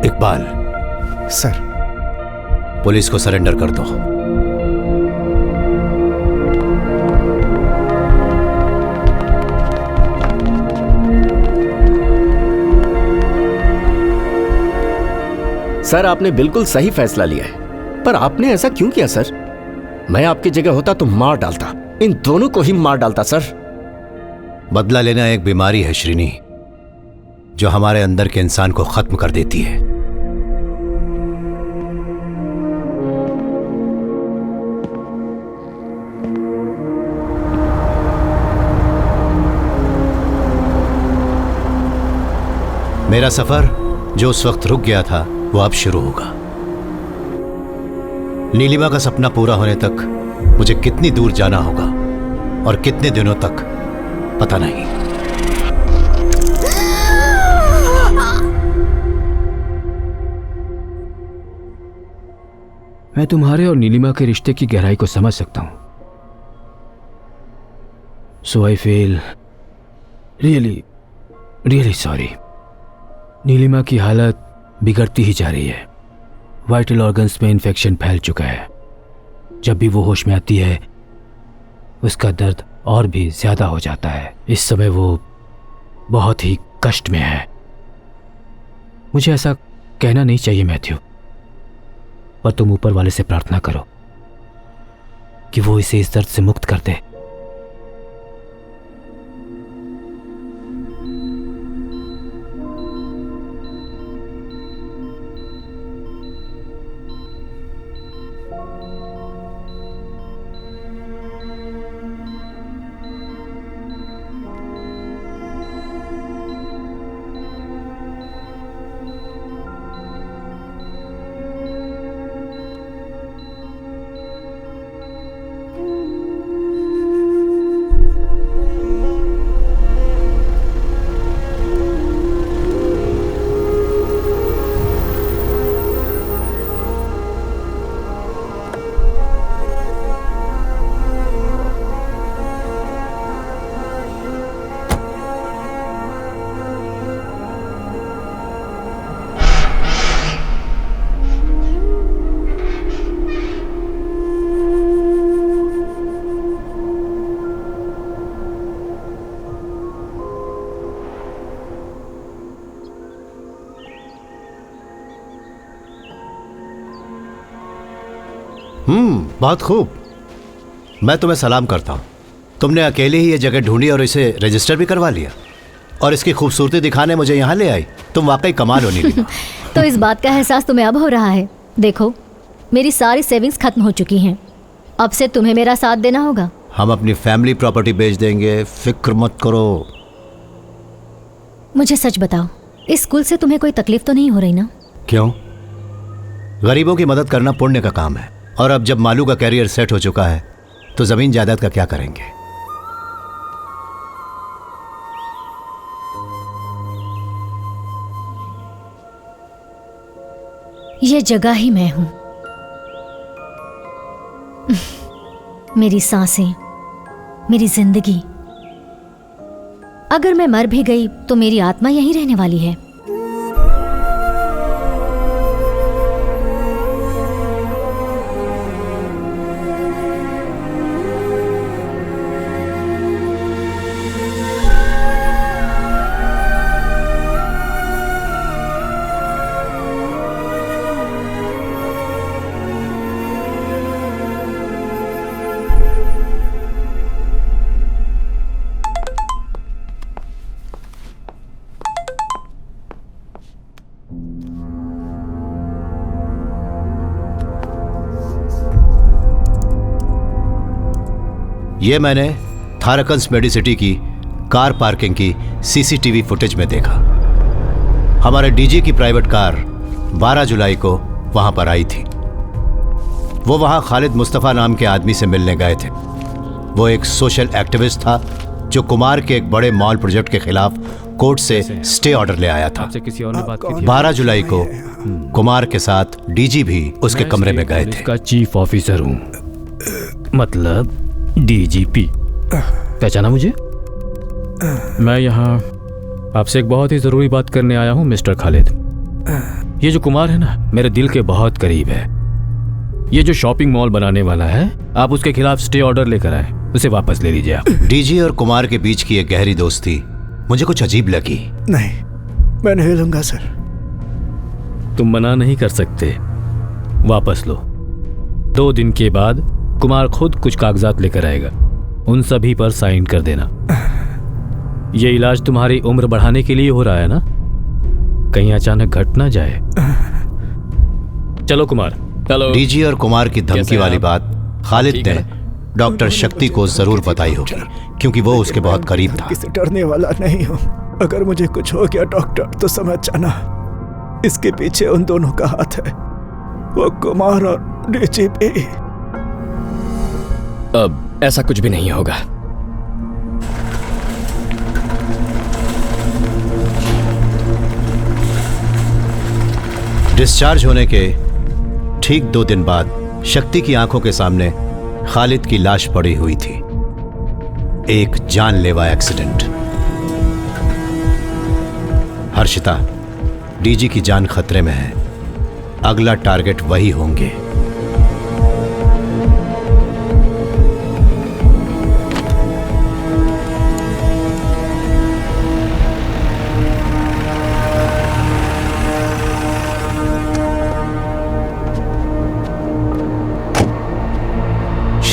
Speaker 2: इकबाल।
Speaker 4: सर।
Speaker 2: पुलिस को सरेंडर कर दो।
Speaker 5: सर, आपने बिल्कुल सही फैसला लिया है, पर आपने ऐसा क्यों किया सर? मैं आपकी जगह होता तो मार डालता, इन दोनों को ही मार डालता सर।
Speaker 2: बदला लेना एक बीमारी है श्रीनी, जो हमारे अंदर के इंसान को खत्म कर देती है। मेरा सफर जो उस वक्त रुक गया था वो अब शुरू होगा। नीलिमा का सपना पूरा होने तक मुझे कितनी दूर जाना होगा और कितने दिनों तक पता नहीं।
Speaker 3: मैं तुम्हारे और नीलिमा के रिश्ते की गहराई को समझ सकता हूं। So I feel really sorry. Neelima की हालत बिगड़ती ही जा रही है। वाइटल ऑर्गन्स में इन्फेक्शन फैल चुका है। जब भी वो होश में आती है उसका दर्द और भी ज्यादा हो जाता है। इस समय वो बहुत ही कष्ट में है। मुझे ऐसा कहना नहीं चाहिए मैथ्यू, पर तुम ऊपर वाले से प्रार्थना करो कि वो इसे इस दर्द से मुक्त कर दे।
Speaker 2: बहुत खूब। मैं तुम्हें सलाम करता हूँ। तुमने अकेले ही ये जगह ढूंढी और इसे रजिस्टर भी करवा लिया और इसकी खूबसूरती दिखाने मुझे यहाँ ले आई। तुम वाकई कमाल हो नीलिमा।
Speaker 6: तो इस बात का एहसास तुम्हें अब हो रहा है? देखो, मेरी सारी सेविंग्स खत्म हो चुकी हैं। अब से तुम्हें मेरा साथ देना होगा।
Speaker 2: हम अपनी फैमिली प्रॉपर्टी बेच देंगे, फिक्र मत करो।
Speaker 6: मुझे सच बताओ, इस स्कूल से तुम्हें कोई तकलीफ तो नहीं हो रही ना?
Speaker 2: क्यों? गरीबों की मदद करना पुण्य का काम है। और अब जब मालू का कैरियर सेट हो चुका है तो जमीन जायदाद का क्या करेंगे?
Speaker 6: ये जगह ही मैं हूं। मेरी सांसें, मेरी जिंदगी। अगर मैं मर भी गई तो मेरी आत्मा यहीं रहने वाली है।
Speaker 2: ये मैंने थारकंस मेडिसिटी की कार पार्किंग की सीसीटीवी फुटेज में देखा। हमारे डीजी की प्राइवेट कार 12 जुलाई को वहां पर आई थी। वो वहां खालिद मुस्तफ़ा नाम के आदमी से मिलने गए थे। वो एक सोशल एक्टिविस्ट था जो कुमार के एक बड़े मॉल प्रोजेक्ट के खिलाफ कोर्ट से स्टे ऑर्डर ले आया था। 12 जुलाई को कुमार के साथ डीजी भी उसके कमरे में गए थे।
Speaker 3: का चीफ ऑफिसर हूं, मतलब डीजीपी। पहचाना मुझे? मैं यहाँ आपसे एक बहुत ही जरूरी बात करने आया हूँ मिस्टर खालिद। ये जो कुमार है ना, मेरे दिल के बहुत करीब है। ये जो शॉपिंग मॉल बनाने वाला है, आप उसके खिलाफ स्टे ऑर्डर लेकर आए, उसे वापस ले लीजिए आप।
Speaker 2: डीजी और कुमार के बीच की एक गहरी दोस्ती मुझे कुछ अजीब लगी।
Speaker 4: नहीं, मैं नहीं लूंगा सर।
Speaker 3: तुम मना नहीं कर सकते, वापस लो। 2 दिन के बाद कुमार खुद कुछ कागजात लेकर आएगा, उन सभी पर साइन कर देना। ये इलाज तुम्हारी उम्र बढ़ाने के लिए हो रहा है ना, कहीं अचानक घट ना जाए। चलो कुमार, चलो।
Speaker 2: डीजी और कुमार की धमकी वाली बात खालिद ने डॉक्टर शक्ति को जरूर बताई होगी, क्योंकि वो उसके बहुत करीब था।
Speaker 4: किसी डरने वाला नहीं हूँ। अगर मुझे कुछ हो गया डॉक्टर तो समझ जाना, इसके पीछे उन दोनों का हाथ है, वो कुमार और डीजीपी।
Speaker 5: अब ऐसा कुछ भी नहीं होगा।
Speaker 2: डिस्चार्ज होने के ठीक 2 दिन बाद शक्ति की आंखों के सामने खालिद की लाश पड़ी हुई थी। एक जानलेवा एक्सीडेंट। हर्षिता, डीजी की जान खतरे में है। अगला टारगेट वही होंगे।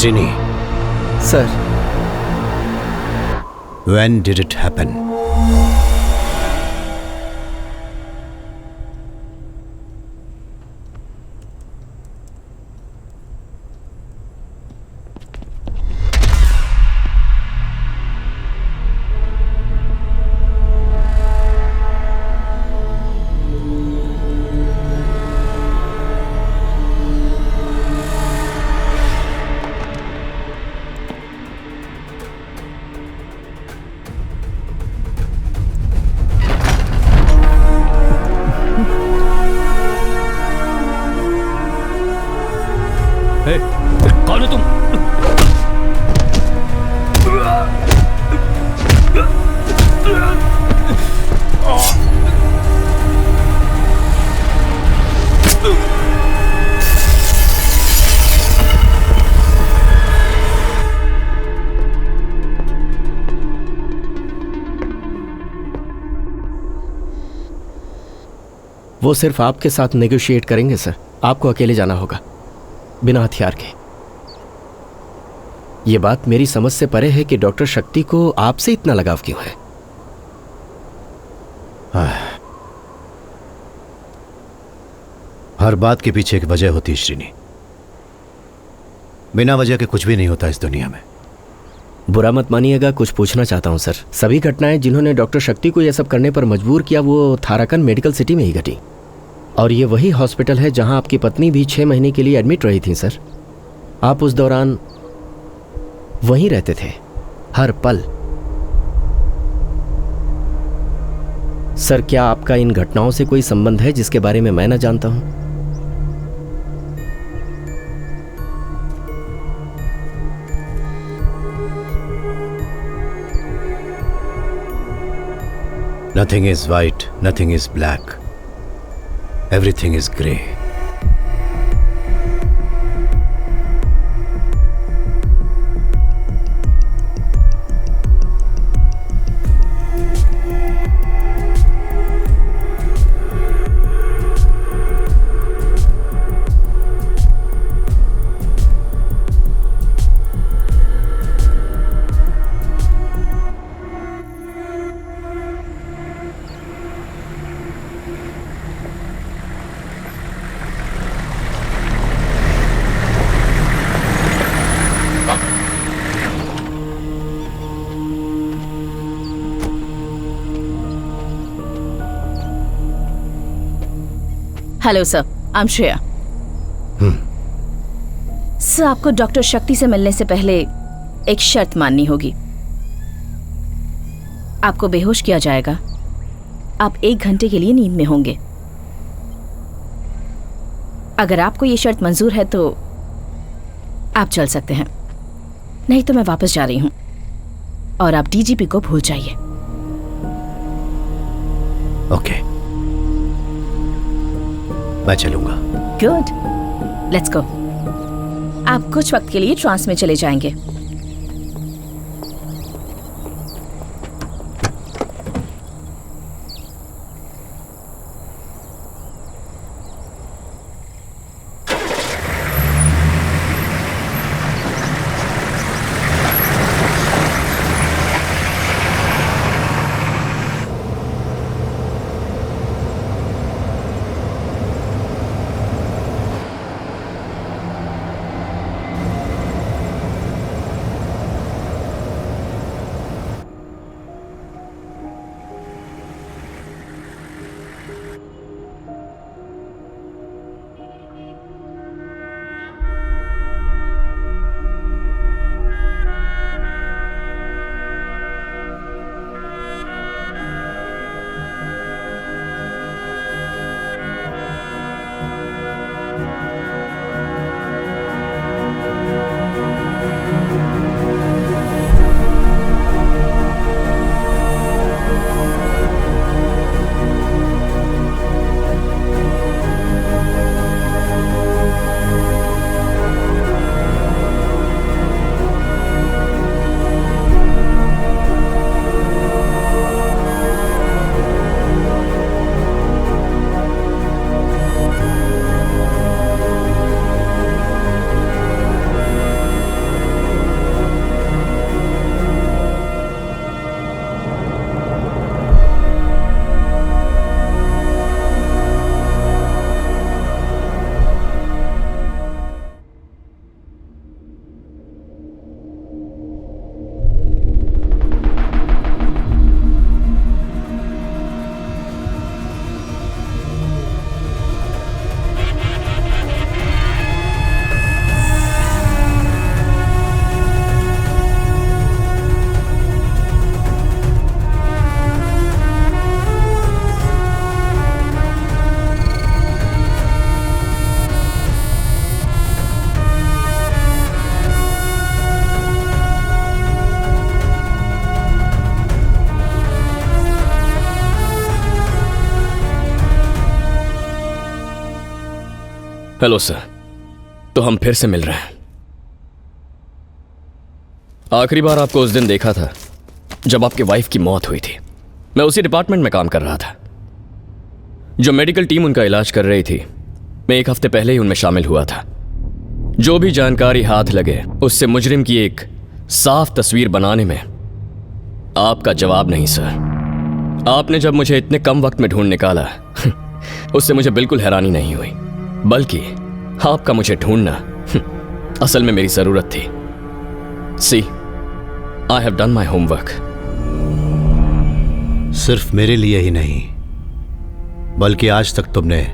Speaker 2: Srini,
Speaker 5: sir,
Speaker 2: when did it happen?
Speaker 3: कौन हो तुम?
Speaker 5: वो सिर्फ आपके साथ नेगोशिएट करेंगे सर। आपको अकेले जाना होगा, बिना हथियार के। ये बात मेरी समझ से परे है कि डॉक्टर शक्ति को आपसे इतना लगाव क्यों है।
Speaker 2: हर बात के पीछे एक वजह होती है श्रीनी। बिना वजह के कुछ भी नहीं होता इस दुनिया में।
Speaker 5: बुरा मत मानिएगा, कुछ पूछना चाहता हूं सर। सभी घटनाएं जिन्होंने डॉक्टर शक्ति को यह सब करने पर मजबूर किया वो थाराकन मेडिकल सिटी में ही घटी, और ये वही हॉस्पिटल है जहां आपकी पत्नी भी 6 महीने के लिए एडमिट रही थी सर। आप उस दौरान वहीं रहते थे, हर पल। सर, क्या आपका इन घटनाओं से कोई संबंध है जिसके बारे में मैं न जानता हूं?
Speaker 2: Nothing is white, nothing is black. Everything is grey.
Speaker 9: Hello sir, I am Shreya. Sir, आपको डॉक्टर शक्ति से मिलने से पहले एक शर्त माननी होगी। आपको बेहोश किया जाएगा। आप 1 घंटे के लिए नींद में होंगे। अगर आपको ये शर्त मंजूर है तो आप चल सकते हैं, नहीं तो मैं वापस जा रही हूं और आप डीजीपी को भूल जाइए।
Speaker 2: ओके, मैं चलूंगा।
Speaker 9: Good, let's go. आप कुछ वक्त के लिए ट्रांस में चले जाएंगे।
Speaker 14: Hello sir. तो हम फिर से मिल रहे हैं। आखिरी बार आपको उस दिन देखा था जब आपकी वाइफ की मौत हुई थी। मैं उसी डिपार्टमेंट में काम कर रहा था। जो मेडिकल टीम उनका इलाज कर रही थी, मैं 1 हफ्ते पहले ही उनमें शामिल हुआ था। जो भी जानकारी हाथ लगे उससे मुजरिम की एक साफ तस्वीर बनाने में आपका जवाब नहीं सर। आपने जब मुझे इतने कम वक्त में ढूंढ निकाला उससे मुझे बिल्कुल हैरानी नहीं हुई, बल्कि आपका मुझे ढूंढना असल में मेरी जरूरत थी। See, I have done my homework.
Speaker 2: सिर्फ मेरे लिए ही नहीं, बल्कि आज तक तुमने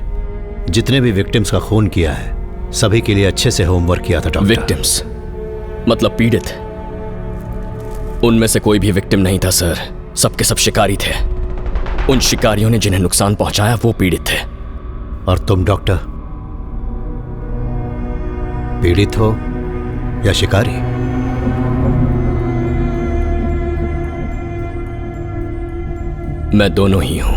Speaker 2: जितने भी विक्टिम्स का खून किया है सभी के लिए अच्छे से होमवर्क किया था डॉक्टर।
Speaker 14: विक्टिम्स मतलब पीड़ित? उनमें से कोई भी विक्टिम नहीं था सर, सबके सब शिकारी थे। उन शिकारियों ने जिन्हें नुकसान पहुंचाया वो पीड़ित थे।
Speaker 2: और तुम डॉक्टर पीड़ित हो या शिकारी?
Speaker 14: मैं दोनों ही हूं।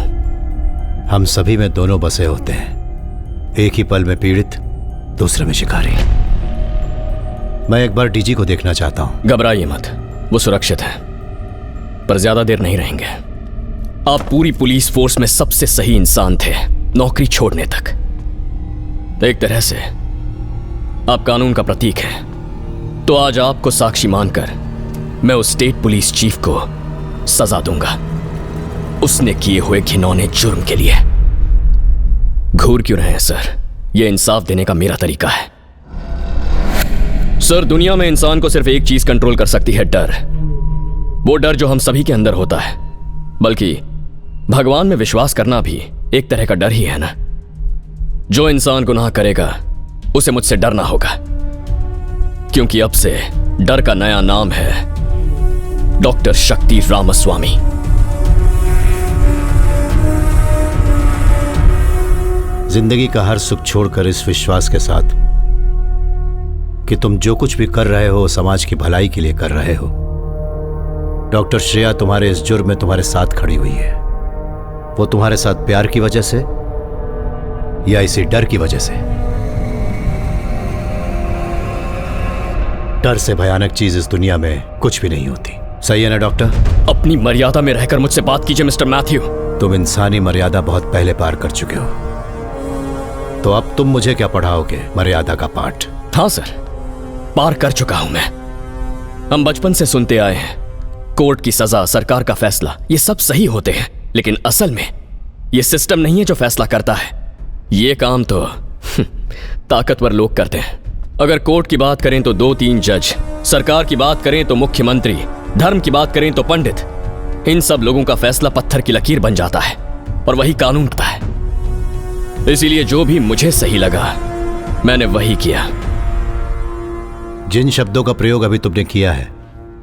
Speaker 2: हम सभी में दोनों बसे होते हैं, एक ही पल में पीड़ित, दूसरे में शिकारी। मैं एक बार डीजी को देखना चाहता हूं।
Speaker 14: घबराइए मत, वो सुरक्षित है, पर ज्यादा देर नहीं रहेंगे। आप पूरी पुलिस फोर्स में सबसे सही इंसान थे नौकरी छोड़ने तक। एक तरह से आप कानून का प्रतीक हैं। तो आज आपको साक्षी मानकर मैं उस स्टेट पुलिस चीफ को सजा दूंगा, उसने किए हुए घिनौने जुर्म के लिए। घूर क्यों रहे हैं सर? यह इंसाफ देने का मेरा तरीका है। सर, दुनिया में इंसान को सिर्फ एक चीज कंट्रोल कर सकती है, डर। वो डर जो हम सभी के अंदर होता है। बल्कि भगवान में विश्वास करना भी एक तरह का डर ही है ना। जो इंसान गुनाह करेगा उसे मुझसे डरना होगा, क्योंकि अब से डर का नया नाम है डॉक्टर शक्ति रामास्वामी।
Speaker 2: जिंदगी का हर सुख छोड़कर इस विश्वास के साथ कि तुम जो कुछ भी कर रहे हो समाज की भलाई के लिए कर रहे हो। डॉक्टर श्रेया तुम्हारे इस जुर्म में तुम्हारे साथ खड़ी हुई है। वो तुम्हारे साथ प्यार की वजह से या इसी डर की वजह से? डर से भयानक चीज इस दुनिया में कुछ भी नहीं होती। सही है ना डॉक्टर?
Speaker 14: अपनी मर्यादा में रहकर मुझसे बात कीजिए मिस्टर मैथ्यू।
Speaker 2: तुम इंसानी मर्यादा बहुत पहले पार कर चुके हो, तो अब तुम मुझे क्या पढ़ाओगे मर्यादा का पाठ?
Speaker 14: हाँ सर, पार कर चुका हूं मैं। हम बचपन से सुनते आए हैं, कोर्ट की सजा, सरकार का फैसला, ये सब सही होते हैं, लेकिन असल में ये सिस्टम नहीं है जो फैसला करता है। ये काम तो ताकतवर लोग करते हैं। अगर कोर्ट की बात करें तो 2-3 जज, सरकार की बात करें तो मुख्यमंत्री, धर्म की बात करें तो पंडित। इन सब लोगों का फैसला पत्थर की लकीर बन जाता है और वही कानून होता है। इसीलिए जो भी मुझे सही लगा मैंने वही किया।
Speaker 2: जिन शब्दों का प्रयोग अभी तुमने किया है,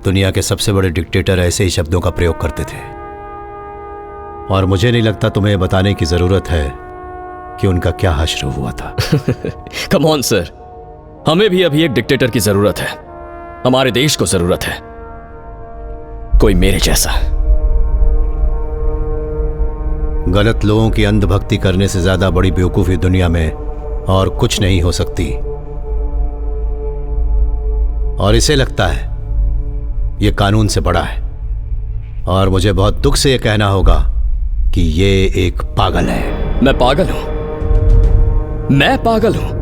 Speaker 2: दुनिया के सबसे बड़े डिक्टेटर ऐसे ही शब्दों का प्रयोग करते थे। और मुझे नहीं लगता तुम्हें बताने की जरूरत है कि उनका क्या हश्र हुआ था।
Speaker 14: कम ऑन सर, हमें भी अभी एक डिक्टेटर की जरूरत है। हमारे देश को जरूरत है कोई मेरे जैसा।
Speaker 2: गलत लोगों की अंधभक्ति करने से ज्यादा बड़ी बेवकूफी दुनिया में और कुछ नहीं हो सकती। और इसे लगता है ये कानून से बड़ा है, और मुझे बहुत दुख से यह कहना होगा कि ये एक पागल है।
Speaker 14: मैं पागल हूं? मैं पागल हूं?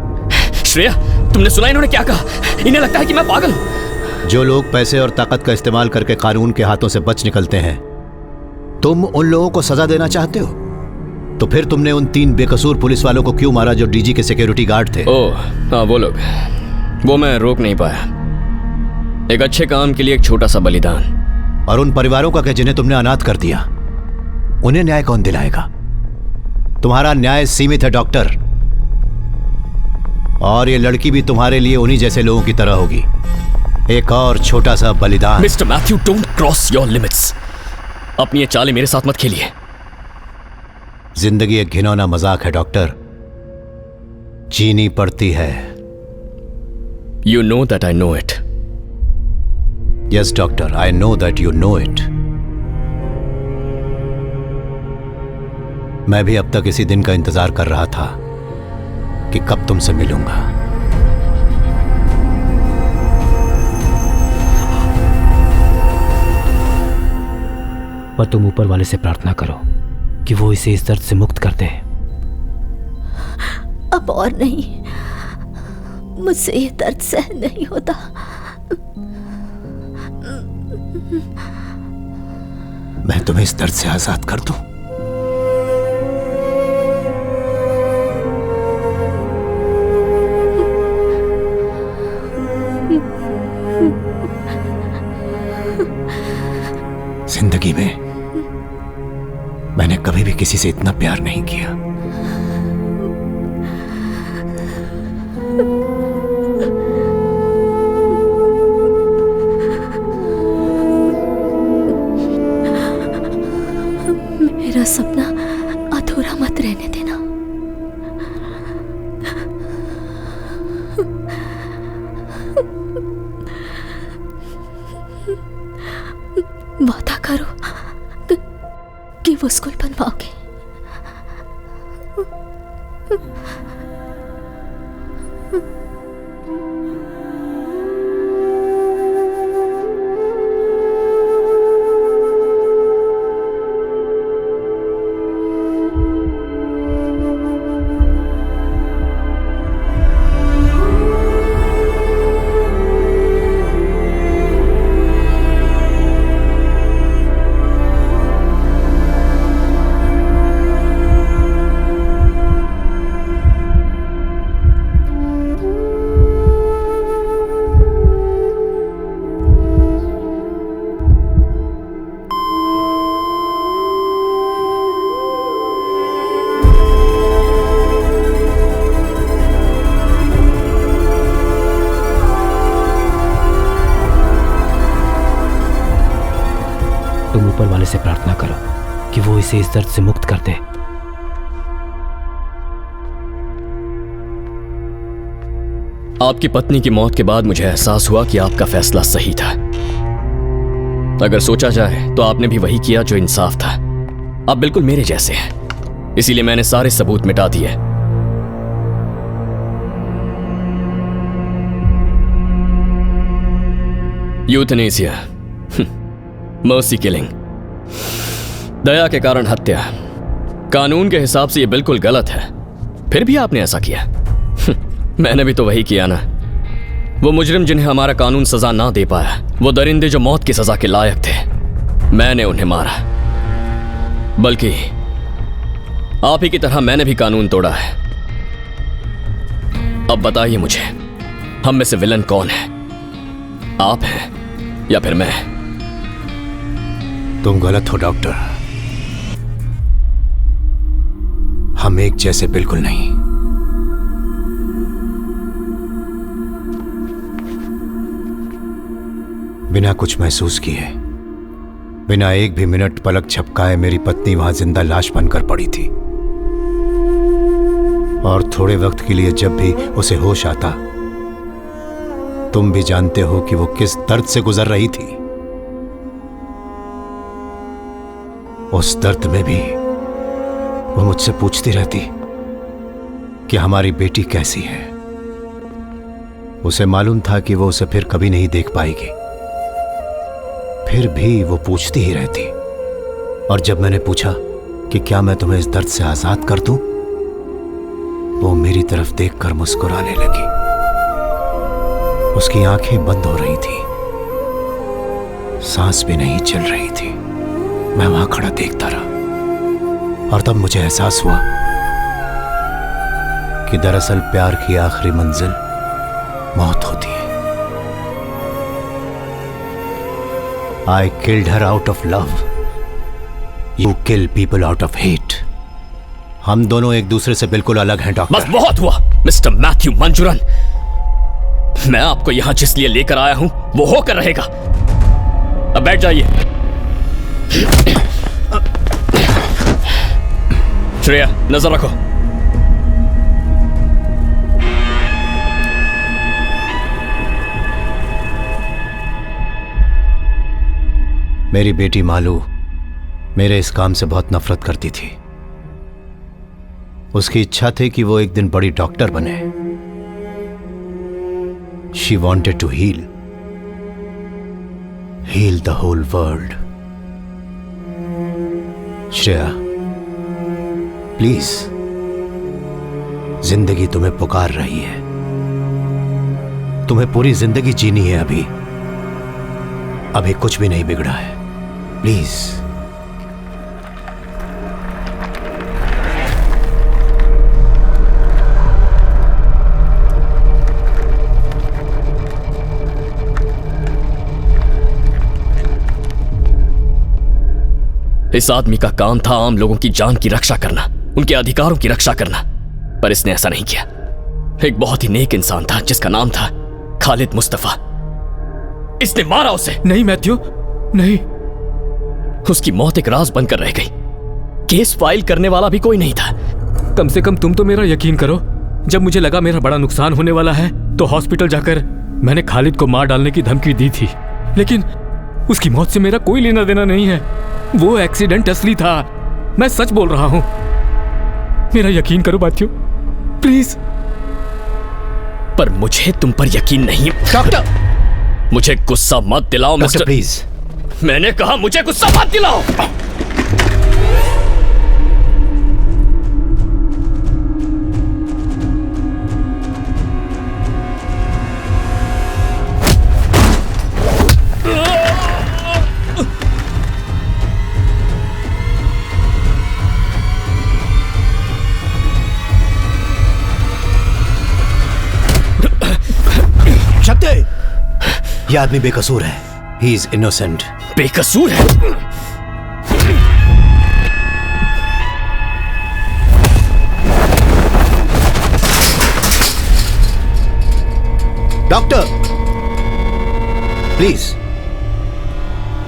Speaker 14: श्रेया, तुमने सुना इन्होंने क्या कहा? इन्हें लगता है कि मैं पागल हूं।
Speaker 2: जो लोग पैसे और ताकत का इस्तेमाल करके कानून के हाथों से बच निकलते हैं, तुम उन लोगों को सजा देना चाहते हो? तो फिर तुमने उन 3 बेकसूर पुलिस वालों को क्यों मारा जो डीजी के सिक्योरिटी गार्ड थे?
Speaker 14: ओह हाँ, वो लोग, वो मैं रोक नहीं पाया। एक अच्छे काम के लिए एक छोटा सा बलिदान।
Speaker 2: और उन परिवारों का क्या जिन्हें तुमने अनाथ कर दिया? उन्हें न्याय कौन दिलाएगा? तुम्हारा न्याय सीमित है डॉक्टर, और ये लड़की भी तुम्हारे लिए उन्हीं जैसे लोगों की तरह होगी। एक और छोटा सा बलिदान।
Speaker 14: Mister Matthew, don't cross your limits. अपनी ये चालें मेरे साथ मत खेलिए।
Speaker 2: जिंदगी एक घिनौना मजाक है डॉक्टर, जीनी पड़ती है।
Speaker 14: You know that I know it.
Speaker 2: Yes, doctor, I know that you know it. मैं भी अब तक इसी दिन का इंतजार कर रहा था कि कब तुमसे मिलूंगा।
Speaker 3: पर तुम ऊपर वाले से प्रार्थना करो कि वो इसे इस दर्द से मुक्त कर दे।
Speaker 9: अब और नहीं, मुझसे ये दर्द सहन नहीं होता।
Speaker 2: मैं तुम्हें इस दर्द से आजाद कर दूं? जिंदगी में मैंने कभी भी किसी से इतना प्यार नहीं किया।
Speaker 9: मेरा सपना अधूरा मत रहने देना। वादा करो कि वो स्कूल बनवाओगे।
Speaker 3: तुम ऊपर वाले से प्रार्थना करो कि वो इसे इस दर्द से मुक्त कर दे।
Speaker 14: आपकी पत्नी की मौत के बाद मुझे एहसास हुआ कि आपका फैसला सही था। अगर सोचा जाए तो आपने भी वही किया जो इंसाफ था। आप बिल्कुल मेरे जैसे हैं, इसीलिए मैंने सारे सबूत मिटा दिए। यूथनेसिया, मर्सी किलिंग, दया के कारण हत्या, कानून के हिसाब से यह बिल्कुल गलत है, फिर भी आपने ऐसा किया। मैंने भी तो वही किया ना। वो मुजरिम जिन्हें हमारा कानून सजा ना दे पाया, वो दरिंदे जो मौत की सजा के लायक थे, मैंने उन्हें मारा। बल्कि आप ही की तरह मैंने भी कानून तोड़ा है। अब बताइए मुझे, हम में से विलन कौन है? आप हैं या फिर मैं?
Speaker 2: तुम गलत हो डॉक्टर। हम एक जैसे बिल्कुल नहीं। बिना कुछ महसूस किए, बिना एक भी मिनट पलक झपकाए मेरी पत्नी वहां जिंदा लाश बनकर पड़ी थी। और थोड़े वक्त के लिए जब भी उसे होश आता, तुम भी जानते हो कि वो किस दर्द से गुजर रही थी। उस दर्द में भी वो मुझसे पूछती रहती कि हमारी बेटी कैसी है। उसे मालूम था कि वो उसे फिर कभी नहीं देख पाएगी, फिर भी वो पूछती ही रहती। और जब मैंने पूछा कि क्या मैं तुम्हें इस दर्द से आजाद कर दूं, वो मेरी तरफ देखकर मुस्कुराने लगी। उसकी आंखें बंद हो रही थी, सांस भी नहीं चल रही थी। मैं वहां खड़ा देखता रहा और तब मुझे एहसास हुआ कि दरअसल प्यार की आखिरी मंजिल मौत होती है। I killed her out of love. You kill people out of hate. हम दोनों एक दूसरे से बिल्कुल अलग हैं डॉक्टर।
Speaker 14: बस बहुत हुआ मिस्टर मैथ्यू मंजूरन। मैं आपको यहां जिस लिए लेकर आया हूं वो होकर रहेगा। अब बैठ जाइए। श्रेया, नजर रखो।
Speaker 2: मेरी बेटी मालू मेरे इस काम से बहुत नफरत करती थी। उसकी इच्छा थी कि वो एक दिन बड़ी डॉक्टर बने। She wanted to heal the whole world. Shreya, please, जिंदगी तुम्हें पुकार रही है। तुम्हें पूरी जिंदगी जीनी है। अभी कुछ भी नहीं बिगड़ा है। प्लीज।
Speaker 14: इस आदमी का काम था आम लोगों की जान की रक्षा करना, उनके अधिकारों की रक्षा करना, पर इसने ऐसा नहीं किया। एक बहुत ही नेक इंसान था जिसका नाम था खालिद मुस्तफा। इसने मारा उसे।
Speaker 3: नहीं मैथ्यू, नहीं।
Speaker 14: उसकी मौत एक राज बनकर रह गई। केस फाइल करने वाला भी कोई नहीं था।
Speaker 3: कम से कम तुम तो मेरा यकीन करो। जब मुझे लगा मेरा बड़ा नुकसान होने वाला है तो हॉस्पिटल जाकर मैंने खालिद को मार डालने की धमकी दी थी, लेकिन उसकी मौत से मेरा कोई लेना देना नहीं है। वो एक्सीडेंट असली था। मैं सच बोल रहा हूं। मेरा यकीन करो मैथ्यू, प्लीज।
Speaker 14: पर मुझे तुम पर यकीन नहीं।
Speaker 2: डॉक्टर,
Speaker 14: मुझे गुस्सा मत दिलाओ मिस्टर।
Speaker 2: प्लीज।
Speaker 14: मैंने कहा मुझे गुस्सा मत दिलाओ।
Speaker 2: ये आदमी बेकसूर है। He is innocent.
Speaker 14: बेकसूर है?
Speaker 2: डॉक्टर, प्लीज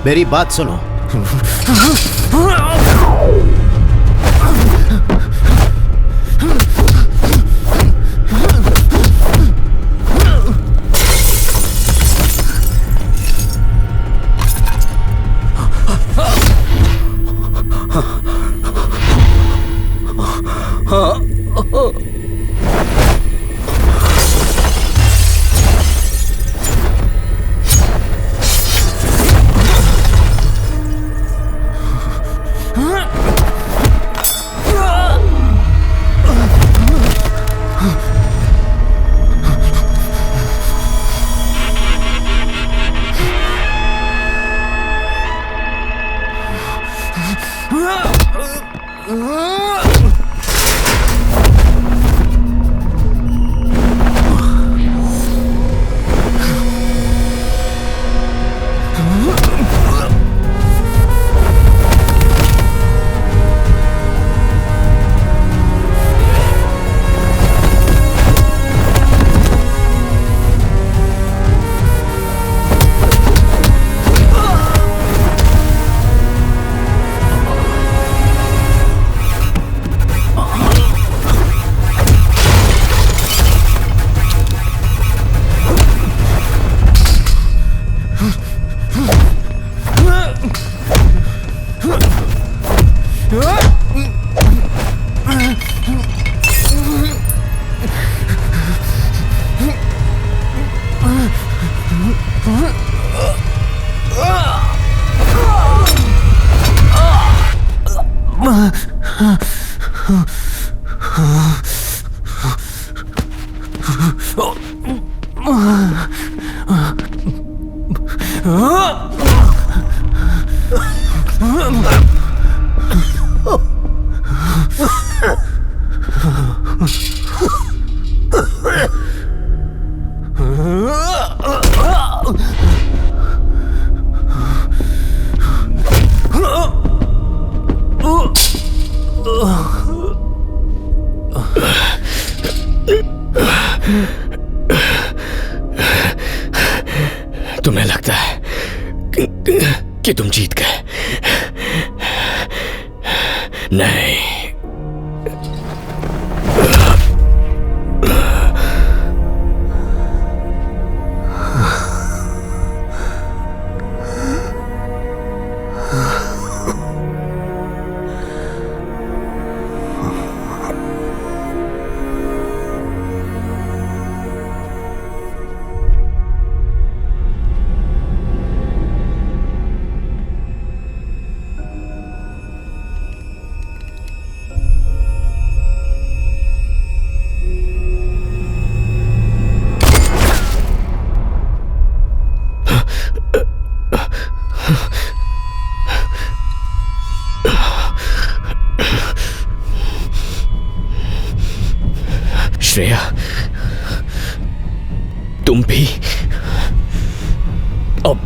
Speaker 2: मेरी बात सुनो।
Speaker 14: तुम्हें लगता है कि तुम जीत गए? नहीं।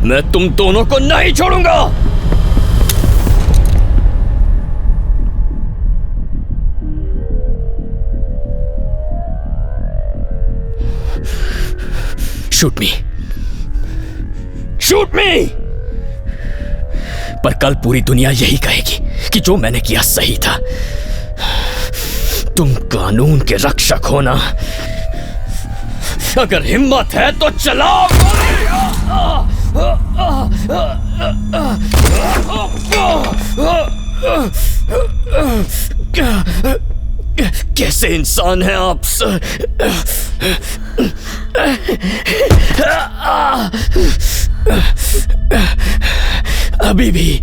Speaker 14: मैं तुम दोनों को नहीं छोड़ूंगा। शूट मी, शूट मी। पर कल पूरी दुनिया यही कहेगी कि जो मैंने किया सही था। तुम कानून के रक्षक हो ना? अगर हिम्मत है तो चलाओ। कैसे इंसान हैं आप सर? अभी भी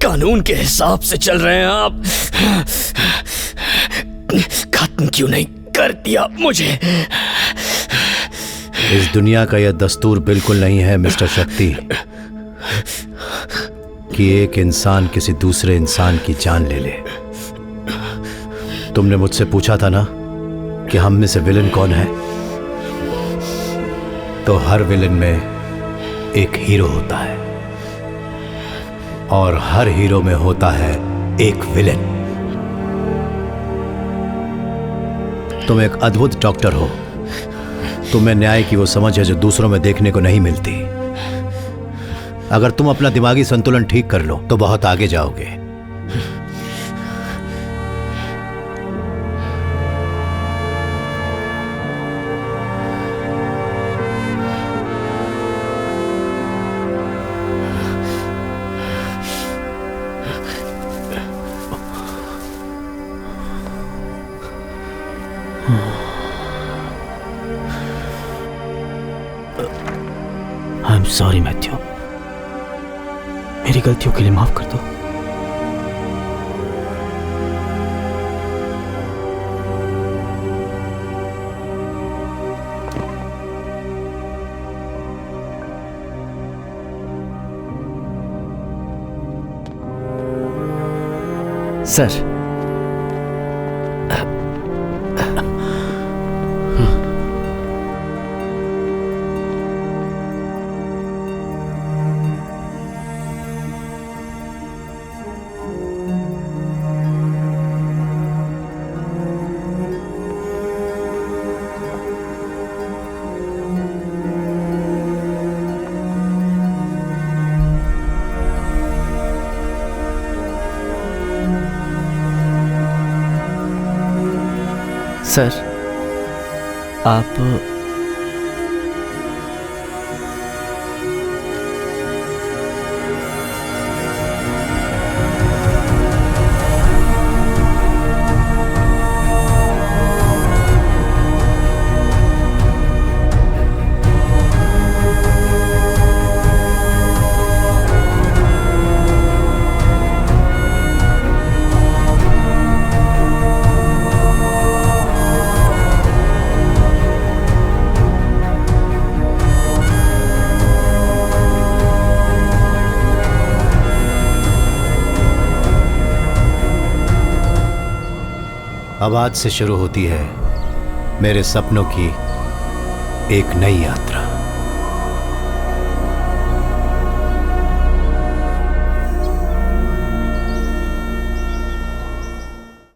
Speaker 14: कानून के हिसाब से चल रहे हैं आप। खत्म क्यों नहीं कर दिया मुझे?
Speaker 2: इस दुनिया का यह दस्तूर बिल्कुल नहीं है मिस्टर शक्ति कि एक इंसान किसी दूसरे इंसान की जान ले ले। तुमने मुझसे पूछा था ना कि हम में से विलन कौन है, तो हर विलन में एक हीरो होता है और हर हीरो में होता है एक विलन। तुम एक अद्भुत डॉक्टर हो। तुम्हें न्याय की वो समझ है जो दूसरों में देखने को नहीं मिलती। अगर तुम अपना दिमागी संतुलन ठीक कर लो तो बहुत आगे जाओगे।
Speaker 3: आई एम सॉरी मैथ्यू, मेरी गलतियों के लिए माफ कर दो।
Speaker 5: सर, सर आप
Speaker 2: अब आज से शुरू होती है मेरे सपनों की एक नई यात्रा।